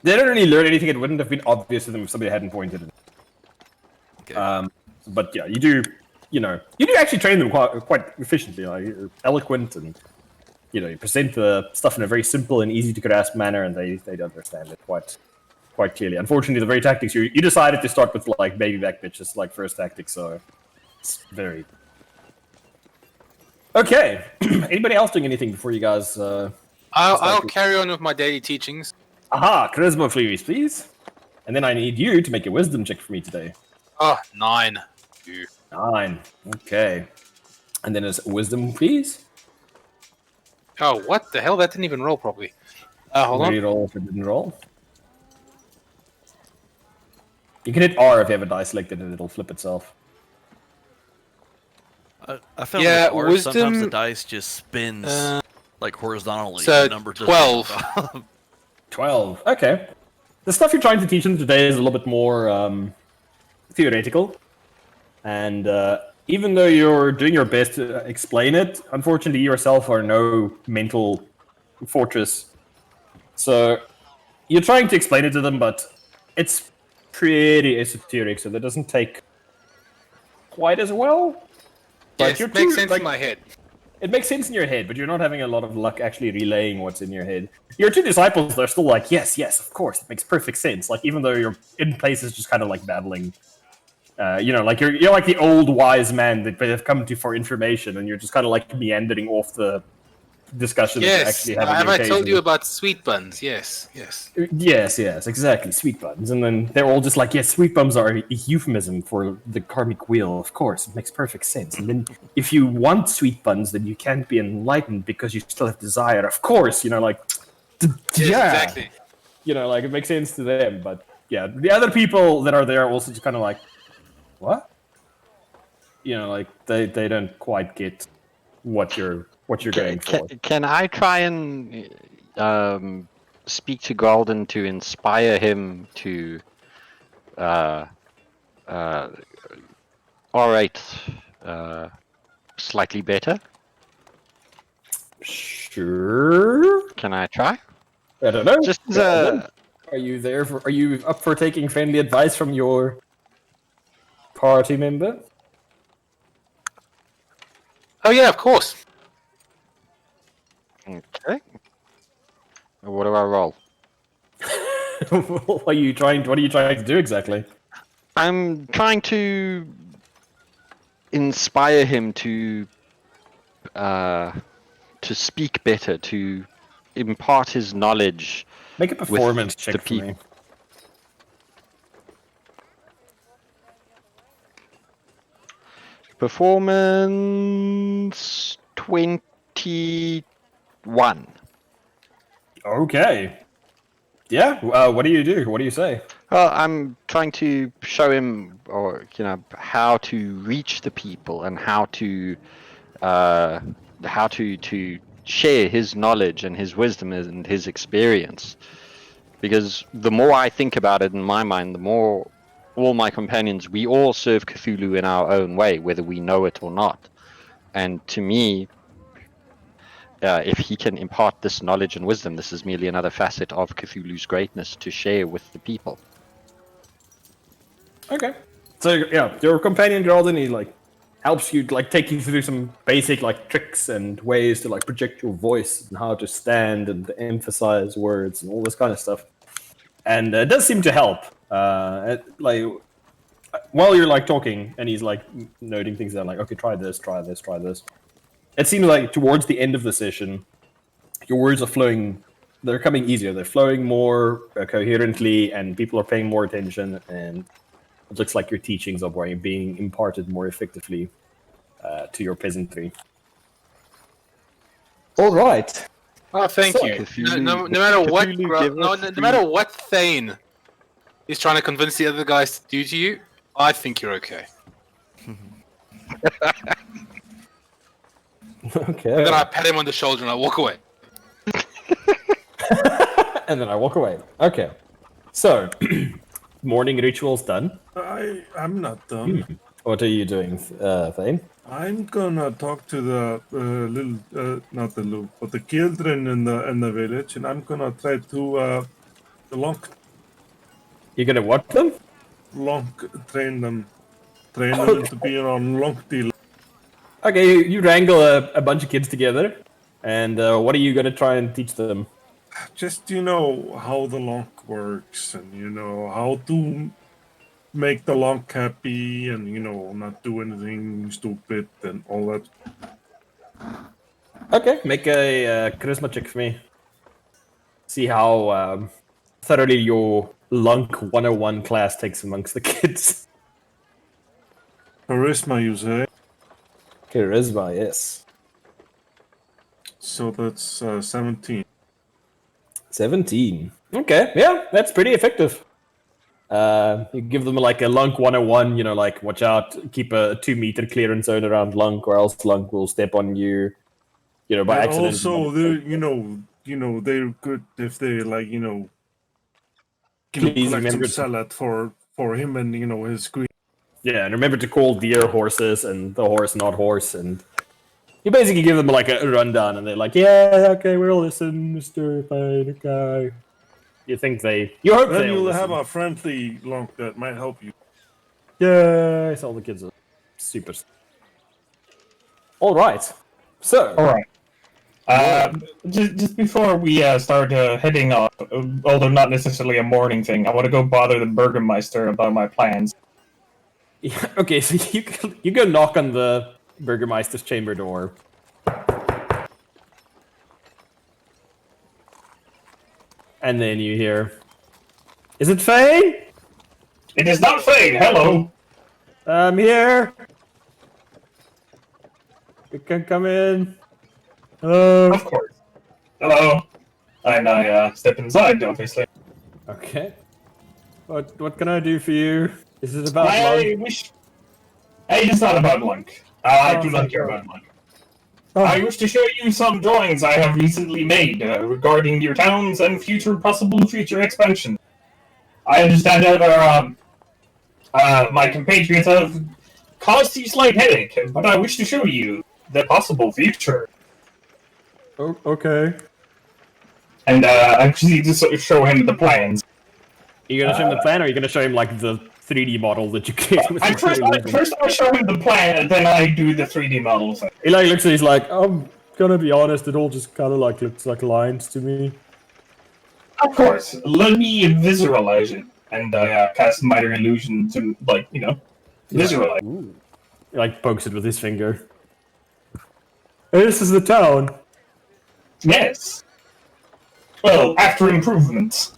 anything that wouldn't have been obvious to them if somebody hadn't pointed it. Okay. But yeah, you do actually train them quite efficiently. You're eloquent and you present the stuff in a very simple and easy to grasp manner, and they understand it quite clearly. Unfortunately, the very tactics you decided to start with like baby back bitches like first tactics, so it's very okay. Anybody else doing anything before you guys? I'll carry on with my daily teachings. Aha, charisma please. And then I need you to make a wisdom check for me today. Oh, 9. 9. Okay. And then it's wisdom, please. Oh, what the hell? That didn't even roll properly. Hold on. Roll if it didn't roll. You can hit R if you have a die selected and it'll flip itself. I found Yeah, with R, wisdom- sometimes the dice just spins like horizontally. So, the number doesn't 12. 12. Okay. The stuff you're trying to teach them today is a little bit more theoretical. And even though you're doing your best to explain it, unfortunately you yourself are no mental fortress. So you're trying to explain it to them, but it's pretty esoteric, so that doesn't take quite as well. Yes, it makes sense in my head. It makes sense in your head, but you're not having a lot of luck actually relaying what's in your head. Your two disciples, they're still like, yes, of course, it makes perfect sense. Like, even though you're in places just kind of like babbling. Like you're like the old wise man that they have come to for information, and you're just kind of like meandering off the discussion that you're Yes, actually having. have I told you about sweet buns? Yes. Yes, exactly, sweet buns. And then they're all just like, yes, sweet buns are a euphemism for the karmic wheel, of course, it makes perfect sense. And then if you want sweet buns, then you can't be enlightened because you still have desire, of course, like, Exactly. Like, it makes sense to them, but yeah, the other people that are there also just kind of like, what? Like, they don't quite get what you're going for. Can I try and speak to Golden to inspire him to orate slightly better? Sure. Can I try? I don't know. Just Are you up for taking friendly advice from your party member? Oh yeah, of course. okay. What do I roll? What are you trying to do exactly? I'm trying to inspire him to speak better, to impart his knowledge. Make a performance check the for me. Performance 21. Okay. Yeah. What do you do? What do you say? Well, I'm trying to show him, or how to reach the people and how to share his knowledge and his wisdom and his experience. Because the more I think about it in my mind, the more all my companions, we all serve Cthulhu in our own way, whether we know it or not. And to me, if he can impart this knowledge and wisdom, this is merely another facet of Cthulhu's greatness to share with the people. Okay. So yeah, your companion Jordan, he helps you take you through some basic tricks and ways to project your voice and how to stand and to emphasize words and all this kind of stuff. And it does seem to help. While you're talking and he's noting things down, okay, try this. It seems like towards the end of the session, your words are flowing. They're coming easier. They're flowing more coherently, and people are paying more attention. And it looks like your teachings are being imparted more effectively to your peasantry. All right. Oh, thank you. No matter what Thane is trying to convince the other guys to do to you, I think you're okay. Okay. And then I pat him on the shoulder and I walk away. And then I walk away. Okay. So, morning ritual's done. I'm not done. What are you doing, Thane? I'm gonna talk to the the children in the village, and I'm gonna try to You're gonna what them? train them to be on long deal. Okay, you wrangle a bunch of kids together, And what are you going to try and teach them? Just how the lock works, and how to make the lock happy, and not do anything stupid and all that. Okay, make a charisma check for me. See how thoroughly your Lunk 101 class takes amongst the kids. Charisma, you say? Charisma, yes. So that's 17. 17. Okay, yeah, that's pretty effective. You give them like a Lunk 101, like watch out, keep a 2-meter clearance zone around Lunk, or else Lunk will step on you, by And accident. also, they're good if they Please collect remember some salad for him and his queen. Yeah, and remember to call deer horses and the horse not horse, and you basically give them like a rundown, and they're like, yeah, okay, we'll listen, Mr. Fine, okay. You hope Then they'll you'll listen. have a friendly Lonk that might help you. Yes, all the kids are super. All right, so. All right. Just before we start heading off, although not necessarily a morning thing, I want to go bother the Burgermeister about my plans. Yeah, okay, so you go knock on the Burgermeister's chamber door. And then you hear, "Is it Fane? It is not Fane. Hello. I'm here. You can come in. Hello." Of course. Hello. And I step inside, obviously. Okay. What can I do for you? Is it about I love? wish. It is not about Lunk. I do not care about Lunk. Oh. I wish to show you some drawings I have recently made regarding your towns and possible future expansion. I understand that my compatriots have caused you slight headache, but I wish to show you the possible future. Oh, okay. And I just need to sort of show him the plans. Are you gonna show him the plan, or are you gonna show him like the 3D model that you created? First I show him the plan, and then I do the 3D models. He like looks at, he's like, I'm gonna be honest, it all just kind of like looks like lines to me. Of course, let me visualize it, and cast minor illusion to visualize. Ooh. He like pokes it with his finger. Hey, this is the town. Yes. Well, after improvements.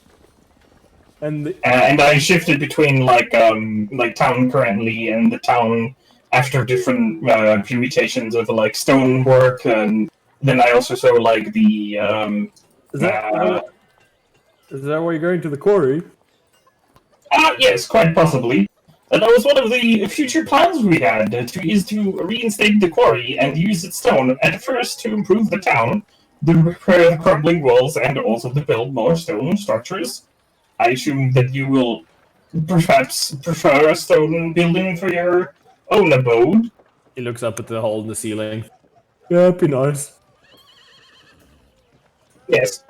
And And I shifted between town currently and the town after different permutations of stonework, and then I also saw the is that why you're going to the quarry? yes, quite possibly. That was one of the future plans we had is to reinstate the quarry and use its stone at first to improve the town, to repair the crumbling walls, and also to build more stone structures. I assume that you will perhaps prefer a stone building for your own abode. He looks up at the hole in the ceiling. Yeah, it'd be nice. Yes.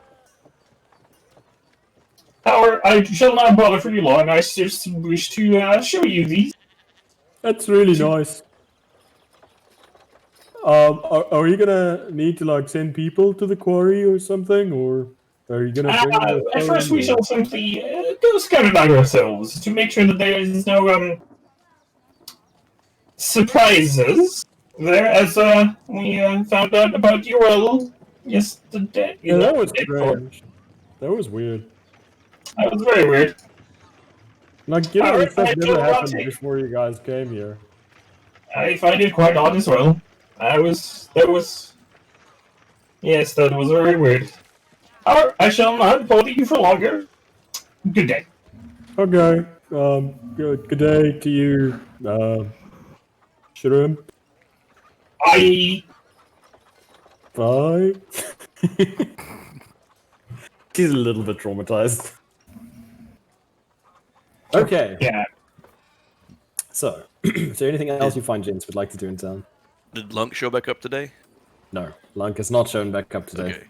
However, I shall not bother for you long. I just wish to show you these. That's really nice. Are you gonna need to send people to the quarry or something, or are you gonna bring them at first, we shall simply go scout it out ourselves to make sure that there is no surprises there, as we found out about UL yesterday. Yeah, that was strange. That was weird. That was very weird. This stuff never happened before you guys came here. I find it quite odd as well. That was very weird. Alright, I shall not bother you for longer. Good day. Okay. Good day to you, Shrimp. Bye. Bye. She's a little bit traumatized. Okay. Yeah. So, is there anything else you find gents would like to do in town? Did Lunk show back up today? No, Lunk has not shown back up today. Okay.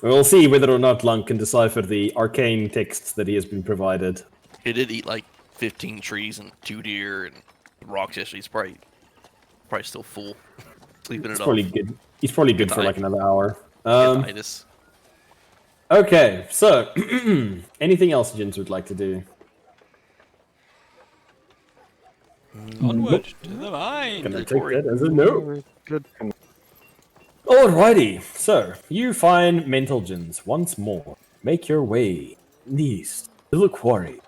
We'll see whether or not Lunk can decipher the arcane texts that he has been provided. He did eat 15 trees and 2 deer and rocks yesterday. He's probably still full. Sleeping He's it probably off. good. He's probably good for like another hour. Itis. Okay, so anything else Jins would like to do? Onward to the mine. Gonna the take quarry. that as a no. Very good. Alrighty, so you find mental Jins once more. Make your way east to the quarry,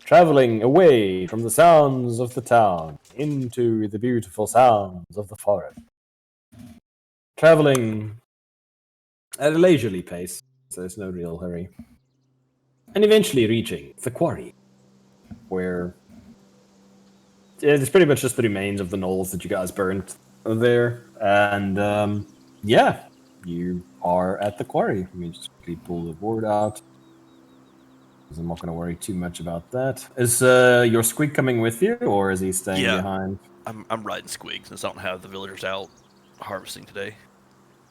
traveling away from the sounds of the town into the beautiful sounds of the forest. Traveling at a leisurely pace, so there's no real hurry. And eventually reaching the quarry, where it's pretty much just the remains of the knolls that you guys burnt there. And yeah, you are at the quarry. Let me just quickly pull the board out. I'm not going to worry too much about that. Is your squig coming with you, or is he staying behind? I'm riding Squig since I don't have the villagers out harvesting today.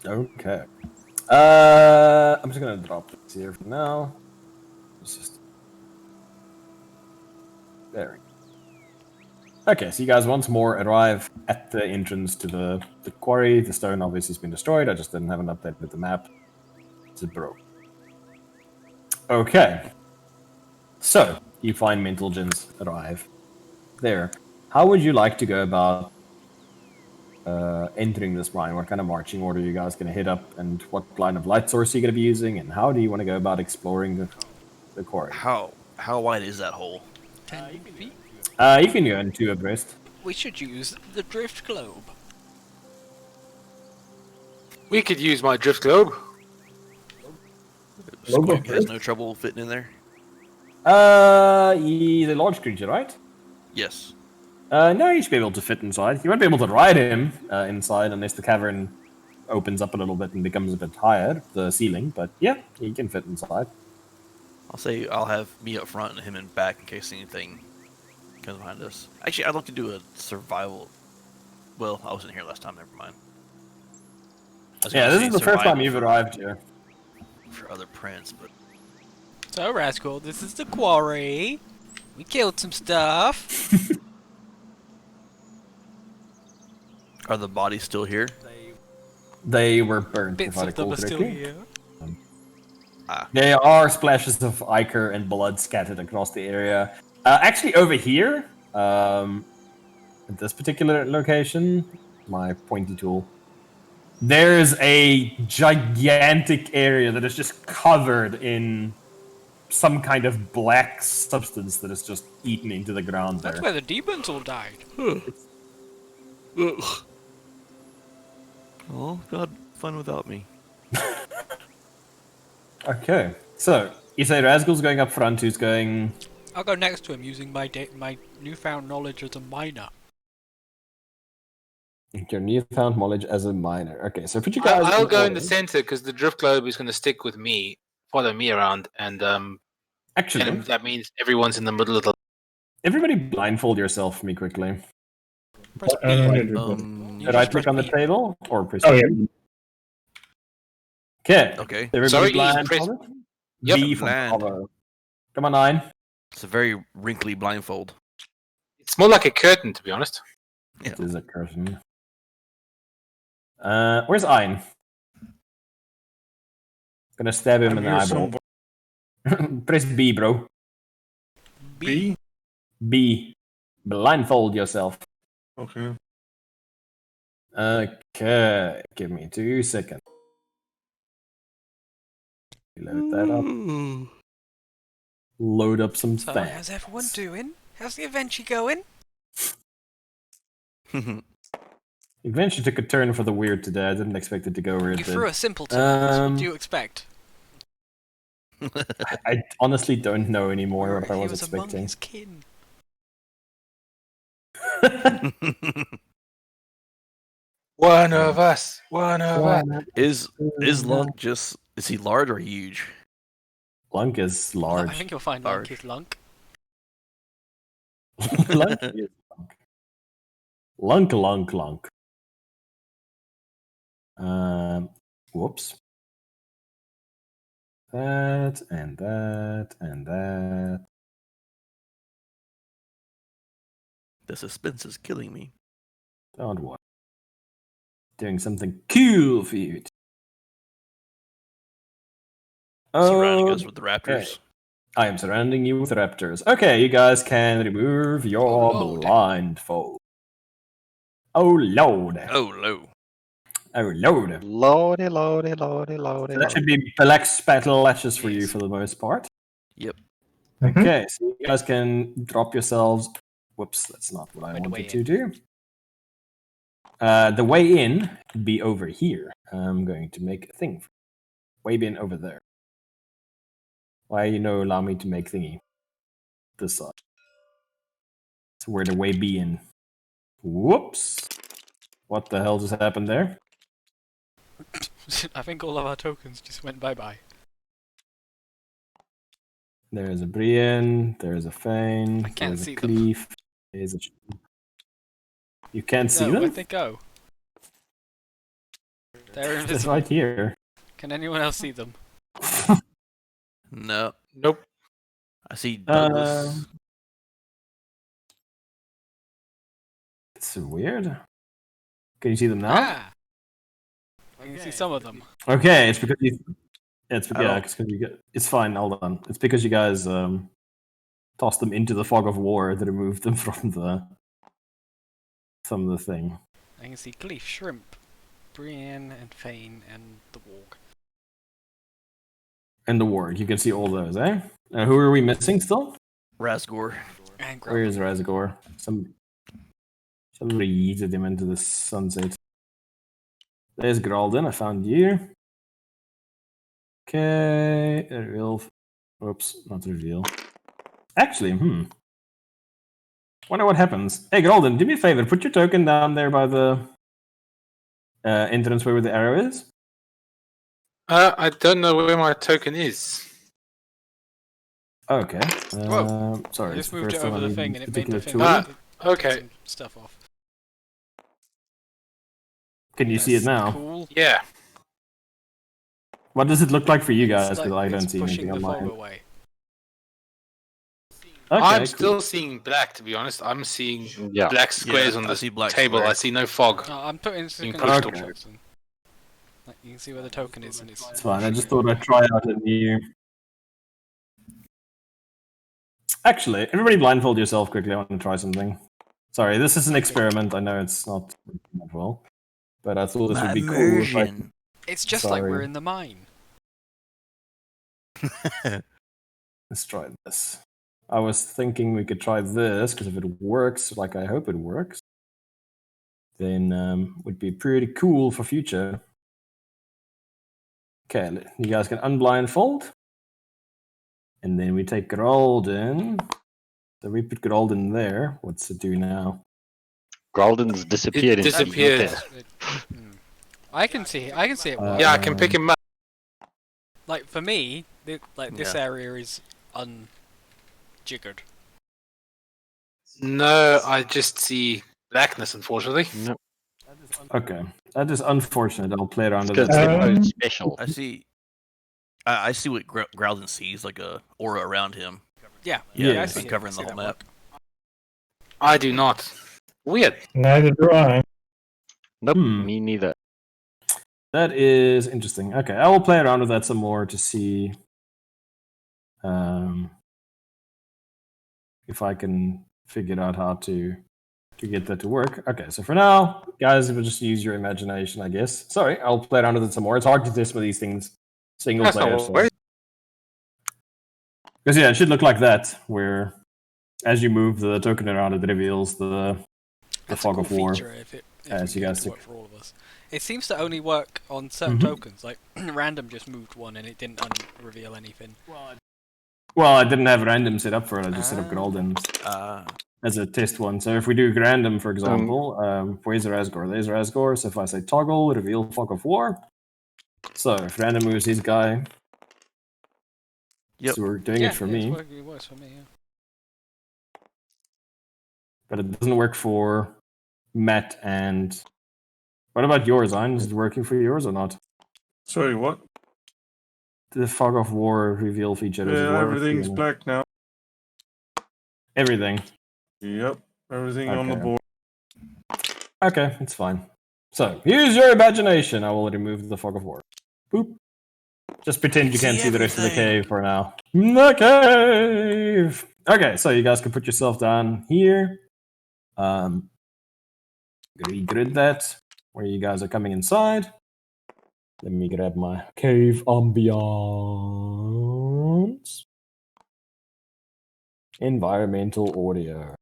Okay. I'm just going to drop this here for now. It's just... There. Okay, so you guys once more arrive at the entrance to the quarry. The stone obviously has been destroyed. I just didn't have an update with the map. It's broke. Okay. So, you find mental Jins arrive there. How would you like to go about entering this mine? What kind of marching order are you guys going to hit up? And what line of light source are you going to be using? And how do you want to go about exploring the quarry? How wide is that hole? 10 feet. You can go in two abreast. We should use the drift globe. We could use my drift globe. Squig has no trouble fitting in there. He's a large creature, right? Yes. No, you should be able to fit inside. You won't be able to ride him inside unless the cavern opens up a little bit and becomes a bit higher, the ceiling. But yeah, he can fit inside. I'll say I'll have me up front and him in back in case anything comes behind us. Actually, I'd like to do a survival. Well, I wasn't here last time. Never mind. Yeah, this is the first time you've arrived here. For other prints, but So, Rascal, this is the quarry. We killed some stuff. are the bodies still here? They were burnt, Bits if I of them recall are still correctly. here. There are splashes of ichor and blood scattered across the area. Actually, over here, at this particular location, my pointy tool, there's a gigantic area that is just covered in some kind of black substance that is just eaten into the ground there. That's where the demons all died. Oh, God, fun without me. Okay, so you say Razgul's going up front, who's going... I'll go next to him using my newfound knowledge as a miner. Your newfound knowledge as a miner. Okay, so put you guys... I'll go in the order. center because the drift globe is going to stick with me, follow me around, and Actually, that means everyone's in the middle of the. everybody blindfold yourself for me quickly. Press B. You Did I just click press on the B. table? Or press Oh, yeah. B? Okay. Okay. Everybody Sorry, blindfolded? Yep. B for Blind. cover. Come on, 9. It's a very wrinkly blindfold. It's more like a curtain, to be honest. Yeah. It is a curtain. Where's Ein? Gonna stab him in the eyeball. Press B, bro. B? B. Blindfold yourself. Okay. Okay. Give me 2 seconds. Load that up. Load up some So, facts. how's everyone doing? How's the adventure going? Adventure took a turn for the weird today. I didn't expect it to go where it You did. threw a simpleton. What do you expect? I honestly don't know anymore what I He was was among expecting. his kin. One of us. One of us. Is Lunk just... Is he large or huge? Lunk is large. I think you'll find Lunk is Lunk. Lunk is Lunk. Lunk. Whoops. That and that and that. The suspense is killing me. Don't worry. doing something cool for you. Surrounding us with the raptors. I am surrounding you with raptors. Okay, you guys can remove your blindfold. Oh lord. Oh, low. Oh lord. Lordy, lordy, lordy, lordy. So that should be black spattle lashes for you Yes. for the most part. Yep. Okay, so you guys can drop yourselves. Whoops, that's not what I Where'd the wanted way to in? do. The way in would be over here. I'm going to make a thing. Way in over there. Why allow me to make thingy? This side. So where the way be in. Whoops. What the hell just happened there? I think all of our tokens just went bye-bye. There's a Brienne, there's a Fane, I can't there's see a them. Cleef, there's a... You can't see No, them? where'd they go? They're It's invisible. right here. Can anyone else see them? No. Nope. I see Douglas. It's weird. Can you see them now? Ah! I can see some of them. Okay, it's because you... It's Oh. yeah, it's because you get. It's fine. Hold on. It's because you guys tossed them into the fog of war that removed them from the thing. I can see Gleef, Shrimp, Brienne, and Fane, and the Warg. And the warg. You can see all those, eh? Who are we missing still? Rasgor. And Where is Grumman. Razagor? Somebody yeeted him into the sunset. There's Gralden. I found you. Okay. Reveal. Oops, not reveal. Actually, wonder what happens. Hey, Gralden, do me a favor. Put your token down there by the entrance where the arrow is. I don't know where my token is. Okay. Whoa. Sorry. I it's just the moved first it time over I the need thing this and it made the particular thing tool. Okay. some stuff off. Can you see it That's now? Cool. Yeah. What does it look like for you It's guys? Because like I don't it's see pushing anything the on fog mine. away. Okay, I'm cool. still seeing black, to be honest. I'm seeing Yeah. black squares Yeah, on I the see black table. I squares. see no fog. I'm putting Being some pushed screenshots in. Like, you can see where the token is and it's... It's fine. I just thought I'd try out a new. Actually, everybody blindfold yourself quickly. I want to try something. Sorry, this is an experiment. I know it's not working that well, but I thought this would be cool. If I... It's just like we're Sorry. in the mine. Let's try this. I was thinking we could try this because if it works, like I hope it works, then would be pretty cool for future. Okay, you guys can unblindfold, and then we take Gralden. So we put Gralden there. What's it do now? Gralden's disappeared. It into the disappeared. ether. I can see it. I can see it. work. Yeah, I can pick him up. Like for me, this Yeah. area is unjiggered. No, I just see blackness, unfortunately. No, Okay, that is unfortunate. I'll play around with because that. they're both special. I see. I see what Growlin sees, like a aura around him. Yeah, Yeah, I it's see it. covering I the see whole that map. work. I do not. Weird. Neither do I. Nope, Hmm. me neither. That is interesting. Okay, I will play around with that some more to see if I can figure out how to get that to work. Okay, so for now, guys, we'll just use your imagination, I guess. Sorry, I'll play around with it some more. It's hard to test with these things single That's player. not So. worries. Because yeah, it should look like that, where as you move the token around, it reveals the That's fog a of cool war. feature if it As you gets guys to see. work for all of us. It seems to only work on certain Mhm. tokens. Like random just moved one and it didn't reveal anything. Well, I didn't have random set up for it. I just set up Ah. Gralden as a test one. So if we do random, for example, where's Razgor? There's Razgor. So if I say toggle, reveal fog of war. So if random moves his guy, Yep. so we're doing it for me, It works for me. Yeah. but it doesn't work for Matt and. What about yours, Ein? Is it working for yours or not? Sorry, what? The fog of war reveal feature is Yeah, working. everything's black now. Everything. Yep, everything on the Okay. board. Okay, it's fine. So, use your imagination. I will remove the fog of war. Boop. Just pretend you can't see the rest of the cave for now. The cave! Okay, so you guys can put yourself down here. Regrid that, where you guys are coming inside. Let me grab my cave ambiance. Environmental audio.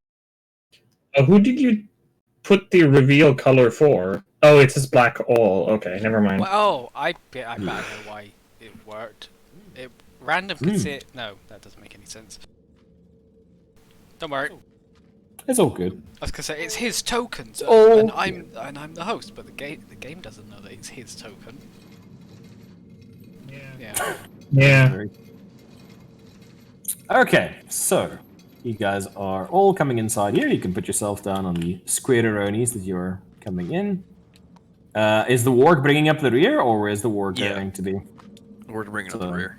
Who did you put the reveal color for? Oh, it says black all. Okay, never mind. Well, I bet I know why it worked. Random could see it. No, that doesn't make any sense. Don't worry. It's all good. I was gonna say it's his tokens, Oh. and I'm the host, but the game doesn't know that it's his token. Yeah. Yeah. Okay, so you guys are all coming inside here. You can put yourself down on the square-aronis that you're coming in. Is the warg bringing up the rear, or where is the warg going to be? We're bringing up the rear.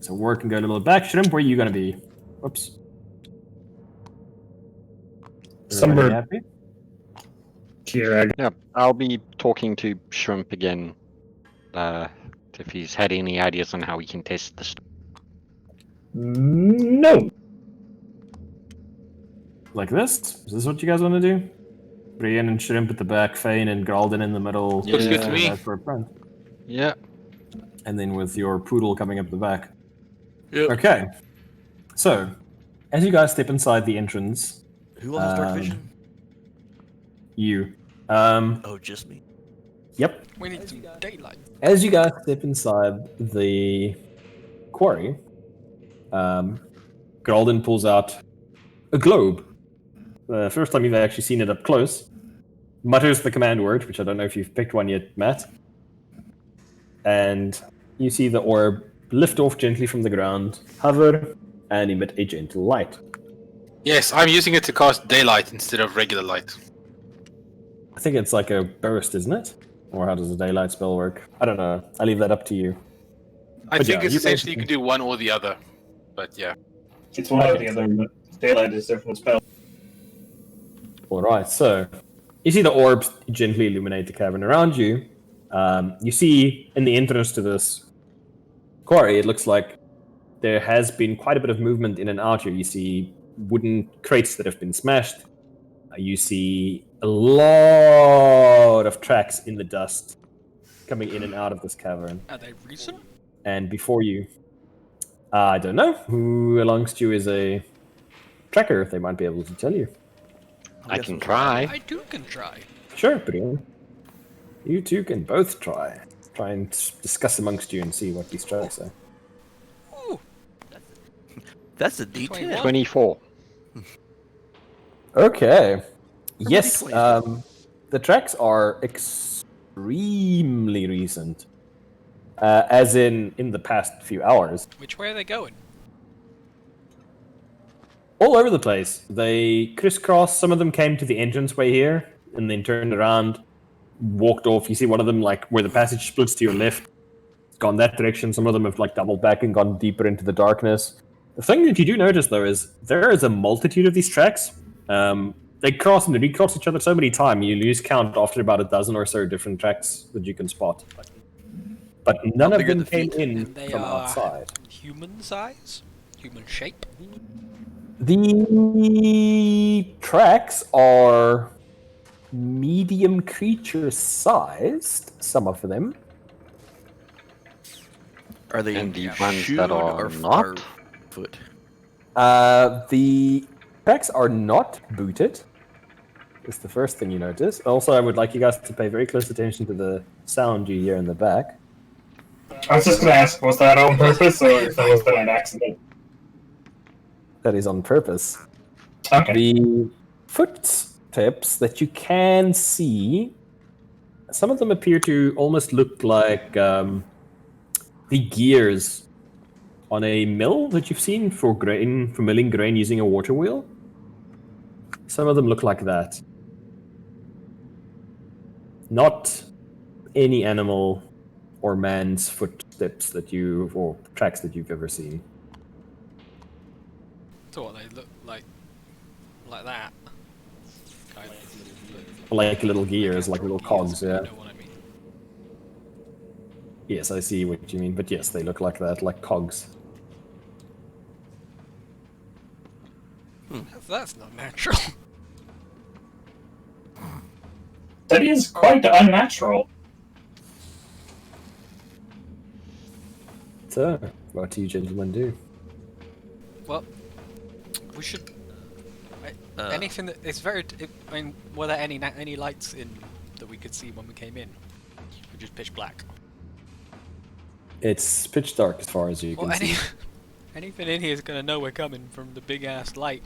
So warg can go a little back. Shrimp, where are you going to be? Whoops. Somewhere happy? here. Yeah, I'll be talking to Shrimp again. If he's had any ideas on how we can test this. No. Like this? Is this what you guys want to do? Brian and Shrimp at the back, Fane and Gralden in the middle. Looks good to me. For a front. Yeah. And then with your poodle coming up the back. Yep. Okay. So, as you guys step inside the entrance, Who lost dark vision? you. Oh, just me. Yep. We need some daylight. As you guys step inside the quarry, Gralden pulls out a globe. The first time you've actually seen it up close. Mutters the command word, which I don't know if you've picked one yet, Matt. And you see the orb lift off gently from the ground, hover, and emit a gentle light. Yes, I'm using it to cast daylight instead of regular light. I think it's like a burst, isn't it? Or how does a daylight spell work? I don't know. I'll leave that up to you. I But think yeah, it's you essentially you can do one or the other. But yeah. It's one or the other, but daylight is a different spell. Alright, so you see the orbs gently illuminate the cavern around you. You see in the entrance to this quarry, it looks like there has been quite a bit of movement in and out here. You see wooden crates that have been smashed. You see a lot of tracks in the dust coming in and out of this cavern. Are they recent? And before you, I don't know who amongst you is a tracker. They might be able to tell you. I can try. I can try. Sure, Brian. You two can both try. Try and discuss amongst you and see what these tracks are. Ooh, That's a detail. 24. Okay. Yes, Somebody the tracks are extremely recent. As in the past few hours. which way are they going? All over the place. They crisscross. Some of them came to the entranceway here and then turned around, walked off. You see one of them, like, where the passage splits to your left. It's gone that direction. Some of them have, like, doubled back and gone deeper into the darkness. The thing that you do notice, though, is there is a multitude of these tracks. They cross and recross each other so many times, you lose count after about a dozen or so different tracks that you can spot. But none of bigger them the came feet? in And they from are outside. human size? Human shape? The tracks are medium creature-sized, some of them. Are they And the shoed ones that are or not? foot? The tracks are not booted. That's the first thing you notice. Also, I would like you guys to pay very close attention to the sound you hear in the back. I was just going to ask, was that on purpose or if that was an accident? That is on purpose. Okay. The footsteps that you can see, some of them appear to almost look like the gears on a mill that you've seen for grain, for milling grain using a water wheel. Some of them look like that. Not any animal or man's footsteps that or tracks that you've ever seen. So what, they look like that? Kind of. Like little gears, like little cogs, yeah. You know what I mean. Yes, I see what you mean, but yes, they look like that, like cogs. That's not natural. That is quite unnatural. So, what do you gentlemen do? Well, we should. Anything that it's very. I mean, were there any lights in that we could see when we came in? Or just pitch black. It's pitch dark as far as you can see. Anything in here is gonna know we're coming from the big ass light.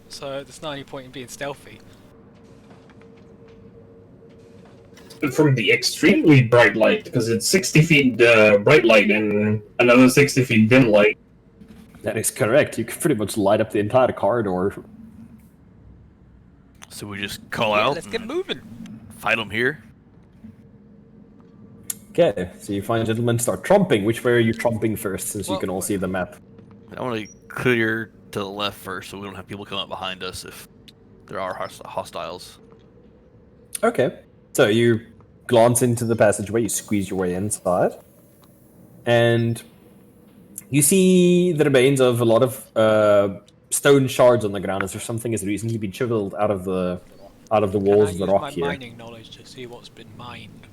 So there's not any point in being stealthy. From the extremely bright light, because it's 60 feet bright light and another 60 feet dim light. That is correct. You can pretty much light up the entire corridor. So we just call out. Let's get moving. Fight them here. Okay, so you find gentlemen start tromping. Which way are you tromping first, since you can all see the map? I want to clear to the left first, so we don't have people come up behind us if there are hostiles. Okay, so you glance into the passageway, you squeeze your way inside, and you see the remains of a lot of stone shards on the ground, as if something has recently been chiseled out of the walls of the rock Can I use my here. mining knowledge to see what's been mined?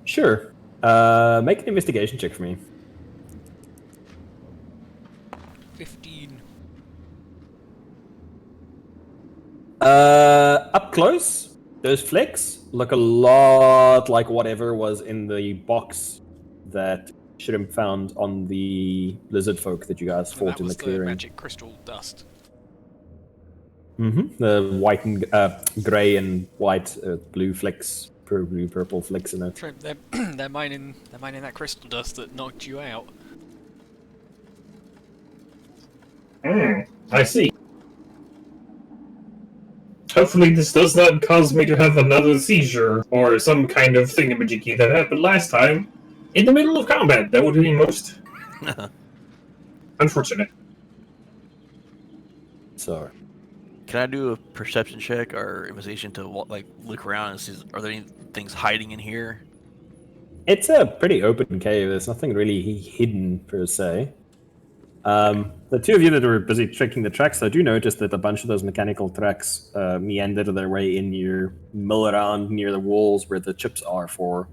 Sure. Make an investigation check for me. 15. Up close, those flecks look a lot like whatever was in the box that Shrimp found on the lizard folk that you guys fought in the clearing. Magic crystal dust. Mm-hmm. The white and grey and white, blue flecks, blue purple flecks in it. Shrimp, they're mining that crystal dust that knocked you out. I see. Hopefully this does not cause me to have another seizure, or some kind of thingamajiggy that happened last time, in the middle of combat. That would be most unfortunate. So, Can I do a perception check or investigation to look around and see are there any things hiding in here? it's a pretty open cave. There's nothing really hidden per se. The two of you that were busy checking the tracks, I do notice that a bunch of those mechanical tracks meander their way in near, mill around near the walls where the chips are for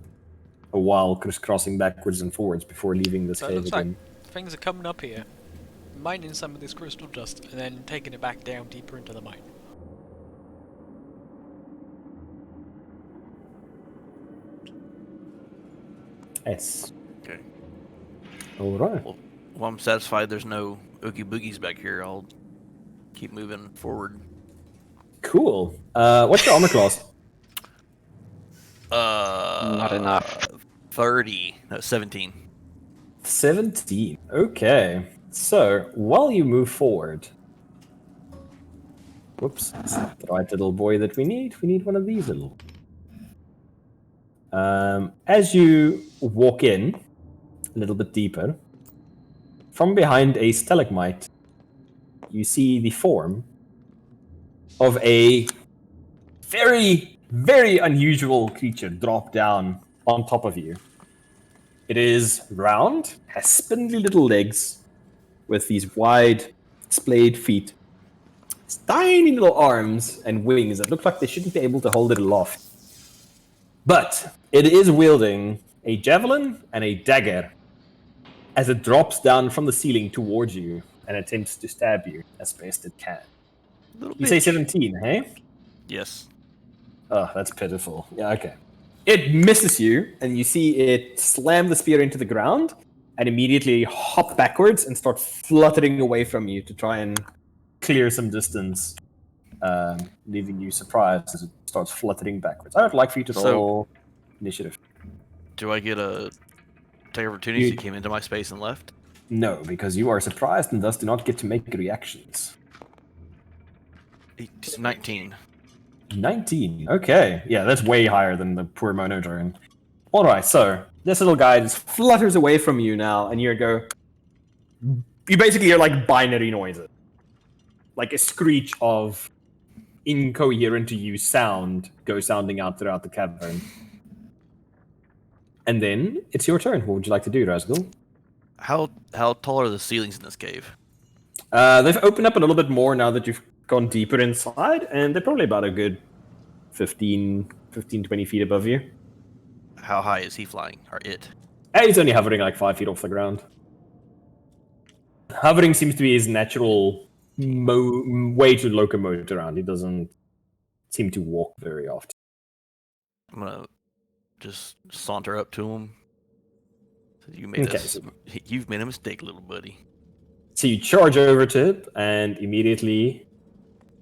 a while, crisscrossing backwards and forwards before leaving this So it cave looks again. like things are coming up here, mining some of this crystal dust, and then taking it back down deeper into the mine. Yes. Okay. All right. Well, I'm satisfied there's no oogie boogies back here. I'll keep moving forward. Cool. What's your armor class? Not enough. 30. No, 17. 17. Okay. So, while you move forward... Whoops. That's not the right little boy that we need. We need one of these little... As you walk in, a little bit deeper, from behind a stalagmite, you see the form of a very, very unusual creature drop down on top of you. It is round, has spindly little legs with these wide, splayed feet, tiny little arms and wings that look like they shouldn't be able to hold it aloft. But it is wielding a javelin and a dagger as it drops down from the ceiling towards you and attempts to stab you as best it can. You say 17, hey? Yes. Oh, that's pitiful. Yeah, okay. It misses you, and you see it slam the spear into the ground and immediately hop backwards and start fluttering away from you to try and clear some distance, leaving you surprised as it starts fluttering backwards. I would like for you to roll initiative. Do I get a take opportunity if you came into my space and left? No, because you are surprised and thus do not get to make reactions. 19. 19. Okay. Yeah, that's way higher than the poor mono drone. Alright, so this little guy just flutters away from you now, and you basically hear like binary noises. Like a screech of incoherent to you sound go sounding out throughout the cavern. And then it's your turn. What would you like to do, Razgul? How tall are the ceilings in this cave? They've opened up a little bit more now that you've gone deeper inside, and they're probably about a good 15, 20 feet above you. How high is he flying, or it? He's only hovering like 5 feet off the ground. Hovering seems to be his natural way to locomote around. He doesn't seem to walk very often. I'm gonna just saunter up to him. You've made a mistake, little buddy. So you charge over to it and immediately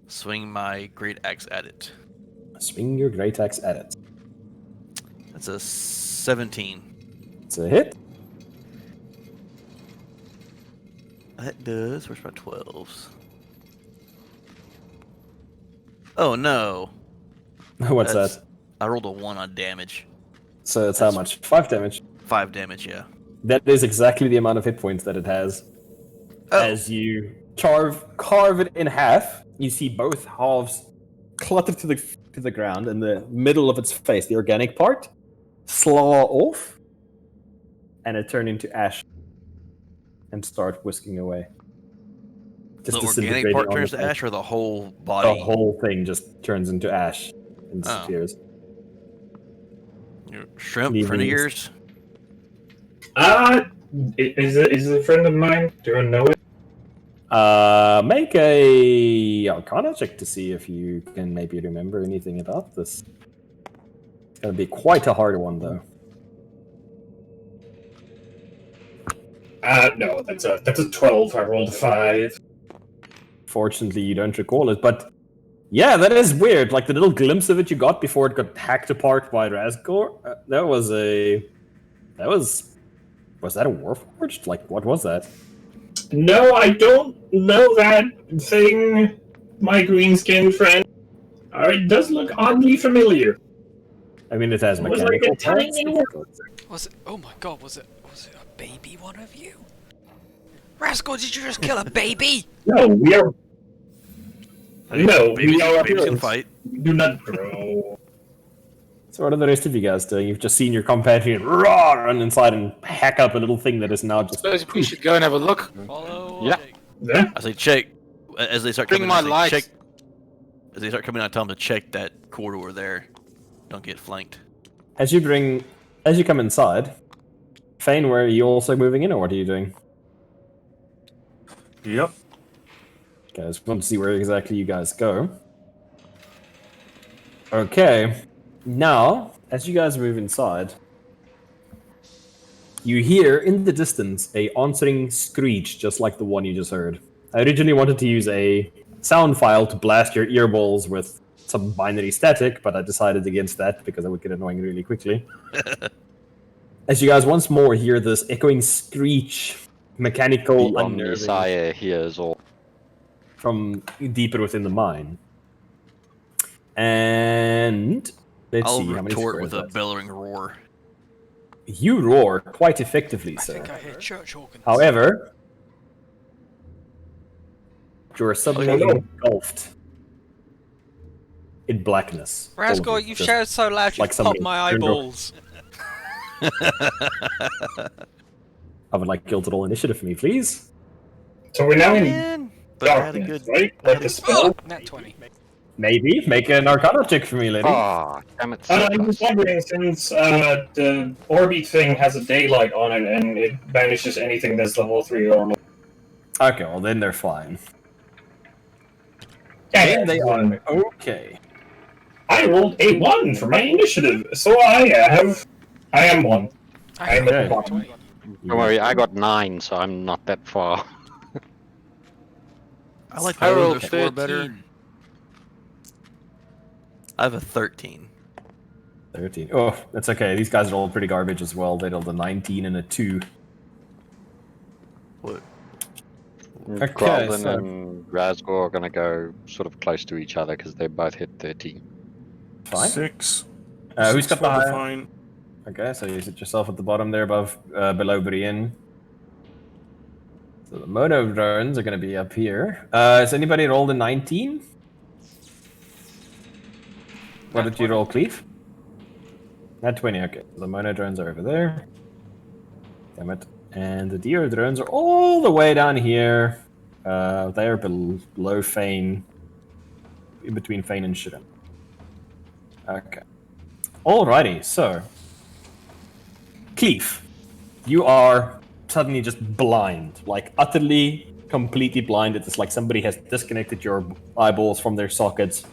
swing my great axe at it. Swing your great axe at it. That's a 17. It's a hit. That does. Where's my 12s? Oh no. What's that? I rolled a 1 on damage. So that's how much? 5 damage. 5 damage, yeah. That is exactly the amount of hit points that it has. Oh. As you carve it in half, you see both halves clutter to the ground, and the middle of its face, the organic part, slaw off, and it turn into ash and start whisking away. Just the organic part turns to ash, or the whole body? The whole thing just turns into ash and disappears. Shrimp, friend of yours? Is it a friend of mine? Do I know it? Make a Arcana check to see if you can maybe remember anything about this. It's gonna be quite a hard one, though. No, that's a 12. I rolled a 5. Fortunately, you don't recall it, but yeah, that is weird. Like the little glimpse of it you got before it got hacked apart by Razgor. Was that a Warforged? Like, what was that? No, I don't know that thing, my green-skinned friend. It does look oddly familiar. I mean, it has mechanical parts. Was it? Oh my god! Was it a baby? One of you? Rascal, did you just kill a baby? No, we are. No, babies can fight. Do not grow. So what are the rest of you guys doing? You've just seen your companion run inside and hack up a little thing that is now just... I suppose we should go and have a look. Yeah. I say check. As they start coming in, check. As they start coming in, I tell them to check that corridor there. Don't get flanked. As you come inside, Fane, are you also moving in, or what are you doing? Yep. Okay, I just want to see where exactly you guys go. Okay. Now, as you guys move inside, you hear in the distance a answering screech just like the one you just heard. I originally wanted to use a sound file to blast your earballs with some binary static, but I decided against that because that would get annoying really quickly. As you guys once more hear this echoing screech, mechanical, unnerving, Messiah hears all from deeper within the mine. And let's see how many retort with a bellowing roar. You roar quite effectively, sir. I think I hear church organs. However, you're suddenly engulfed in blackness. Rascal, you shouted so loud you popped my eyeballs. I would like you to roll initiative for me, please. So we're now in darkness, right? Like the spell? Nat 20. Maybe. Make an Arcana check for me, lady. Ah, damn it. I was wondering, since the Orbit thing has a daylight on it and it banishes anything that's level 3 or more. Okay, well then they're fine. Yeah, they are okay. I rolled a 1 for my initiative, so I am 1. I am at the bottom. Don't worry, I got 9, so I'm not that far. I like my other score better. I have a 13. 13. Oh, that's okay. These guys are all pretty garbage as well. They rolled a 19 and a 2. What? Okay, Groblin and Razgor are going to go sort of close to each other because they both hit 13. Fine. 6. Who's got the higher? Fine. Okay, so you sit yourself at the bottom there below Brienne. So the mono drones are going to be up here. Has anybody rolled a 19? What did you roll, Cleve? Nat 20, okay. The Mono drones are over there. Damn it. And the Dio drones are all the way down here. They're below Fane. In between Fane and Shirin. Okay. Alrighty, so. Cleve, you are suddenly just blind. Like, utterly, completely blind. It's like somebody has disconnected your eyeballs from their sockets.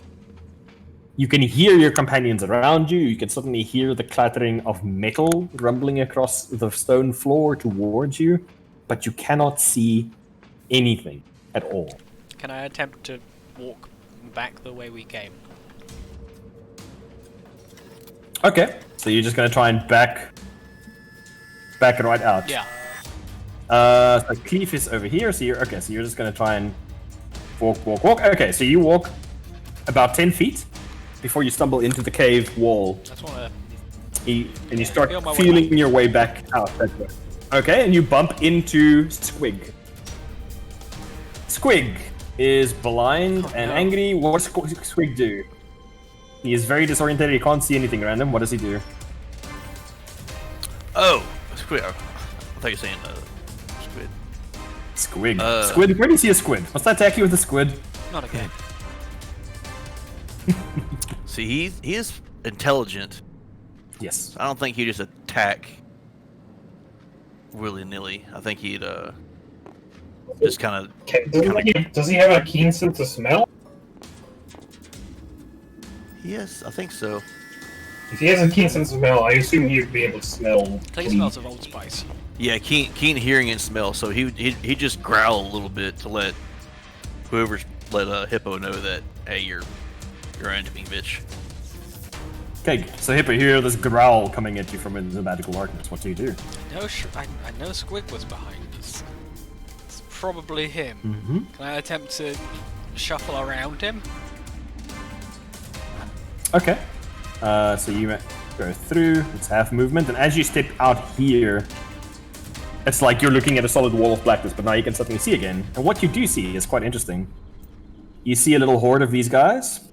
You can hear your companions around you. You can suddenly hear the clattering of metal rumbling across the stone floor towards you, but you cannot see anything at all. Can I attempt to walk back the way we came? Okay, so you're just gonna try and back right out. Yeah. So Cleve is over here. So you're so you're just gonna try and walk. Okay, so you walk about 10 feet. Before you stumble into the cave wall. I just wanna... And you start feel my way feeling your way back out that way. Okay, and you bump into Squig. Squig is blind and angry. What does Squig do? He is very disoriented. He can't see anything around him. What does he do? Oh, Squid. I thought you were saying Squid. Squig. Squid. Where do you see a squid? What's that attack you with a squid? Not again. See, he is intelligent. Yes. I don't think he'd just attack willy-nilly. I think he'd just kind of... Does he have a keen sense of smell? Yes, I think so. If he has a keen sense of smell, I assume he'd be able to smell. I think it smells of Old Spice. Yeah, keen hearing and smell. So he just growl a little bit to let Hippo know that, hey, you're onto me, bitch. Okay, so Hippo, you hear this growl coming at you from in the magical darkness. What do you do? I know Squig was behind us. It's probably him. Mm-hmm. Can I attempt to shuffle around him? Okay. So you go through. It's half movement, and as you step out here, it's like you're looking at a solid wall of blackness, but now you can suddenly see again. And what you do see is quite interesting. You see a little horde of these guys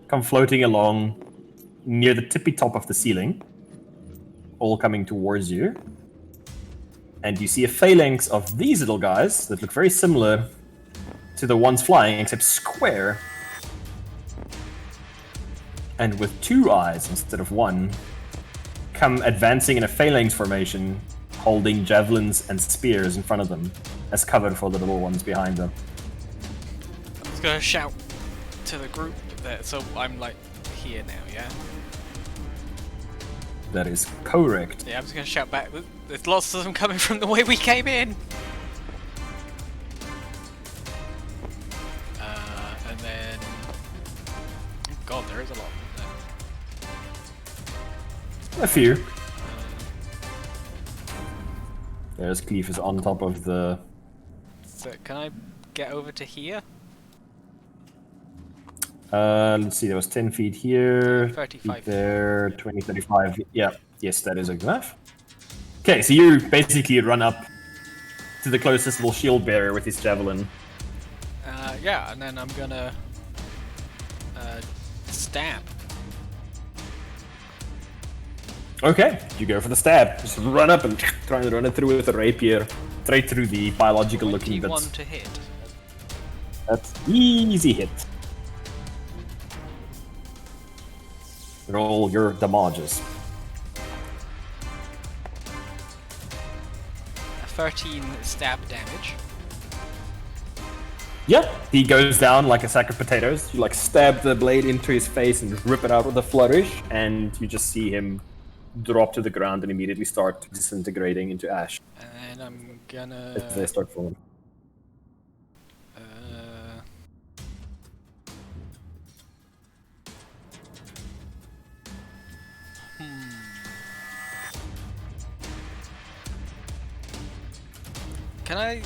come floating along near the tippy top of the ceiling, all coming towards you. And you see a phalanx of these little guys that look very similar to the ones flying, except square. And with 2 eyes instead of 1, come advancing in a phalanx formation, holding javelins and spears in front of them as cover for the little ones behind them. I'm just gonna shout to the group there, so I'm like here now, yeah? That is correct. Yeah, I'm just gonna shout back. There's lots of them coming from the way we came in! And then... Oh god, there is a lot there. A few. There's Cleve is on top of the... So, can I get over to here? Let's see, there was 10 feet here. 35 feet there, 20, 35. Yeah, yes, that is enough. Okay, so you basically run up to the closest little shield bearer with his javelin. Yeah, and then I'm gonna... stab. Okay, you go for the stab. Just run up and try and run it through with a rapier. Straight through the biological looking 21 bits. to hit. That's easy hit. Roll your damages. 13 stab damage. Yeah, he goes down like a sack of potatoes. You like stab the blade into his face and rip it out with a flourish, and you just see him drop to the ground and immediately start disintegrating into ash. And I'm gonna... As they start falling. Can I...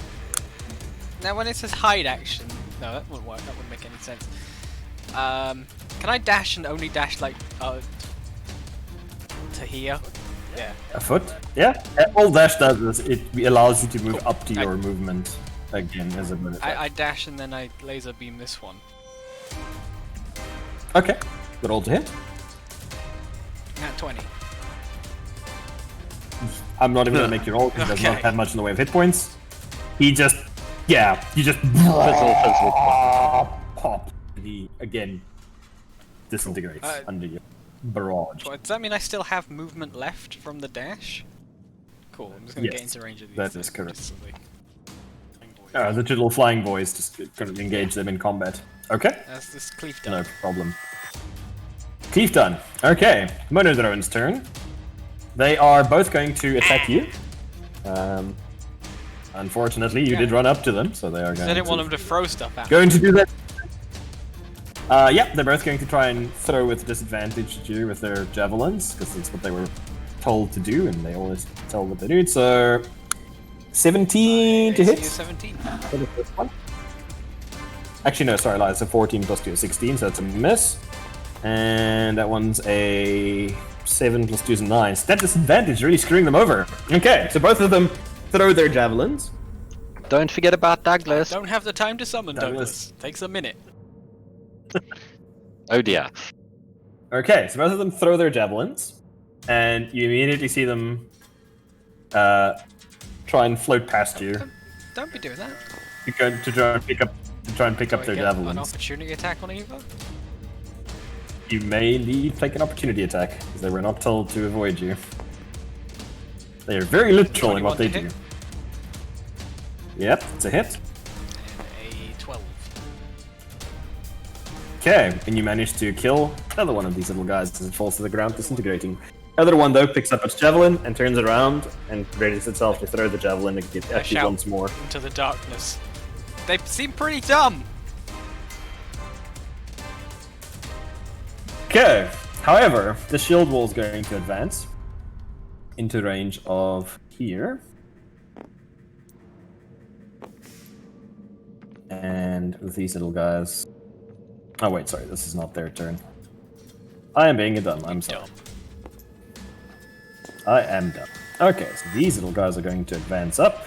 Now when it says hide action... No, that wouldn't work. That wouldn't make any sense. Can I dash and only dash like... to here? Yeah. A foot? Yeah. All dash does is it allows you to move up to your movement again as a minute. I dash and then I laser beam this one. Okay. Roll to hit. Nat 20. I'm not even gonna make you roll because he does not Okay. have much in the way of hit points. He just, yeah, you just pop. He again disintegrates under you. Barrage. Does that mean I still have movement left from the dash? Cool, I'm just gonna get Yes, into range of these. that then, is correct. just so they- The little flying boys just gonna engage them in combat. Okay, That's this cleave done. no problem. Cleave done. Okay, Monodrone's turn. They are both going to attack you. Unfortunately, you did run up to them, so they are going I didn't to... want them to throw stuff at me. Going to do that. Yeah, they're both going to try and throw with disadvantage at you with their javelins, because that's what they were told to do, and they always tell what they do. So, 17 to AC hit. is 17. For the first one. Actually, no, sorry, lies. So 14 plus 2 is 16, so that's a miss. And that one's a 7 plus 2 is a 9. So that disadvantage really screwing them over. Okay, so both of them throw their javelins. Don't forget about Douglas. Don't have the time to summon Douglas. Douglas. Takes a minute. Oh dear. Okay, so both of them throw their javelins, and you immediately see them try and float past you. Don't be doing that. You're going to try and pick up Do I their get an javelins. opportunity attack on either? You may indeed take an opportunity attack, because they were not told to avoid you. They are very literal in what they 21 do. to Yep, it's a hit. And a 12. Okay, and you manage to kill another one of these little guys as it falls to the ground, disintegrating. The other one, though, picks up its javelin and turns it around and readies itself to throw the javelin at you shout. once more. Into the darkness. They seem pretty dumb. Okay, however, the shield wall is going to advance into range of here. And with these little guys... Oh wait, sorry, this is not their turn. I am being a dumb, I'm sorry. Dumb. I am dumb. Okay, so these little guys are going to advance up.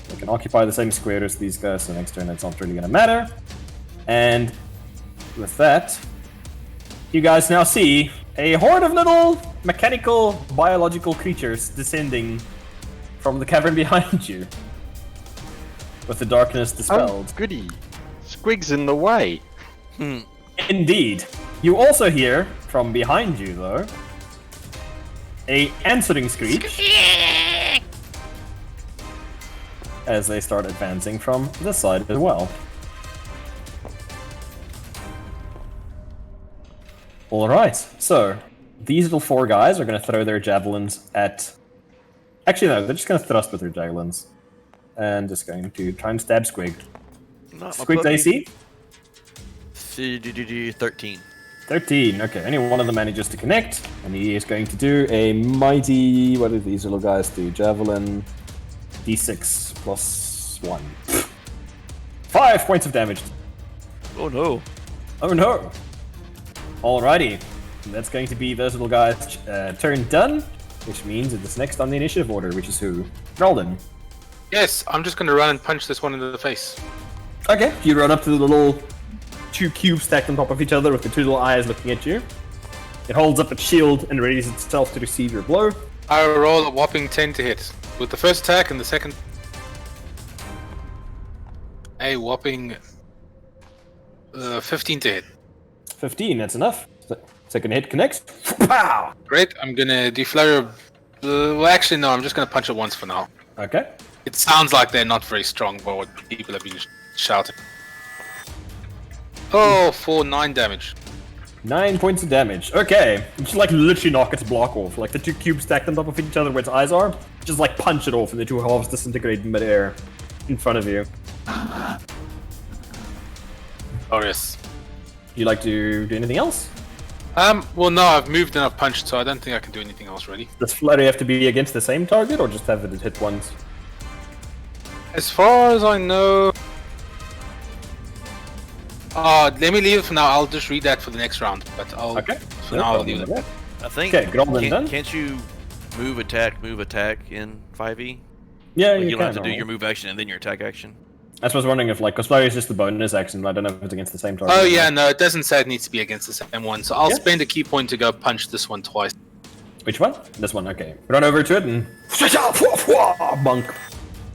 They can occupy the same square as these guys, so next turn it's not really going to matter. And with that, you guys now see a horde of little mechanical, biological creatures descending from the cavern behind you. With the darkness dispelled. Oh, goody. Squig's in the way. Indeed. You also hear, from behind you though, a answering screech as they start advancing from this side as well. Alright, so these little four guys are going to throw their javelins at... Actually no, they're just going to thrust with their javelins. And just going to try and stab Squig. Squig's AC? 13. 13, okay. Only one of them manages to connect, and he is going to do a mighty... What do these little guys do? Javelin... D6 plus 1. 5 points of damage. Oh no. Oh no! Alrighty. That's going to be those little guys' turn done, which means it is next on the initiative order, which is who? Ralden. Yes, I'm just gonna run and punch this one in the face. Okay, you run up to the little two cubes stacked on top of each other with the two little eyes looking at you. It holds up its shield and readies itself to receive your blow. I roll a whopping 10 to hit. With the first attack and the second... A whopping 15 to hit. 15, that's enough. Second hit connects. Pow! Great, I'm gonna deflare... well, actually, no, I'm just gonna punch it once for now. Okay. It sounds like they're not very strong by what people have been shouting. Oh, for 9 damage. 9 points of damage. Okay. You just like literally knock its block off. Like the two cubes stacked on top of each other where its eyes are. Just like punch it off and the two halves disintegrate in midair in front of you. Oh, yes. You like to do anything else? Well, no, I've moved and I've punched, so I don't think I can do anything else, really. Does flurry have to be against the same target or just have it hit once? As far as I know... let me leave it for now. I'll just read that for the next round, but I'll... Okay. For now, I'll leave it. I think. Okay, Gromlin done. Can't you move attack in 5e? Yeah, Like, you you don't can. have to do alright. your move action and then your attack action. That's what I was wondering if, like, because flurry is just the bonus action, I don't know if it's against the same target. Oh, yeah, no, it doesn't say it needs to be against the same one, so I'll Yeah. spend a key point to go punch this one twice. Which one? This one, okay. Run over to it and... Bunk.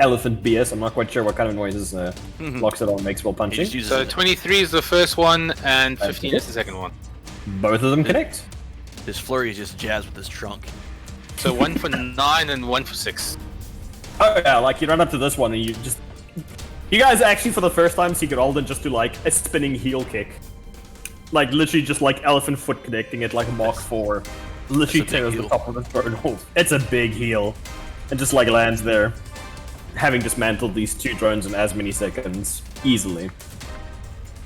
Elephant BS. I'm not quite sure what kind of noises Locks it on makes while punching. So 23 is the first one, and 15 is the second one. Both of them connect. This flurry is just jazzed with his trunk. So 1 for 9 and 1 for 6. Oh yeah, like you run up to this one and you just... You guys actually for the first time see Geralden just do like a spinning heel kick. Like literally just like elephant foot connecting it like a Mach 4. Literally tears the top of the bird off. It's a big heel. And just like lands there. Having dismantled these 2 drones in as many seconds. Easily.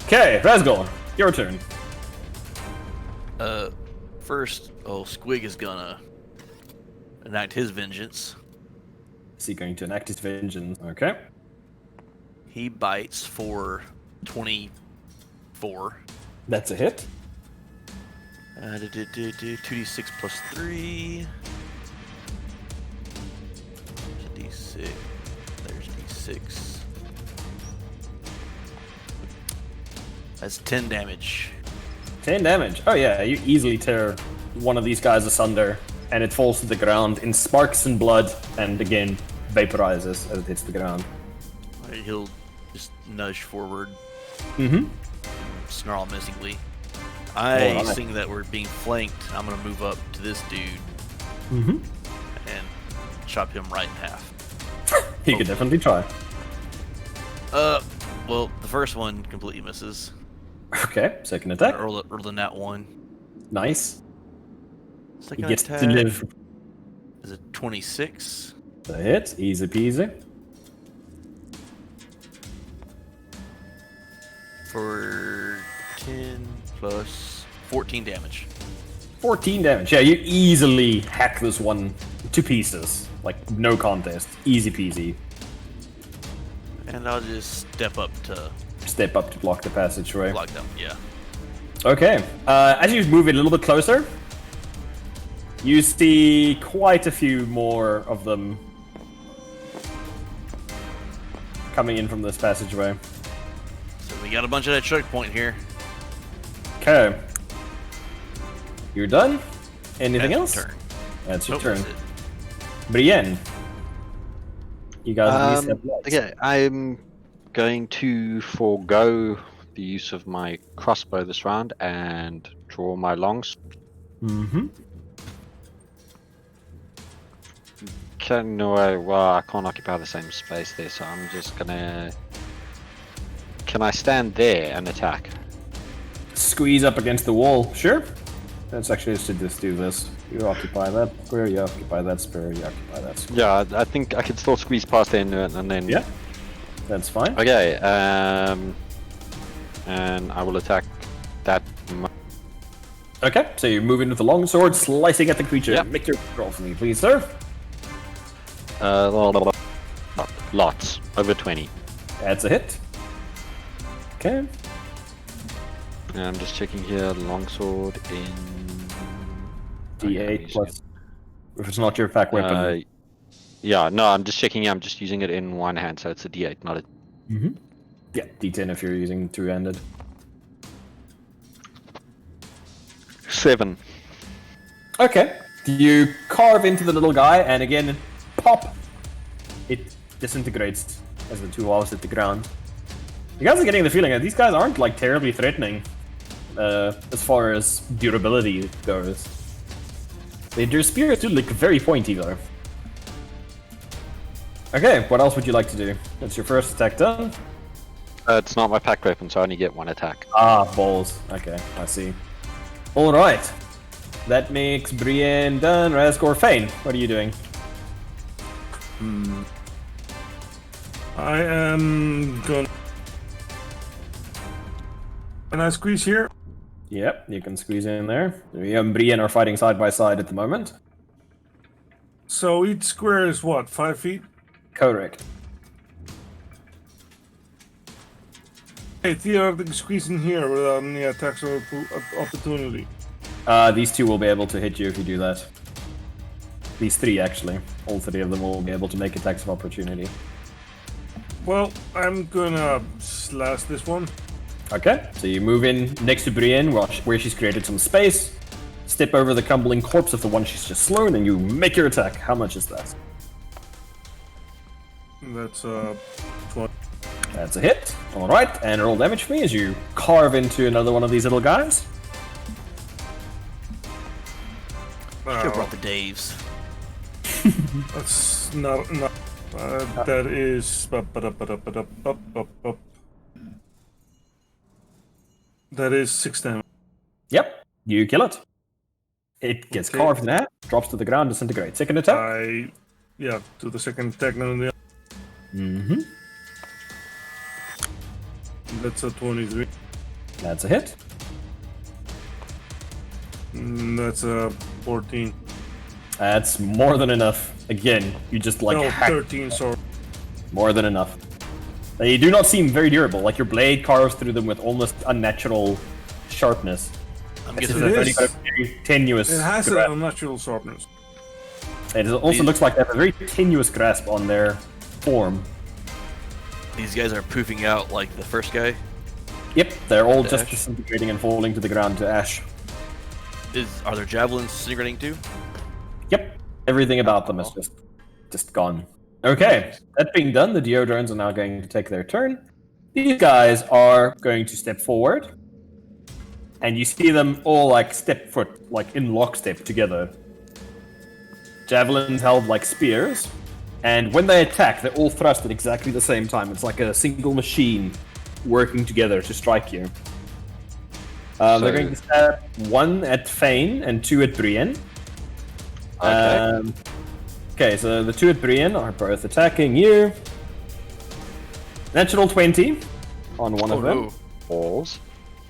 Okay, Razgor, your turn. First, Squig is gonna enact his vengeance. Is he going to enact his vengeance? Okay. He bites for 24. That's a hit. 2d6 plus 3. There's a d6. There's d6. That's 10 damage. 10 damage. Oh yeah, you easily tear one of these guys asunder, and it falls to the ground in sparks and blood, and again, vaporizes as it hits the ground. He'll just nudge forward. Snarl menacingly. Seeing that we're being flanked, I'm gonna move up to this dude. And chop him right in half. He could definitely try. Well, the first one completely misses. Okay, second attack. Roll the nat 1. Nice. Second He gets attack to live. is a 26. The hit, easy peasy. For 10 plus 14 damage. 14 damage. Yeah, you easily hack this one to pieces. Like, no contest. Easy peasy. And I'll just step up to block the passageway. block them, yeah. Okay. As you move it a little bit closer, you see quite a few more of them coming in from this passageway. So we got a bunch of that choke point here. Okay. You're done? Anything else? Turn. That's your Nope, turn. that's it. Brienne. You guys at least have lights. Okay, I'm going to forego the use of my crossbow this round and draw my longs. I can't occupy the same space there, so I'm just gonna... Can I stand there and attack? Squeeze up against the wall. Sure. Let's actually just do this. You occupy that square, you occupy that square, you occupy that square. Yeah, I think I can still squeeze past there and then... Yeah, that's fine. Okay, and I will attack that... Okay, so you're moving with the long sword, slicing at the creature. Yep. Make your roll for me, please, sir. Lots. Over 20. That's a hit. Okay. And I'm just checking here, longsword in... D8 plus... If it's not your pack weapon. Yeah, no, I'm just checking, I'm just using it in one hand, so it's a D8, not a... Yeah, D10 if you're using two-handed. 7. Okay. You carve into the little guy, and again, pop! It disintegrates as the two walls hit the ground. You guys are getting the feeling that these guys aren't, like, terribly threatening. As far as durability goes. Their spears do look very pointy, though. Okay, what else would you like to do? That's your first attack done. It's not my pack weapon, so I only get one attack. Ah, balls. Okay, I see. Alright. That makes Brienne done. Razgor, Fane, what are you doing? I am gonna... Can I squeeze here? Yep, you can squeeze in there. You and Brienne are fighting side by side at the moment. So each square is what, 5 feet? Correct. Hey, theoretically squeezing here without any attacks of opportunity. These two will be able to hit you if you do that. These three, actually. All three of them will be able to make attacks of opportunity. Well, I'm gonna slash this one. Okay, so you move in next to Brienne, where she's created some space, step over the crumbling corpse of the one she's just slain, and you make your attack. How much is that? That's 20. That's a hit. Alright, and roll damage for me as you carve into another one of these little guys. Should have brought the Daves. That's not. That is. That is 6 damage. Yep, you kill it. It gets carved in half, drops to the ground, disintegrates. Second attack? Yeah, to the second attack now. Mm-hmm. That's a 23. That's a hit. That's a 14. That's more than enough. Again, you just like No, hack 13, sorry. more than enough. They do not seem very durable. Like your blade carves through them with almost unnatural sharpness. I'm This guessing is a It is. very tenuous. It has an grasp. unnatural sharpness. It also looks like they have a very tenuous grasp on their form. these guys are poofing out like the first guy. Yep, they're all The just ash. disintegrating and falling to the ground to ash. Are their javelins disintegrating too? Yep, everything about them is just gone. Okay, that being done, the Deodrones are now going to take their turn. These guys are going to step forward, and you see them all like step foot, like in lockstep together. Javelins held like spears, and when they attack, they're all thrust at exactly the same time. It's like a single machine working together to strike you. They're going to stab 1 at Fane and 2 at Brienne. Okay. Okay, so the 2 at Brienne are both attacking you. Natural 20 on one of them. No. Balls.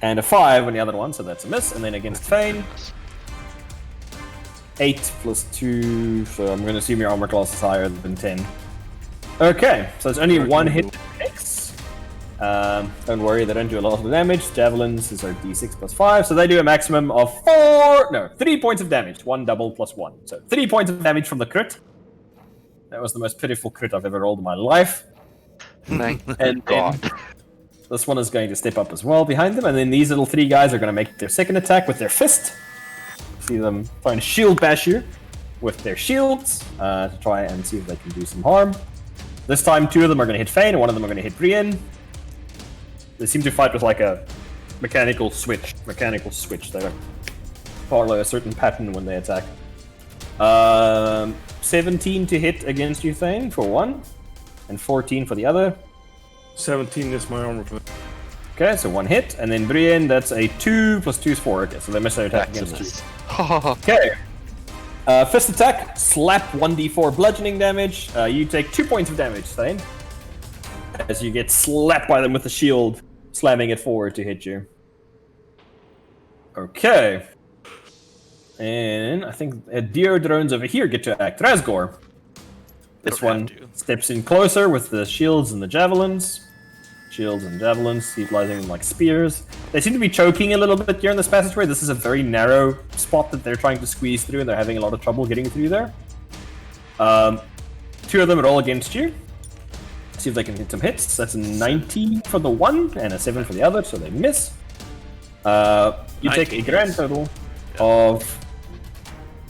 And a 5 on the other one, so that's a miss. And then against Fane, 8 plus 2, so I'm going to assume your armor class is higher than 10. Okay, so it's only 1 hit X. Don't worry, they don't do a lot of damage. Javelins is our d6 plus 5, so they do a maximum of 3 points of damage. 1 double plus 1. So 3 points of damage from the crit. That was the most pitiful crit I've ever rolled in my life. Thank And God. then this one is going to step up as well behind them, and then these little 3 guys are going to make their second attack with their fist. See them trying to shield bash you with their shields to try and see if they can do some harm. This time, 2 of them are going to hit Fane, and 1 of them are going to hit Brienne. They seem to fight with like a mechanical switch. They follow a certain pattern when they attack. 17 to hit against you, Thane, for 1, and 14 for the other. 17 is my armor class. Okay, so 1 hit, and then Brienne, that's a 2 plus 2 is 4. Okay, so they miss their attack against you. Okay. Fist attack, slap 1d4 bludgeoning damage. You take 2 points of damage, Thane, as you get slapped by them with the shield, slamming it forward to hit you. Okay. And I think Deodrones over here get to act. Razgor. This Don't one have to. steps in closer with the shields and the javelins. Shields and javelins, utilizing them like spears. They seem to be choking a little bit here in this passageway. This is a very narrow spot that they're trying to squeeze through, and they're having a lot of trouble getting through there. 2 of them roll against you. See if they can hit some hits. That's a 19 for the one, and a 7 for the other, so they miss. You take a 19 grand total of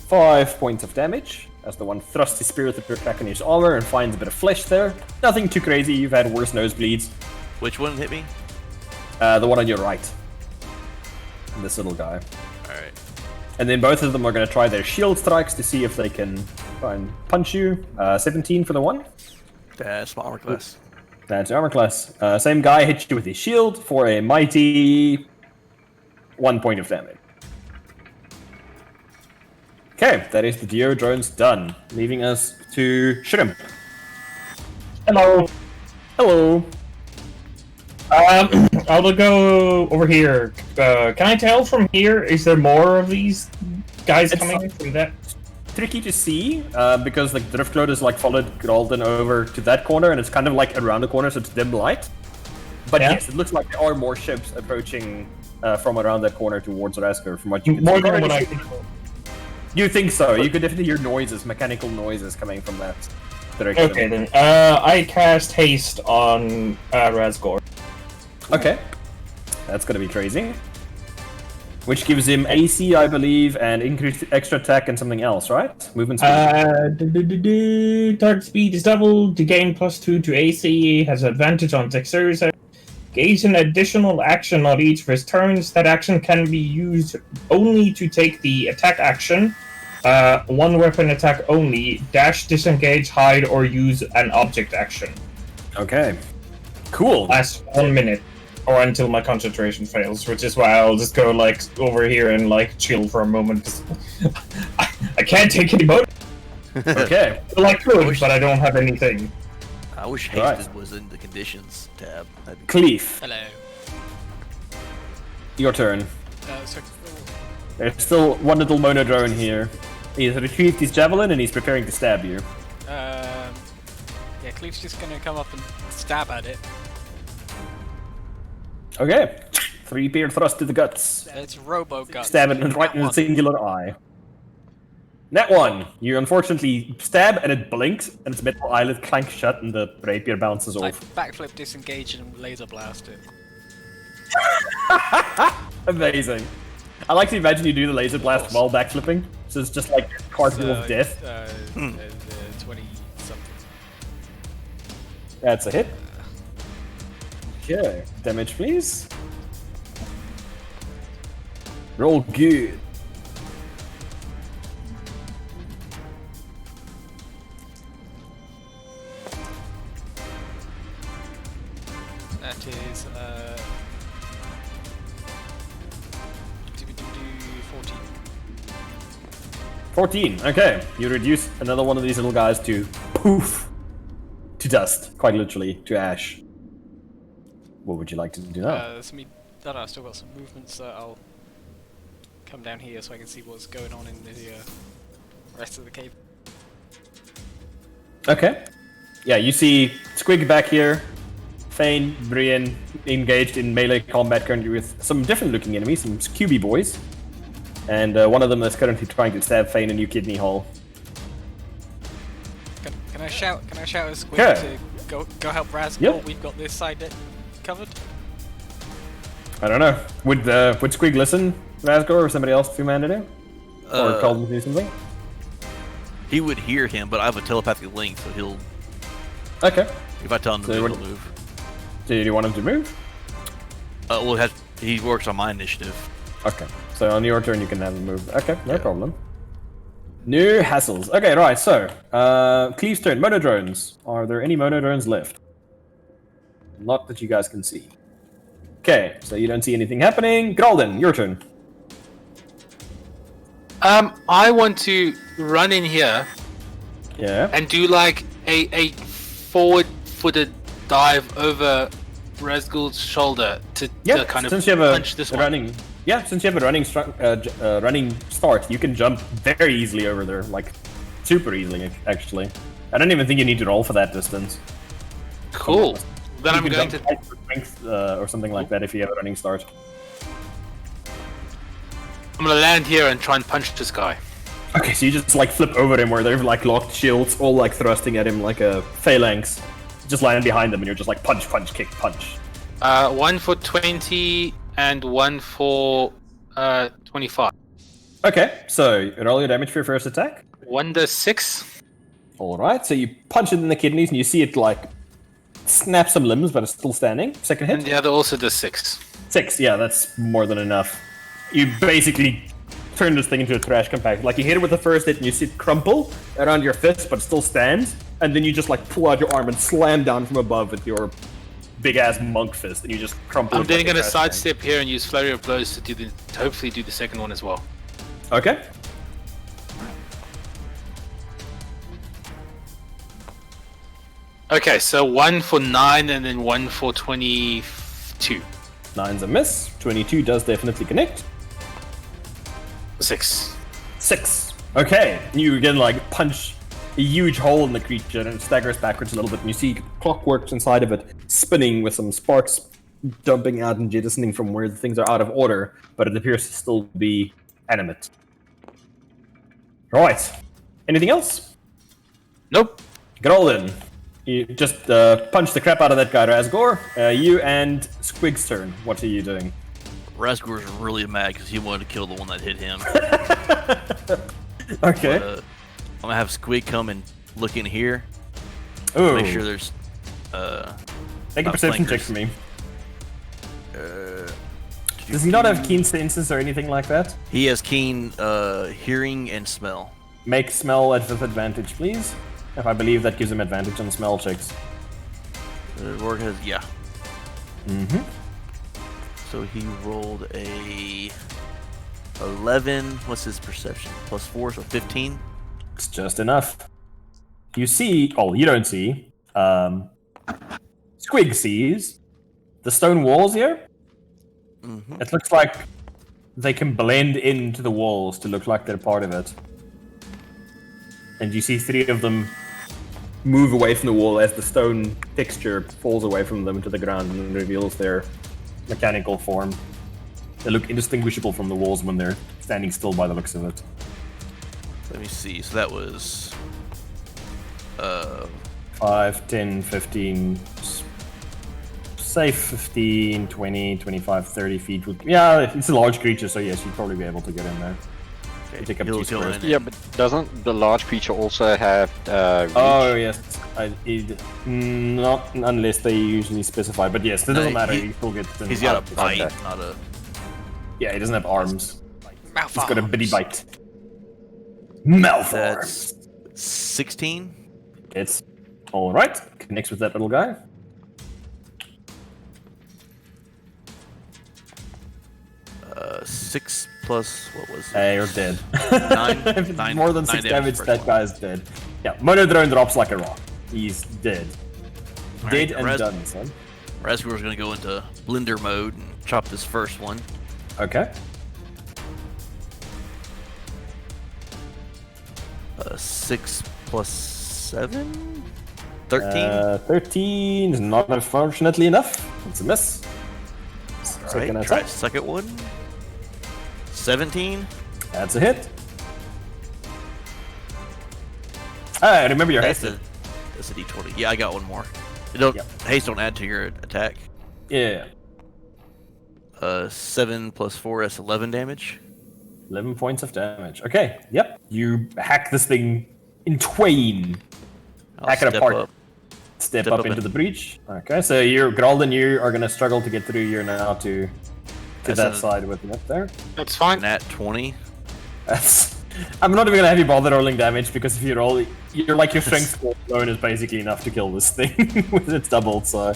5 points of damage, as the one thrusts his spear through your crack in his armor and finds a bit of flesh there. Nothing too crazy, you've had worse nosebleeds. Which one hit me? The one on your right. This little guy. Alright. And then both of them are going to try their shield strikes to see if they can try and punch you. 17 for the one. That's my armor class. That's your armor class. Same guy hits you with his shield for a mighty 1 point of damage. Okay, that is the Deodrones done, leaving us to Shrimp. Hello. Hello. I'll go over here. Can I tell from here? Is there more of these guys It's coming from that? Tricky to see because the drift cloud is like followed Gralden over to that corner, and it's kind of like around the corner, so it's dim light. But Yeah. yes, it looks like there are more ships approaching from around that corner towards Rasker. From what you can More see. than what I think. You think so? You could definitely hear noises, mechanical noises coming from that direction. Okay then. I cast haste on Razgor. Okay. That's gonna be crazy. which gives him AC, I believe, and increased extra attack and something else, right? Movement speed. Target speed is doubled to gain +2 to AC. Has advantage on dexterity. Gains an additional action on each of his turns. That action can be used only to take the attack action. One weapon attack only. Dash, disengage, hide, or use an object action. Okay. Cool. Lasts 1 minute. Or until my concentration fails, which is why I'll just go like over here and like chill for a moment. 'Cause I can't take any more. Okay. Well, I could, but I don't have anything. I wish Right. hasted was in the conditions tab. That'd be Cleef, Hello. your turn. So, There's still one little monodrone here. He's retrieved his javelin and he's preparing to stab you. yeah, Cleef's just gonna come up and stab at it. Okay. 3-spear thrust to the guts. It's Robo Guts. Stab it right in the singular eye. That one. You unfortunately stab and it blinks and its metal eyelid clanks shut and the rapier bounces Like off. backflip, disengage, and laser blast it. Amazing. I like to imagine you do the laser blast while backflipping. So it's just like cartwheel of death. 20 something. That's a hit. Okay. Damage, please. Roll good. That is 14. 14. Okay. You reduce another one of these little guys to poof. To dust. Quite literally. To ash. What would you like to do now? That's me. I've still got some movements, so I'll come down here so I can see what's going on in the rest of the cave. Okay. Yeah, you see Squig back here. Thane, Brian engaged in melee combat currently with some different looking enemies, some QB boys. And one of them is currently trying to stab Thane a new kidney hole. Can I shout? Can I shout at Squid Okay. to go help Razgul? Yep. We've got this side covered. I don't know. Would Squig listen, Razgor, or somebody else two-man to do? Or call him to do something? He would hear him, but I have a telepathic link, so he'll. Okay. If I tell him to So move, what- he'll move. Do you want him to move? Well, he works on my initiative. Okay. So on your turn you can have him move. Okay, no problem. No hassles. Okay, right, so Cleve's turn. Monodrones. Are there any monodrones left? Not that you guys can see. Okay, so you don't see anything happening. Gralden, your turn. I want to run in here Yeah. and do like a forward-footed dive over Razgul's shoulder to kind of since you have punch this one. running. Yeah, since you have a running start, you can jump very easily over there, like super easily actually. I don't even think you need to roll for that distance. Cool. Then You I'm can going jump to. right for strength, or something like that if you have a running start. I'm gonna land here and try and punch this guy. Okay, so you just like flip over him where they've like locked shields, all like thrusting at him like a phalanx. Just land behind them and you're just like punch, punch, kick, punch. 1 for 20 and 1 for 25. Okay, so roll your damage for your first attack. 1d6. Alright, so you punch it in the kidneys and you see it like snap some limbs, but it's still standing. Second And hit. the other also does 6. 6, yeah, that's more than enough. You basically turn this thing into a trash compactor. Like you hit it with the first hit and you see it crumple around your fist, but it still stands. And then you just like pull out your arm and slam down from above with your big ass monk fist, and you just crumple. I'm it then like a gonna trash can. sidestep here and use flurry of blows to hopefully do the second one as well. Okay. Okay, so 1 for 9 and then 1 for 22. 9's a miss. 22 does definitely connect. 6. 6. Okay. You again like punch a huge hole in the creature and it staggers backwards a little bit, and you see clockworks inside of it spinning with some sparks dumping out and jettisoning from where the things are out of order, but it appears to still be animate. Right. Anything else? Nope. Grolin, you just punch the crap out of that guy, Razgor. You and Squig's turn. What are you doing? Razgor's really mad because he wanted to kill the one that hit him. Okay. But, I'm gonna have Squig come and look in here. Ooh. Make sure there's. Make a perception check for me. Does he not have keen senses or anything like that? He has keen hearing and smell. Make smell at with advantage, please. If I believe that gives him advantage on smell checks. Rourke has, yeah. Mm-hmm. So he rolled a 11. What's his perception? Plus 4, so 15. It's just enough. You see, oh, you don't see. Squig sees the stone walls here. Mm-hmm. It looks like they can blend into the walls to look like they're part of it. And you see 3 of them move away from the wall as the stone texture falls away from them to the ground and reveals their mechanical form. They look indistinguishable from the walls when they're standing still by the looks of it. Let me see. So that was 5, 10, 15, say 15, 20, 25, 30 feet. Yeah, it's a large creature, so yes, you'd probably be able to get in there. okay. Take up He'll 2 go squares. in Yeah, and- but doesn't the large creature also have reach? Oh yes, not unless they usually specify. But yes, it doesn't matter. he- You still get. he's got a bite, Okay. not a. Yeah, he doesn't have arms. Mouth He's got a bitty arms. bite. Mouth That's arms. 16. It's all right. Connects with that little guy. Uh, 6 plus what was it? Hey, you're dead. 9. If it's 9 more than 9 6 damage, per that one. guy's dead. Yeah, Monodrone drops like a rock. He's dead. All Dead right, and Raz- done, son. Razgor's gonna go into blender mode and chop this first one. Okay. 6 plus 7? 13? 13 is not unfortunately enough. It's a miss. Second Alright, try attack. second one. 17? That's a hit. Ah, remember your That's haste. a d20. Yeah, I got one more. You don't, Yep. haste don't add to your attack. Yeah. 7 plus 4, that's 11 damage. 11 points of damage. Okay, yep. You hack this thing in twain. I'll Hack it step apart. up. Step Step up up into in. the breach. Okay, so you're Gralden, you are gonna struggle to get through here now to That's that a- side with me up there. That's fine. Nat 20. That's. I'm not even gonna have you bother rolling damage because if you roll, you're like your strength score alone is basically enough to kill this thing with it's doubled. So,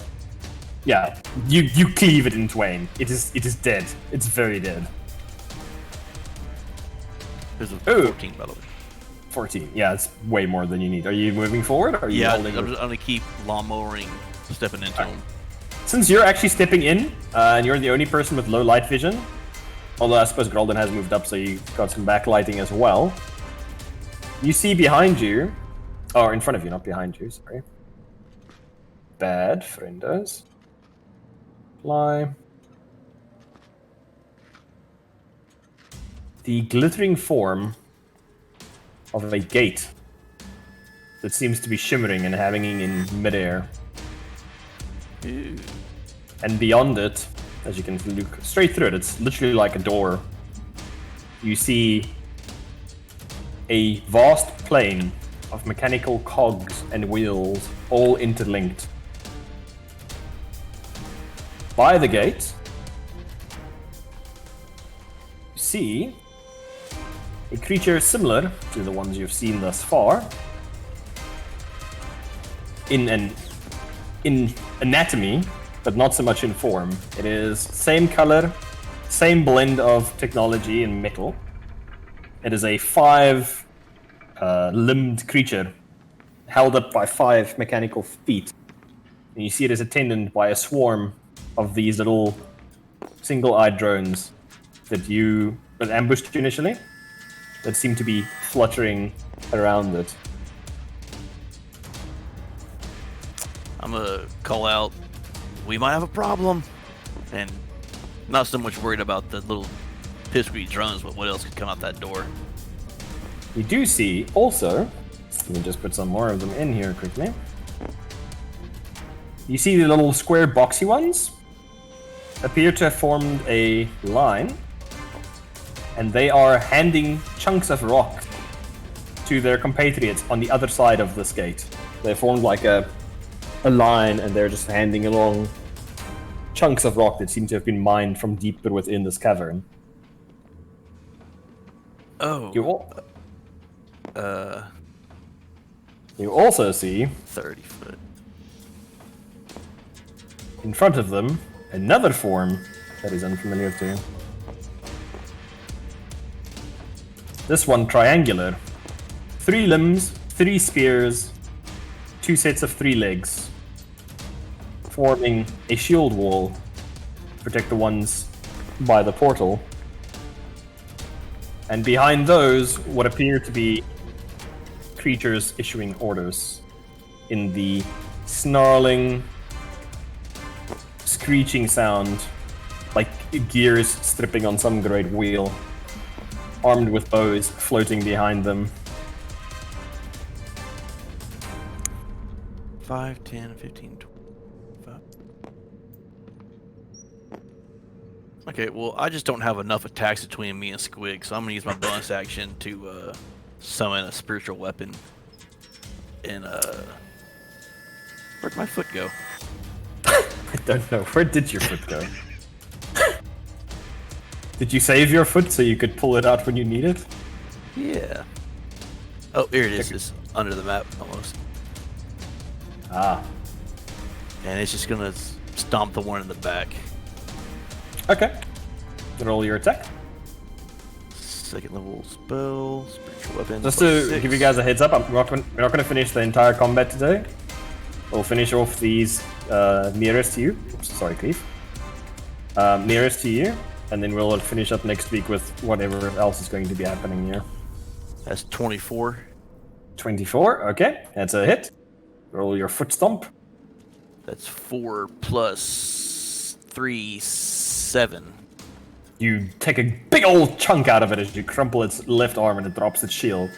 yeah, you cleave it in twain. It is dead. It's very dead. There's a Ooh. 14, by the way. 14. Yeah, it's way more than you need. Are you moving forward? Or are you Yeah, I'm holding? just gonna keep lawnmowering, stepping into him. Since you're actually stepping in, and you're the only person with low light vision, although I suppose Gralden has moved up, so you got some backlighting as well. You see behind you, or in front of you, not behind you, sorry. Bad, friendos. Fly. The glittering form of a gate that seems to be shimmering and hanging in midair. Ooh. And beyond it, as you can look straight through it, it's literally like a door. You see a vast plane of mechanical cogs and wheels, all interlinked. By the gate, you see a creature similar to the ones you've seen thus far, in anatomy, but not so much in form. It is same color, same blend of technology and metal. It is a 5-limbed creature held up by 5 mechanical feet. And you see it is attended by a swarm of these little single-eyed drones that ambushed you initially, that seem to be fluttering around it. I'm gonna call out, we might have a problem. And not so much worried about the little pipsqueak drones, but what else could come out that door. You do see also, let me just put some more of them in here quickly. You see the little square boxy ones? appear to have formed a line, and they are handing chunks of rock to their compatriots on the other side of this gate. They formed like a line, and they're just handing along chunks of rock that seem to have been mined from deeper within this cavern. Oh. You also see 30 foot. in front of them another form that is unfamiliar to you. This one triangular. 3 limbs, 3 spears, 2 sets of 3 legs, forming a shield wall to protect the ones by the portal. And behind those, what appear to be creatures issuing orders in the snarling, screeching sound, like gears stripping on some great wheel, armed with bows floating behind them. 5, 10, 15, 25. Okay, well, I just don't have enough attacks between me and Squig, so I'm gonna use my bonus action to summon a spiritual weapon. And where'd my foot go? I don't know. Where did your foot go? Did you save your foot so you could pull it out when you need it? Yeah. Oh, here it is. It's under the map almost. Ah. And it's just gonna stomp the one in the back. Okay. Roll your attack. Second level spell, spiritual weapon. Just to +6. give you guys a heads up, we're not going to finish the entire combat today. We'll finish off these nearest to you. Oops, sorry, Cleve. Nearest to you, and then we'll finish up next week with whatever else is going to be happening here. That's 24. 24, okay. That's a hit. Roll your foot stomp. That's 4 plus 3, 7. You take a big old chunk out of it as you crumple its left arm and it drops its shield.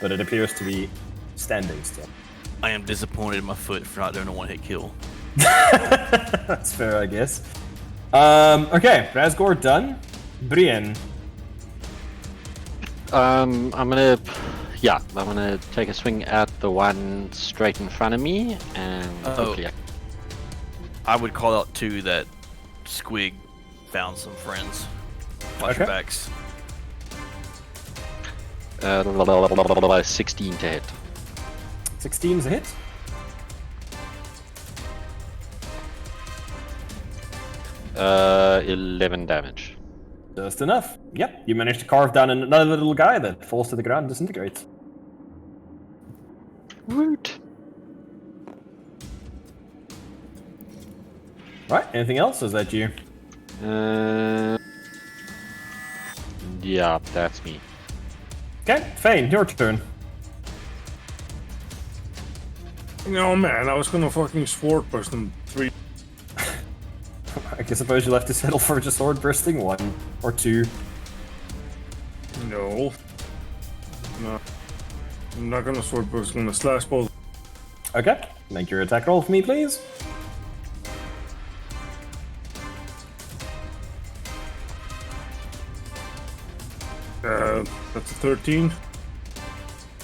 But it appears to be standing still. I am disappointed in my foot for not doing a one-hit kill. That's fair, I guess. Okay, Razgor done. Brienne. I'm gonna take a swing at the one straight in front of me, and hopefully I would call out too that Squig found some friends. Watch your backs. 16 to hit. 16 is a hit. Uh, 11 damage. Just enough. Yep, you managed to carve down another little guy that falls to the ground and disintegrates. Woot. Right, anything else, or is that you? Yeah, that's me. Okay, Fane, your turn. No, man, I was gonna fucking sword burst them 3. I suppose you'll have to settle for just sword bursting 1 or 2. No. No. I'm not gonna sword burst, I'm gonna slash both. Okay, make your attack roll for me, please. That's a 13.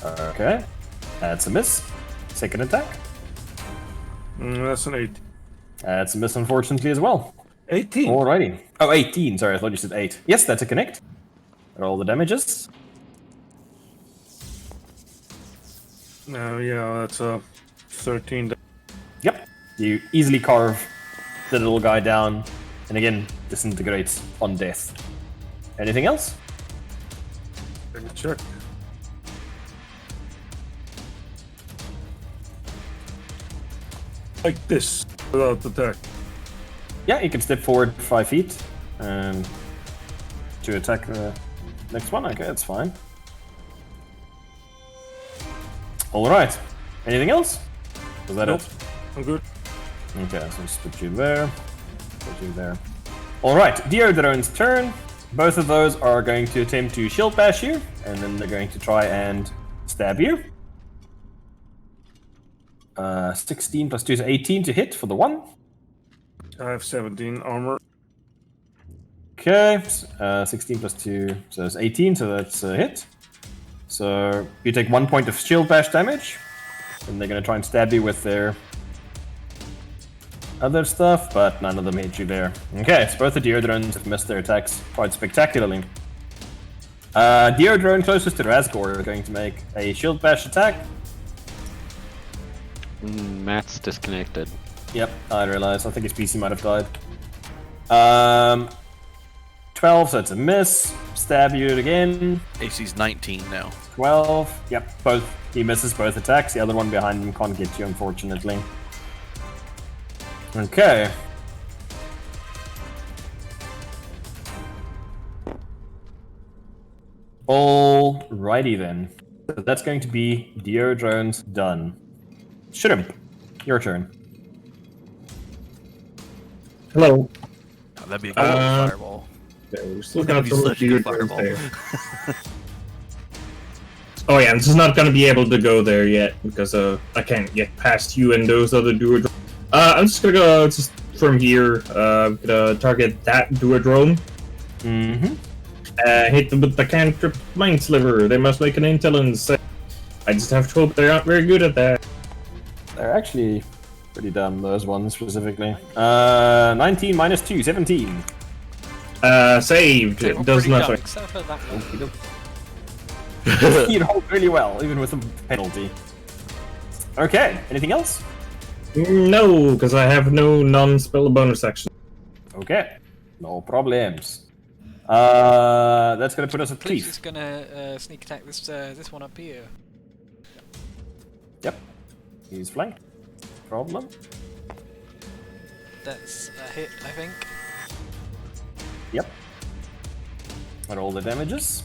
Okay, that's a miss. Second attack. That's an 8. That's a miss, unfortunately, as well. 18. Alrighty. Oh, 18. Sorry, I thought you said 8. Yes, that's a connect. Roll the damages. Yeah, that's a 13. Yep. You easily carve the little guy down, and again, disintegrates on death. Anything else? Let me check. Like this, without the attack. Yeah, you can step forward 5 feet to attack the next one. Okay, that's fine. Alright. Anything else? Was that Nope. it? I'm good. Okay, so just put you there. Put you there. Alright, Deodrone's turn. Both of those are going to attempt to shield bash you, and then they're going to try and stab you. 16 plus 2 is 18 to hit for the one. I have 17 armor. Okay, 16 plus 2, so that's 18, so that's a hit. So you take 1 point of shield bash damage, and they're gonna try and stab you with their other stuff, but none of them hit you there. Okay, so both the Deer Drones have missed their attacks quite spectacularly. Deer Drone closest to Razgor are going to make a shield bash attack. Matt's disconnected. Yep, I realize. I think his PC might have died. 12, so it's a miss. Stab you again. AC's 19 now. 12. Yep, both. He misses both attacks. The other one behind him can't get you, unfortunately. Okay. Alrighty then. So that's going to be Deer Drones done. Shrimp, your turn. Hello. Oh, that'd be a cool fireball. We're still That'd gonna be throw such a Deer good Drones fireball. there. Oh yeah, I'm just not gonna be able to go there yet because I can't get past you and those other Duodrone. I'm just gonna go just from here. Gonna target that Duodrone. Hit them with the cantrip Mind Sliver. They must make an intelligence. I just have to hope they aren't very good at that. They're actually pretty dumb, those ones specifically. 19 minus 2, 17. Saved. They were It does pretty nothing. dumb, except for that one. You rolled really well, even with a penalty. Okay, anything else? No, because I have no non-spell bonus action. Okay, no problems. That's gonna put us at Please Cleef. is gonna sneak attack this one up here. Yep, he's flanked. Problem. That's a hit, I think. Yep. And all the damages.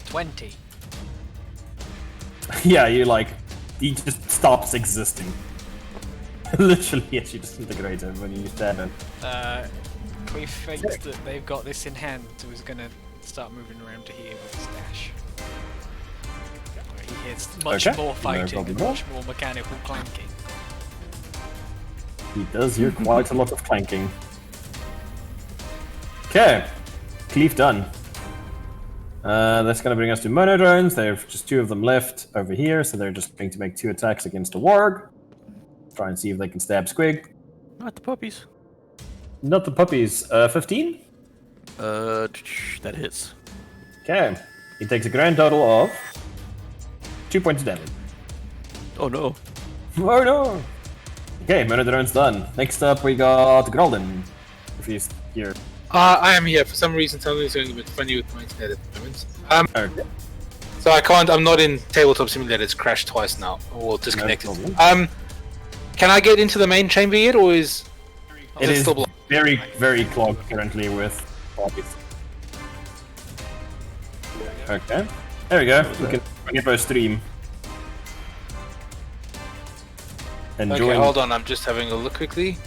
$20. Yeah, he just stops existing. Literally, yes, you disintegrate him when you stab him. Queef thinks that they've got this in hand, so he's gonna start moving around to here with his dash. Where he hears much Okay, more no fighting and problem. much more mechanical clanking. He does hear quite a lot of clanking. Okay, Cleef done. That's going to bring us to Mono Drones. There are just 2 of them left over here, so they're just going to make 2 attacks against a warg. Try and see if they can stab Squig. Not the puppies. Not the puppies. 15? That hits. Okay. He takes a grand total of 2 points of damage. Oh no. Oh no! Okay, Mono Drone's done. Next up, we got Grolden. If he's here. I am here. For some reason, Tony is going a bit funny with my internet at the moment. Okay. So I can't. I'm not in Tabletop Simulator. It's crashed twice now, or disconnected. problem. Can I get into the main chamber yet, or is It is still blocked? very, very clogged currently with puppies. Okay. There we go. We can give a stream. And Okay, join. hold on. I'm just having a look quickly.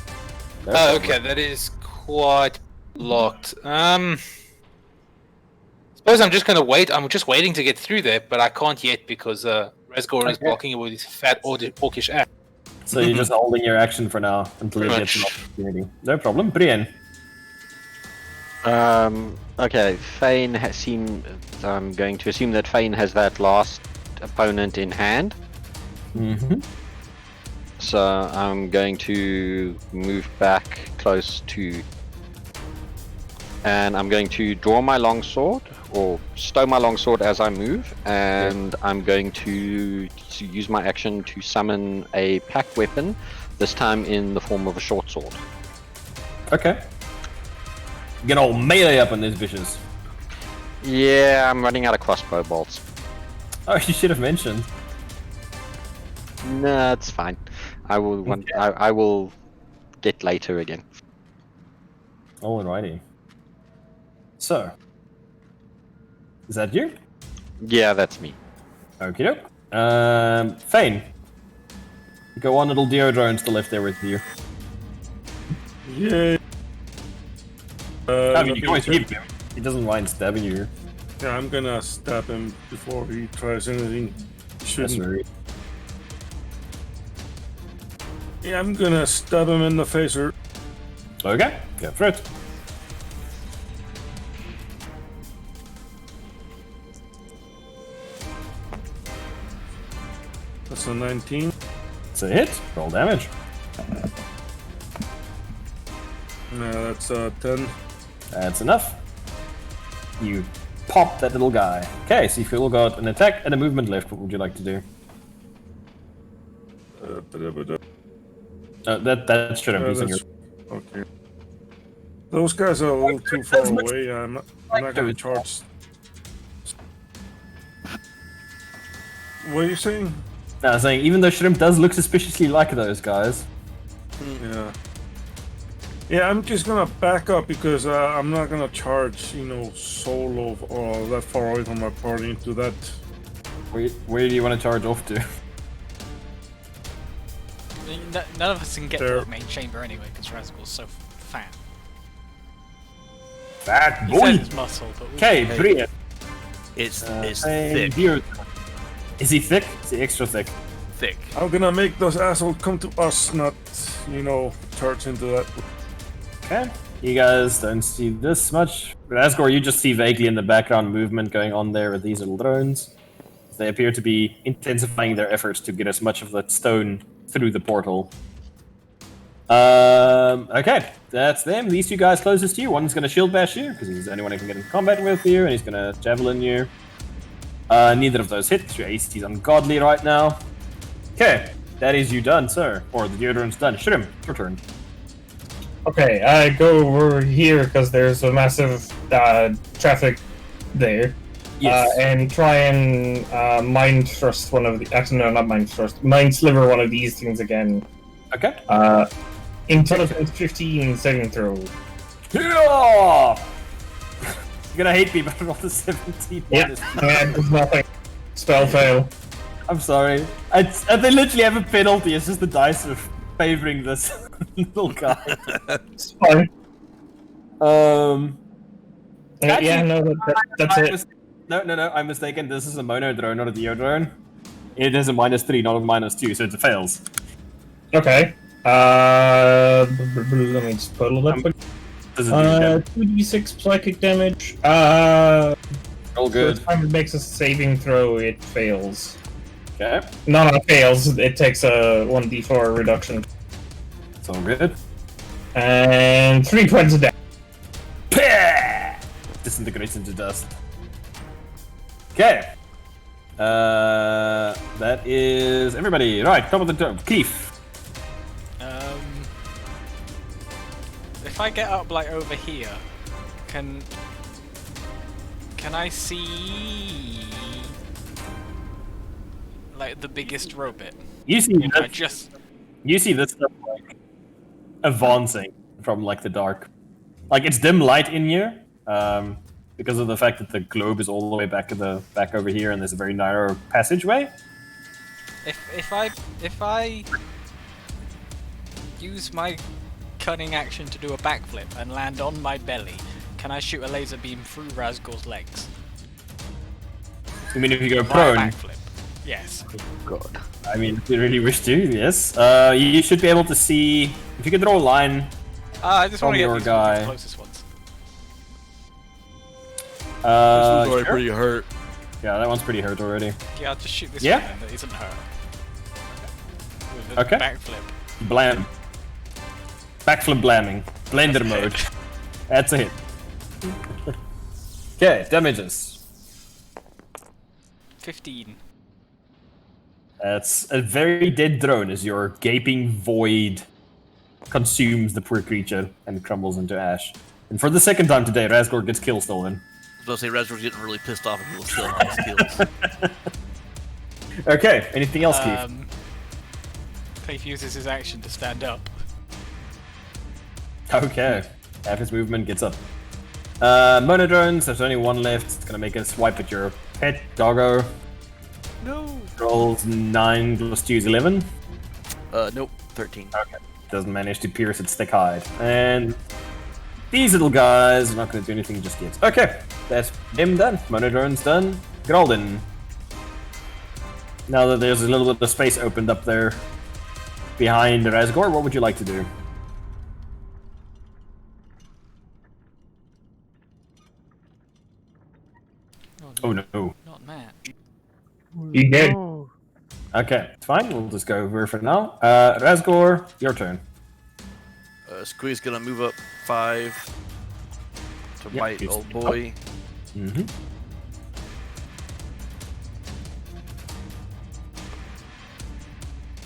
There. Oh, okay, that is quite locked. Suppose I'm just gonna wait. I'm just waiting to get through there, but I can't yet because Razgor is blocking it with his fat orcish ass. So you're just holding your action for now until you Pretty get an much. opportunity. No problem. Brian. Okay, Fane I'm going to assume that Fane has that last opponent in hand. Mm-hmm. So I'm going to move back close to... And I'm going to draw my longsword, or stow my longsword as I move, and I'm going to use my action to summon a pack weapon, this time in the form of a short sword. Okay. Get all melee up on these bitches. Yeah, I'm running out of crossbow bolts. Oh, you should have mentioned. No, it's fine. I will I will get later again. Alrighty. So. Is that you? Yeah, that's me. Okie doke. Fane. Go on, little Dio drones to lift there with you. Yay! I mean, you can always hit him. He doesn't mind stabbing you. Yeah, I'm gonna stab him before he tries anything. He That's shouldn't. rude. Yeah, I'm gonna stab him in the face. Or Okay, go for it. that's a 19. It's a hit. Roll damage. No, that's a 10. That's enough. You pop that little guy. Okay, so you've all got an attack and a movement left. What would you like to do? That should have Yeah, been your. okay. Those guys are a little too far away. I'm not gonna charge. What are you saying? No, I was saying, even though Shrimp does look suspiciously like those guys. Yeah. Yeah, I'm just gonna back up because I'm not gonna charge, solo or that far away from my party into that. Where do you want to charge off to? None of us can get There. to the main chamber anyway, because Razgul's so fat. Fat He boy! says it's muscle, but Okay, brilliant. It's Same thick. here. Is he thick? Is he extra thick? Thick. I'm gonna make those assholes come to us, not, charge into that. Okay. You guys don't see this much. Razgor, you just see vaguely in the background movement going on there with these little drones. They appear to be intensifying their efforts to get as much of that stone through the portal. Okay, that's them. These two guys closest to you. One's gonna shield bash you, because he's the only one who can get in combat with you, and he's gonna javelin you. Neither of those hit. Your AC is ungodly right now. Okay, that is you done, sir. Or the deodorant's done. Shrimp, your turn. Okay, I go over here because there's a massive traffic there. Yes. And try and mind thrust one of the. Actually, no, not mind thrust. Mind sliver one of these things again. Okay. Intelligence 15 saving throw. Yeah! You're gonna hate me, but I rolled a 17. Yep, and there's nothing. Spell fail. I'm sorry. They literally have a penalty. It's just the dice are favoring this little guy. It's fine. Actually, No, that's it. No, I'm mistaken. This is a mono drone, not a deo drone. It is a -3, not a -2, so it fails. Okay. Let me just pull it up. Does it do damage? 2d6 psychic damage. All good. So time it makes a saving throw, it fails. Okay. No, it fails. It takes a 1d4 reduction. It's all good. And 3 points of damage. Pah! Disintegrates into dust. Okay. That is everybody. Right, top of the turn. Keith. If I get up like over here, can I see like the biggest row bit? You see I that, just you see this stuff like advancing from like the dark. Like it's dim light in here. Because of the fact that the globe is all the way back over here, and there's a very narrow passageway. if I use my cunning action to do a backflip and land on my belly, can I shoot a laser beam through Razgor's legs? I mean, if you go Via prone, backflip. Yes. God. I mean, if you really wish to, yes. You should be able to see if you could draw a line. I just want to get your these guy. closest ones. Sure. pretty hurt. Yeah, that one's pretty hurt already. Yeah, I'll just shoot this Yeah? one then that isn't her. With a Okay. backflip. Blam. Backflip blamming. Blender mode. That's a hit. Okay, damages. 15. That's a very dead drone as your gaping void consumes the poor creature and crumbles into ash. And for the second time today, Razgor gets kill stolen. I was gonna say Razor's getting really pissed off and he was still on his kills. Okay, anything else, Keith? Keith uses his action to stand up. Okay, half his movement gets up. Monodrones, there's only one left. It's gonna make a swipe at your pet doggo. No. Rolls 9 plus 2 is 11. Nope, 13. Okay. Doesn't manage to pierce its thick hide. And these little guys are not going to do anything just yet. Okay, that's him done. Monodrone's done. Gralden. Now that there's a little bit of space opened up there, behind Razgor, what would you like to do? Oh no. Not Matt. He did. Okay, it's fine. We'll just go over for now. Razgor, your turn. Squee's gonna move up 5 to bite he's old boy. Mm-hmm.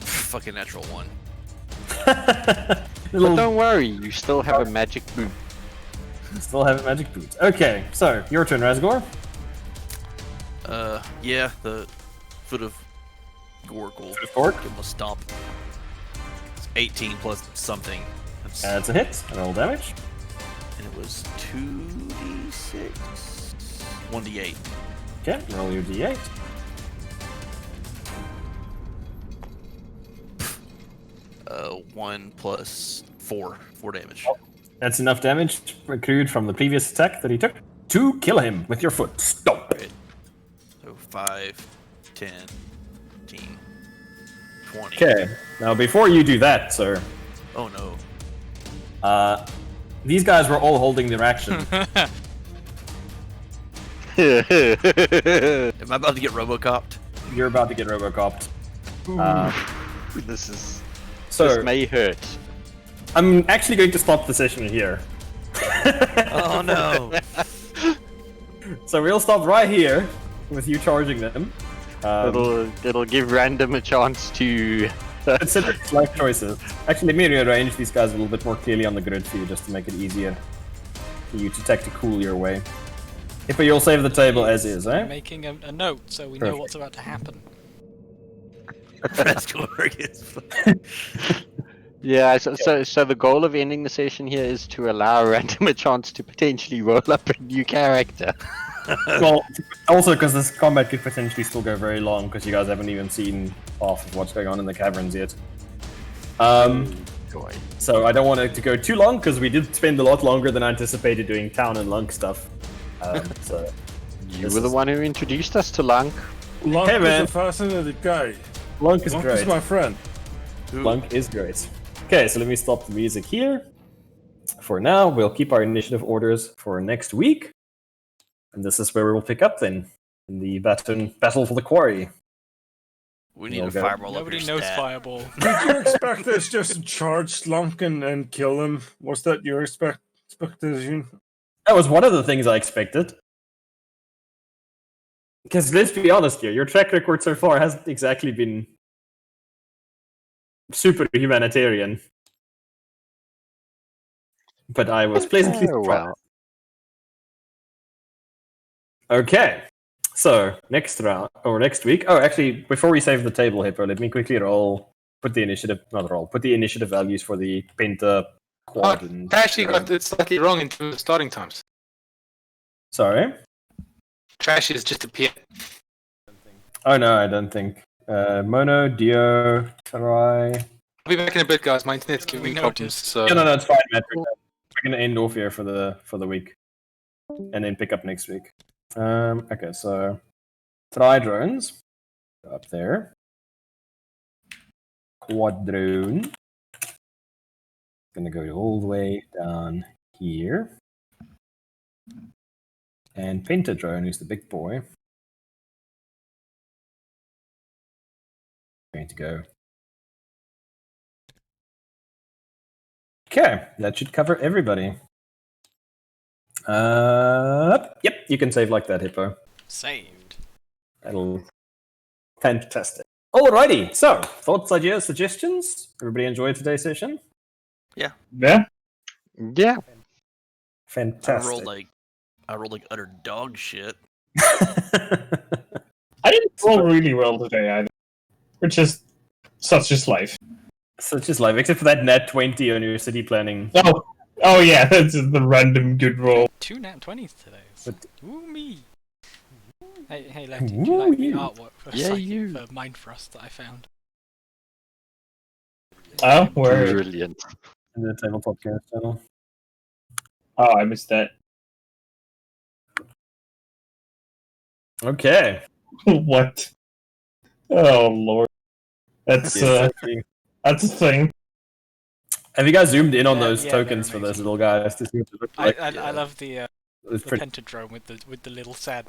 Fucking natural 1. But don't worry, you still have a magic boot. Still have a magic boot. Okay, so your turn, Razgor. Yeah, the foot of Gorgle. Foot of Gorg? Give him a stomp. It's 18 plus something. That's a hit. Roll damage. And it was 2d6, 1d8. Okay, roll your d8. Uh, 1 plus 4 damage. That's enough damage accrued from the previous attack that he took to kill him with your foot. Stomp. Right. So 5, 10, 15, 20. Okay, now before you do that, sir, Oh no. these guys were all holding their action. Am I about to get Robocopped? You're about to get Robocopped. This So may hurt. I'm actually going to stop the session here. Oh no. So we'll stop right here with you charging them. It'll give random a chance to. Consider life choices. Actually, let me rearrange these guys a little bit more clearly on the grid for you, just to make it easier for you to tactical your way. If you'll save the table as is, eh? Making a note so we know Perfect. what's about to happen. That's glorious. Yeah, so the goal of ending the session here is to allow random a chance to potentially roll up a new character. Well, also because this combat could potentially still go very long, because you guys haven't even seen half of what's going on in the caverns yet. Joy. So I don't want it to go too long, because we did spend a lot longer than anticipated doing town and lunk stuff. So You This were the is- one who introduced us to Lunk. Lunk Hey, man. is a fascinating guy. lunk is Lunk great. is my friend. Lunk is great. Okay, so let me stop the music here. For now, we'll keep our initiative orders for next week. And this is where we'll pick up then, in the battle for the quarry. We need We'll a go. fireball up Nobody your knows stat. Fireball. Did you expect us just to charge Slunk and kill him? Was that your expectation? That was one of the things I expected. Because let's be honest here, your track record so far hasn't exactly been super humanitarian. But I was pleasantly Oh, surprised. well. Okay, so next round or next week. Oh, actually, before we save the table, Hippo, let me quickly put the initiative values for the Penta quad. And, I actually got it slightly wrong in terms of starting times. Sorry. Trash is just a P. Oh no, I don't think. Mono, Dio, Sarai. I'll be back in a bit, guys. My internet's giving me problems. noticed. So No, it's fine, Matt. We're gonna end off here for the week, and then pick up next week. Okay, so Tri drones up there. Quad drone gonna go all the way down here, and Penta drone, who's the big boy, going to go. Okay, that should cover everybody. Yep, you can save like that, Hippo. Saved. That'll fantastic. Alrighty, so thoughts, ideas, suggestions. Everybody enjoyed today's session? Yeah. Yeah. I Fantastic. rolled like utter dog shit. I didn't roll really well today either. Which is such is life. Such is life, except for that nat 20 on your city planning. Oh yeah, that's the random good roll. 2 nat 20s today. But- Ooh, me. Hey, Lefty, do you like the Ooh. artwork for, Yeah, Psychic, you. for Mind Thrust that I found? Oh, where? Brilliant. In the tabletop games channel. Oh, I missed that. Okay. What? Oh lord. That's Yes, actually, That's the thing. Have you guys zoomed in on Yeah, those yeah, tokens they're for those amazing. little guys to see what they look like? I love the It's pretty pentadrome with the little sad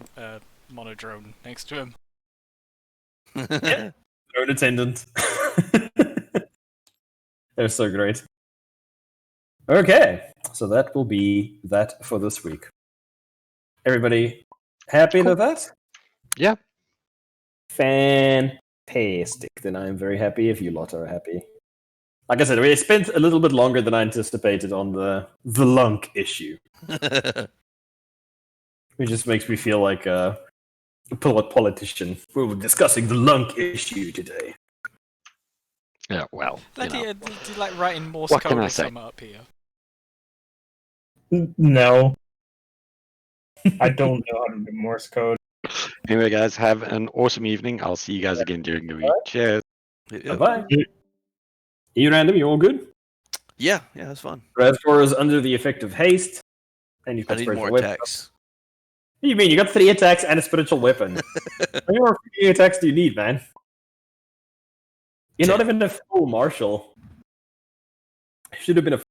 monodrone next to him. drone attendant. They're so great. Okay, so that will be that for this week. Everybody happy with that? Yeah. Fantastic. Then I'm very happy if you lot are happy. Like I said, we spent a little bit longer than I anticipated on the lunk issue. It just makes me feel like a politician. We were discussing the lunk issue today. Yeah, well, you know. Do you like writing Morse What can code I or say? something up here? No. I don't know how to do Morse code. Anyway, guys, have an awesome evening. I'll see you guys again during the week. Cheers. Bye-bye. You random, you all good? Yeah, that's fun. Razgor is under the effect of haste. And you've I got need spiritual more weapon. attacks. What do you mean? You got 3 attacks and a spiritual weapon. How many more freaking attacks do you need, man? You're not even a full marshal. Should have been a